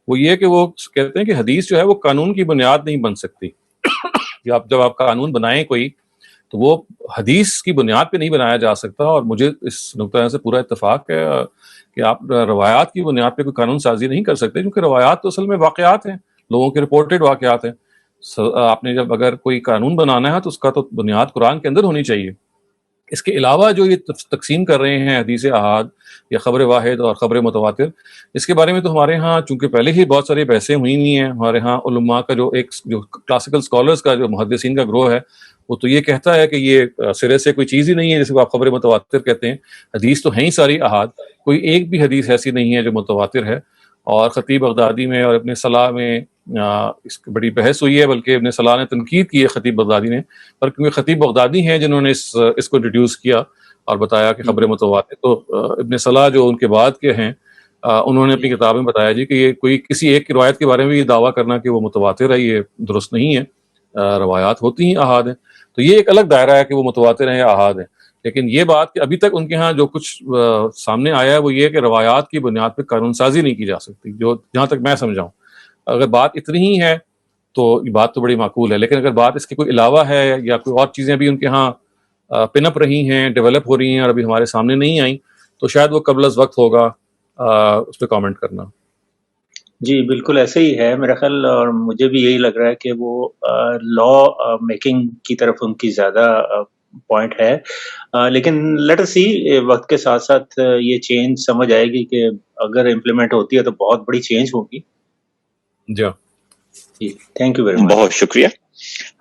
وہ یہ کہ وہ کہتے ہیں کہ حدیث جو ہے وہ قانون کی بنیاد نہیں بن سکتی. جب آپ قانون بنائیں کوئی تو وہ حدیث کی بنیاد پہ نہیں بنایا جا سکتا. اور مجھے اس نقطہ سے پورا اتفاق ہے کہ آپ روایات کی بنیاد پہ کوئی قانون سازی نہیں کر سکتے، کیونکہ روایات تو اصل میں واقعات ہیں، لوگوں کے رپورٹڈ واقعات ہیں. آپ نے جب اگر کوئی قانون بنانا ہے تو اس کا تو بنیاد قرآن کے اندر ہونی چاہیے. اس کے علاوہ جو یہ تقسیم کر رہے ہیں حدیث احاد یا خبر واحد اور خبر متواتر، اس کے بارے میں تو ہمارے ہاں چونکہ پہلے ہی بہت ساری بحثیں ہوئی ہوئی ہیں. ہمارے ہاں علماء کا جو کلاسیکل اسکالرس کا جو محدثین کا گروہ ہے وہ تو یہ کہتا ہے کہ یہ سرے سے کوئی چیز ہی نہیں ہے جیسے کو آپ خبر متواتر کہتے ہیں. حدیث تو ہیں ہی ساری احاد، کوئی ایک بھی حدیث ایسی نہیں ہے جو متواتر ہے. اور خطیب بغدادی میں اور ابن صلاح میں اس کی بڑی بحث ہوئی ہے، بلکہ ابن صلاح نے تنقید کی ہے خطیب بغدادی نے، پر کیونکہ خطیب بغدادی ہیں جنہوں نے اس کو انٹروڈیوس کیا اور بتایا کہ خبر متواتر، تو ابن صلاح جو ان کے بعد کے ہیں انہوں نے اپنی کتاب میں بتایا جی کہ یہ کوئی کسی ایک کی روایت کے بارے میں یہ دعویٰ کرنا کہ وہ متواتر ہے یہ درست نہیں ہے. روایات ہوتی ہیں احاد ہیں، تو یہ ایک الگ دائرہ ہے کہ وہ متواتر ہیں یا احاد ہیں. لیکن یہ بات کہ ابھی تک ان کے ہاں جو کچھ سامنے آیا ہے وہ یہ کہ روایات کی بنیاد پہ قانون سازی نہیں کی جا سکتی، جو جہاں تک میں سمجھاؤں. اگر بات اتنی ہی ہے تو یہ بات تو بڑی معقول ہے، لیکن اگر بات اس کے کوئی علاوہ ہے یا کوئی اور چیزیں بھی ان کے ہاں پن اپ رہی ہیں، ڈیولپ ہو رہی ہیں اور ابھی ہمارے سامنے نہیں آئیں، تو شاید وہ قبل از وقت ہوگا اس پہ کامنٹ کرنا. جی بالکل ایسے ہی ہے میرا خیال، اور مجھے بھی یہی لگ رہا ہے کہ وہ لا میکنگ کی طرف ان کی زیادہ پوائنٹ ہے. لیکن لیٹ اس سی، وقت کے ساتھ ساتھ یہ چینج سمجھ آئے گی کہ اگر امپلیمنٹ ہوتی ہے تو بہت بڑی چینج ہوگی. جی تھینک یو ویری مچ. بہت شکریہ.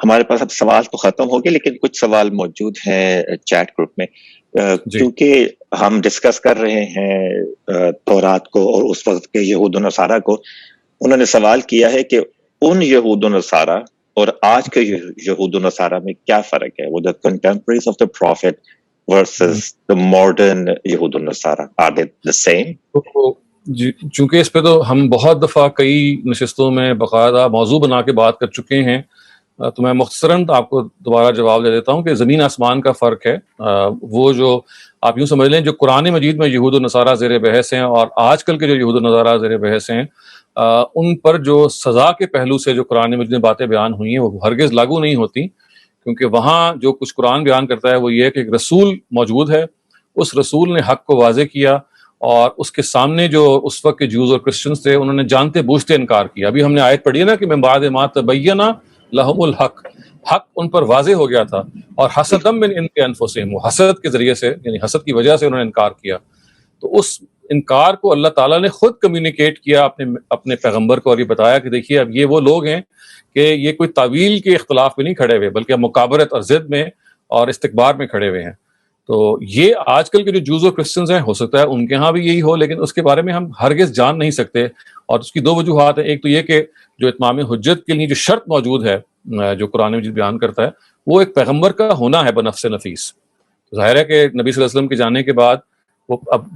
ہمارے پاس اب سوال تو ختم ہو گئے، لیکن کچھ سوال موجود ہیں چیٹ گروپ میں، کیونکہ ہم ڈسکس کر رہے ہیں تورات کو اور اس وقت کے یہود و نصارہ کو. انہوں نے سوال کیا ہے کہ ان یہود و نصارہ اور آج کے یہود و نصارہ میں کیا فرق ہے؟ وہ the contemporaries of the prophet versus the modern یہود و نصارہ, are they the same? جی چونکہ اس پہ تو ہم بہت دفعہ کئی نشستوں میں باقاعدہ موضوع بنا کے بات کر چکے ہیں. تو میں مختصراً آپ کو دوبارہ جواب دے دیتا ہوں کہ زمین آسمان کا فرق ہے. وہ جو آپ یوں سمجھ لیں جو قرآن مجید میں یہود و نصارہ زیر بحث ہیں اور آج کل کے جو یہود و نصارہ زیر بحث ہیں ان پر جو سزا کے پہلو سے جو قرآن مجید میں باتیں بیان ہوئی ہیں وہ ہرگز لاگو نہیں ہوتی، کیونکہ وہاں جو کچھ قرآن بیان کرتا ہے وہ یہ ہے کہ ایک رسول موجود ہے، اس رسول نے حق کو واضح کیا اور اس کے سامنے جو اس وقت کے جوز اور کرسچنز تھے انہوں نے جانتے بوجھتے انکار کیا. ابھی ہم نے آیت پڑھی ہے نا کہ من بعد ما تبین لہم الحق، حق ان پر واضح ہو گیا تھا، اور حسدم من عند انفسہم، وہ حسد کے ذریعے سے یعنی حسد کی وجہ سے انہوں نے انکار کیا. تو اس انکار کو اللہ تعالیٰ نے خود کمیونیکیٹ کیا اپنے پیغمبر کو، اور یہ بتایا کہ دیکھیے اب یہ وہ لوگ ہیں کہ یہ کوئی تعویل کے اختلاف میں نہیں کھڑے ہوئے بلکہ مکابرت اور ضد میں اور استکبار میں کھڑے ہوئے ہیں. تو یہ آج کل کے جو جوز اور کرسچنز ہیں ہو سکتا ہے ان کے ہاں بھی یہی ہو، لیکن اس کے بارے میں ہم ہرگز جان نہیں سکتے. اور اس کی دو وجوہات ہیں. ایک تو یہ کہ جو اتمام حجت کے لیے جو شرط موجود ہے جو قرآن مجید بیان کرتا ہے وہ ایک پیغمبر کا ہونا ہے بنفس نفیس. ظاہر ہے کہ نبی صلی اللہ علیہ وسلم کے جانے کے بعد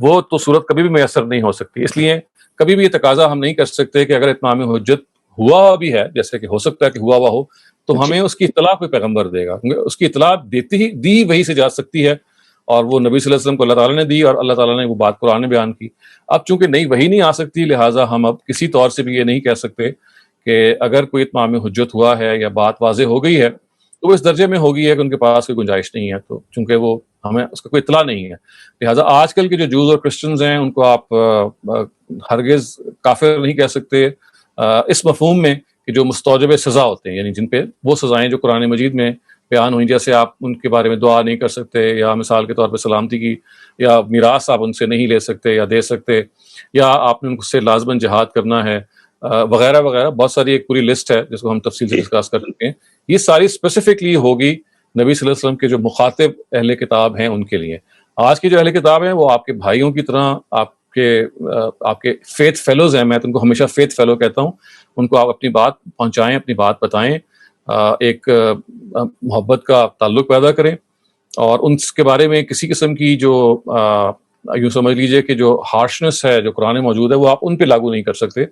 وہ تو صورت کبھی بھی میسر نہیں ہو سکتی، اس لیے کبھی بھی یہ تقاضا ہم نہیں کر سکتے کہ اگر اتمام حجت ہوا بھی ہے، جیسے کہ ہو سکتا ہے کہ ہوا ہو، تو ہمیں اس کی اطلاع کوئی پیغمبر دے گا. اس کی اطلاع دی وہی سے جا سکتی ہے، اور وہ نبی صلی اللہ علیہ وسلم کو اللہ تعالیٰ نے دی اور اللہ تعالیٰ نے وہ بات قرآن میں بیان کی. اب چونکہ نئی وحی نہیں آ سکتی، لہٰذا ہم اب کسی طور سے بھی یہ نہیں کہہ سکتے کہ اگر کوئی اتمام حجت ہوا ہے یا بات واضح ہو گئی ہے تو وہ اس درجے میں ہوگی ہے کہ ان کے پاس کوئی گنجائش نہیں ہے، تو چونکہ وہ ہمیں اس کا کوئی اطلاع نہیں ہے. لہٰذا آج کل کے جو جوز اور کرسچنز ہیں ان کو آپ ہرگز کافر نہیں کہہ سکتے اس مفہوم میں کہ جو مستوجب سزا ہوتے ہیں، یعنی جن پہ وہ سزائیں جو قرآن مجید میں بیان ہوئی، جیسے آپ ان کے بارے میں دعا نہیں کر سکتے، یا مثال کے طور پہ سلامتی کی یا میراث آپ ان سے نہیں لے سکتے یا دے سکتے، یا آپ نے ان سے لازماً جہاد کرنا ہے وغیرہ وغیرہ. بہت ساری ایک پوری لسٹ ہے جس کو ہم تفصیل سے ڈسکس کر چکے ہیں. یہ ساری اسپیسیفکلی ہوگی نبی صلی اللہ علیہ وسلم کے جو مخاطب اہل کتاب ہیں ان کے لیے. آج کی جو اہل کتاب ہیں وہ آپ کے بھائیوں کی طرح آپ کے فیتھ فیلوز ہیں. میں تو ان کو ہمیشہ فیتھ فیلو کہتا ہوں. ان کو آپ اپنی بات پہنچائیں، اپنی بات بتائیں، ایک محبت کا تعلق پیدا کریں، اور ان کے بارے میں کسی قسم کی جو یوں سمجھ لیجئے کہ جو ہارشنس ہے جو قرآن موجود ہے وہ آپ ان پہ لاگو نہیں کر سکتے،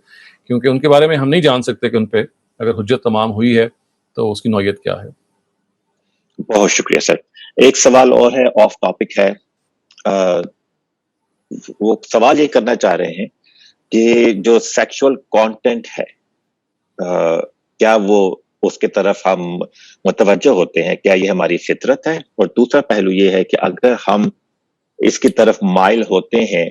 کیونکہ ان کے بارے میں ہم نہیں جان سکتے کہ ان پہ اگر حجت تمام ہوئی ہے تو اس کی نوعیت کیا ہے. بہت شکریہ سر. ایک سوال اور ہے، آف ٹاپک ہے. وہ سوال یہ کرنا چاہ رہے ہیں کہ جو سیکشول کانٹینٹ ہے کیا وہ اس کے طرف ہم متوجہ ہوتے ہیں، کیا یہ ہماری فطرت ہے؟ اور دوسرا پہلو یہ ہے کہ اگر ہم اس کی طرف مائل ہوتے ہیں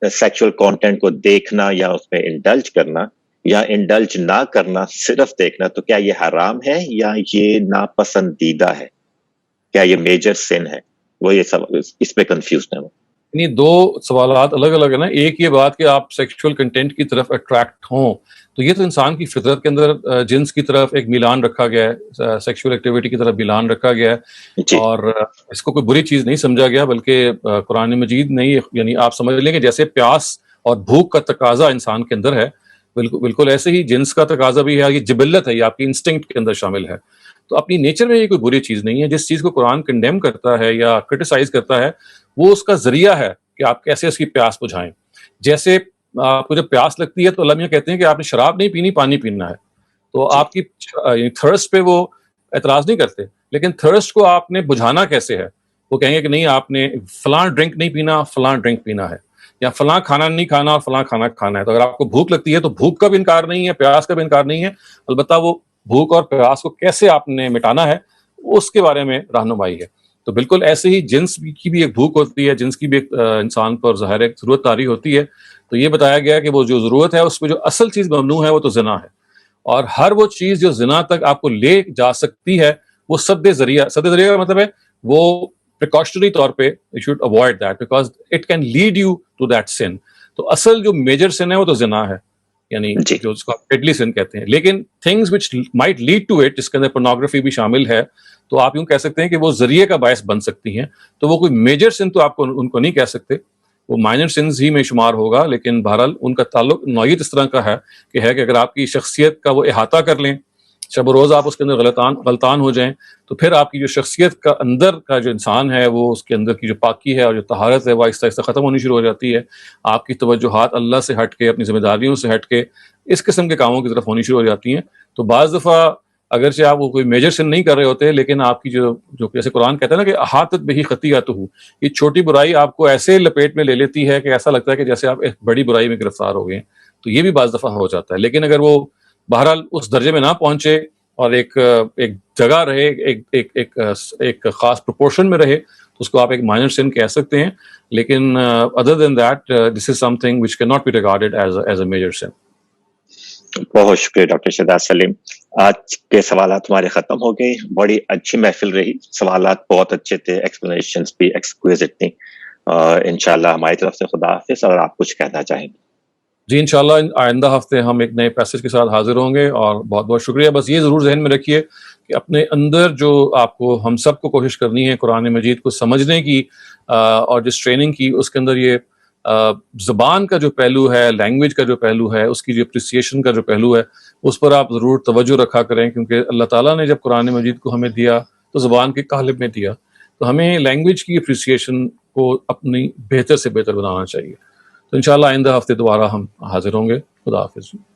سیکشول کانٹینٹ کو دیکھنا یا اس میں انڈلج کرنا یا انڈلج نہ کرنا، صرف دیکھنا، تو کیا یہ حرام ہے یا یہ ناپسندیدہ ہے؟ کیا یہ میجر سن ہے؟ وہ یہ سب اس پہ کنفیوز نہ ہو. یعنی دو سوالات الگ الگ ہیں نا. ایک یہ بات کہ آپ سیکشول کنٹینٹ کی طرف اٹریکٹ ہوں، تو یہ تو انسان کی فطرت کے اندر جنس کی طرف ایک میلان رکھا گیا ہے، سیکشول ایکٹیویٹی کی طرف میلان رکھا گیا ہے، اور اس کو کوئی بری چیز نہیں سمجھا گیا، بلکہ قرآن مجید نہیں، یعنی آپ سمجھ لیں کہ جیسے پیاس اور بھوک کا تقاضا انسان کے اندر ہے، بالکل ایسے ہی جنس کا تقاضا بھی ہے. یہ جبلت ہے، یہ آپ کی انسٹنکٹ کے اندر شامل ہے. تو اپنی نیچر میں یہ کوئی بری چیز نہیں ہے. جس چیز کو قرآن کنڈیم کرتا ہے یا کرٹیسائز کرتا ہے وہ اس کا ذریعہ ہے کہ آپ کیسے اس کی پیاس بجھائیں. جیسے آپ کو جب پیاس لگتی ہے تو علماء کہتے ہیں کہ آپ نے شراب نہیں پینی، پانی پینا ہے. تو آپ کی تھرسٹ پہ وہ اعتراض نہیں کرتے، لیکن تھرسٹ کو آپ نے بجھانا کیسے ہے؟ وہ کہیں گے کہ نہیں آپ نے فلاں ڈرنک نہیں پینا، فلاں ڈرنک پینا ہے، یا فلاں کھانا نہیں کھانا اور فلاں کھانا کھانا ہے. تو اگر آپ کو بھوک لگتی ہے تو بھوک کا بھی انکار نہیں ہے، پیاس کا بھی انکار نہیں ہے، البتہ وہ بھوک اور پیاس کو کیسے آپ نے مٹانا ہے اس کے بارے میں رہنمائی ہے. تو بالکل ایسے ہی جنس کی بھی ایک بھوک ہوتی ہے، جنس کی بھی ایک انسان پر ظاہر ایک ضرورت طاری ہوتی ہے. تو یہ بتایا گیا کہ وہ جو ضرورت ہے اس میں جو اصل چیز ممنوع ہے وہ تو زنا ہے، اور ہر وہ چیز جو زنا تک آپ کو لے جا سکتی ہے وہ سد ذریعہ کا مطلب ہے وہ پریکاشنری طور پہ you should avoid that because it can lead you to that sin. تو اصل جو میجر سن ہے وہ تو زنا ہے، یعنی جو اس کو ڈیڈلی سن کہتے ہیں. لیکن things which might lead to it، جس کے اندر pornography بھی شامل ہے، تو آپ یوں کہہ سکتے ہیں کہ وہ ذریعے کا باعث بن سکتی ہیں. تو وہ کوئی میجر سن تو آپ کو ان کو نہیں کہہ سکتے، وہ مائنر سنز ہی میں شمار ہوگا. لیکن بہرحال ان کا تعلق نوعیت اس طرح کا ہے کہ اگر آپ کی شخصیت کا وہ احاطہ کر لیں، شب و روز آپ اس کے اندر غلطان ہو جائیں، تو پھر آپ کی جو شخصیت کا اندر کا جو انسان ہے وہ اس کے اندر کی جو پاکی ہے اور جو طہارت ہے وہ آہستہ آہستہ ختم ہونی شروع ہو جاتی ہے. آپ کی توجہات اللہ سے ہٹ کے، اپنی ذمہ داریوں سے ہٹ کے اس قسم کے کاموں کی طرف ہونی شروع ہو جاتی ہیں. تو بعض دفعہ اگرچہ آپ وہ کوئی میجر سن نہیں کر رہے ہوتے، لیکن آپ کی جو جیسے قرآن کہتا ہے نا کہ احاطت بہی خطیئتہ، یہ چھوٹی برائی آپ کو ایسے لپیٹ میں لے لیتی ہے کہ ایسا لگتا ہے کہ جیسے آپ ایک بڑی برائی میں گرفتار ہو گئے ہیں. تو یہ بھی بعض دفعہ ہو جاتا ہے. لیکن اگر وہ بہرحال اس درجے میں نہ پہنچے اور ایک جگہ رہے، ایک خاص پروپورشن میں رہے، تو اس کو آپ ایک مائنر سن کہہ سکتے ہیں. لیکن other then that this is something which can not be regarded as a major sin. بہت شکریہ ڈاکٹر شہزاد سلیم. آج کے سوالات ہمارے ختم ہو گئے. بڑی اچھی محفل رہی، سوالات بہت اچھے تھے، ایکسپلینیشنز بھی ایکسکوئزٹ تھیں. انشاءاللہ ہماری طرف سے خدا حافظ. اور آپ کچھ کہنا چاہیں گے؟ جی انشاءاللہ آئندہ ہفتے ہم ایک نئے پیسج کے ساتھ حاضر ہوں گے. اور بہت بہت شکریہ. بس یہ ضرور ذہن میں رکھیے کہ اپنے اندر جو آپ کو ہم سب کو کوشش کرنی ہے قرآن مجید کو سمجھنے کی اور جس ٹریننگ کی، اس کے اندر یہ زبان کا جو پہلو ہے، لینگویج کا جو پہلو ہے، اس کی جو اپریسیشن کا جو پہلو ہے، اس پر آپ ضرور توجہ رکھا کریں. کیونکہ اللہ تعالیٰ نے جب قرآن مجید کو ہمیں دیا تو زبان کے قالب میں دیا، تو ہمیں لینگویج کی اپریسیشن کو اپنی بہتر سے بہتر بنانا چاہیے. تو انشاءاللہ آئندہ ہفتے دوبارہ ہم حاضر ہوں گے. خدا حافظ.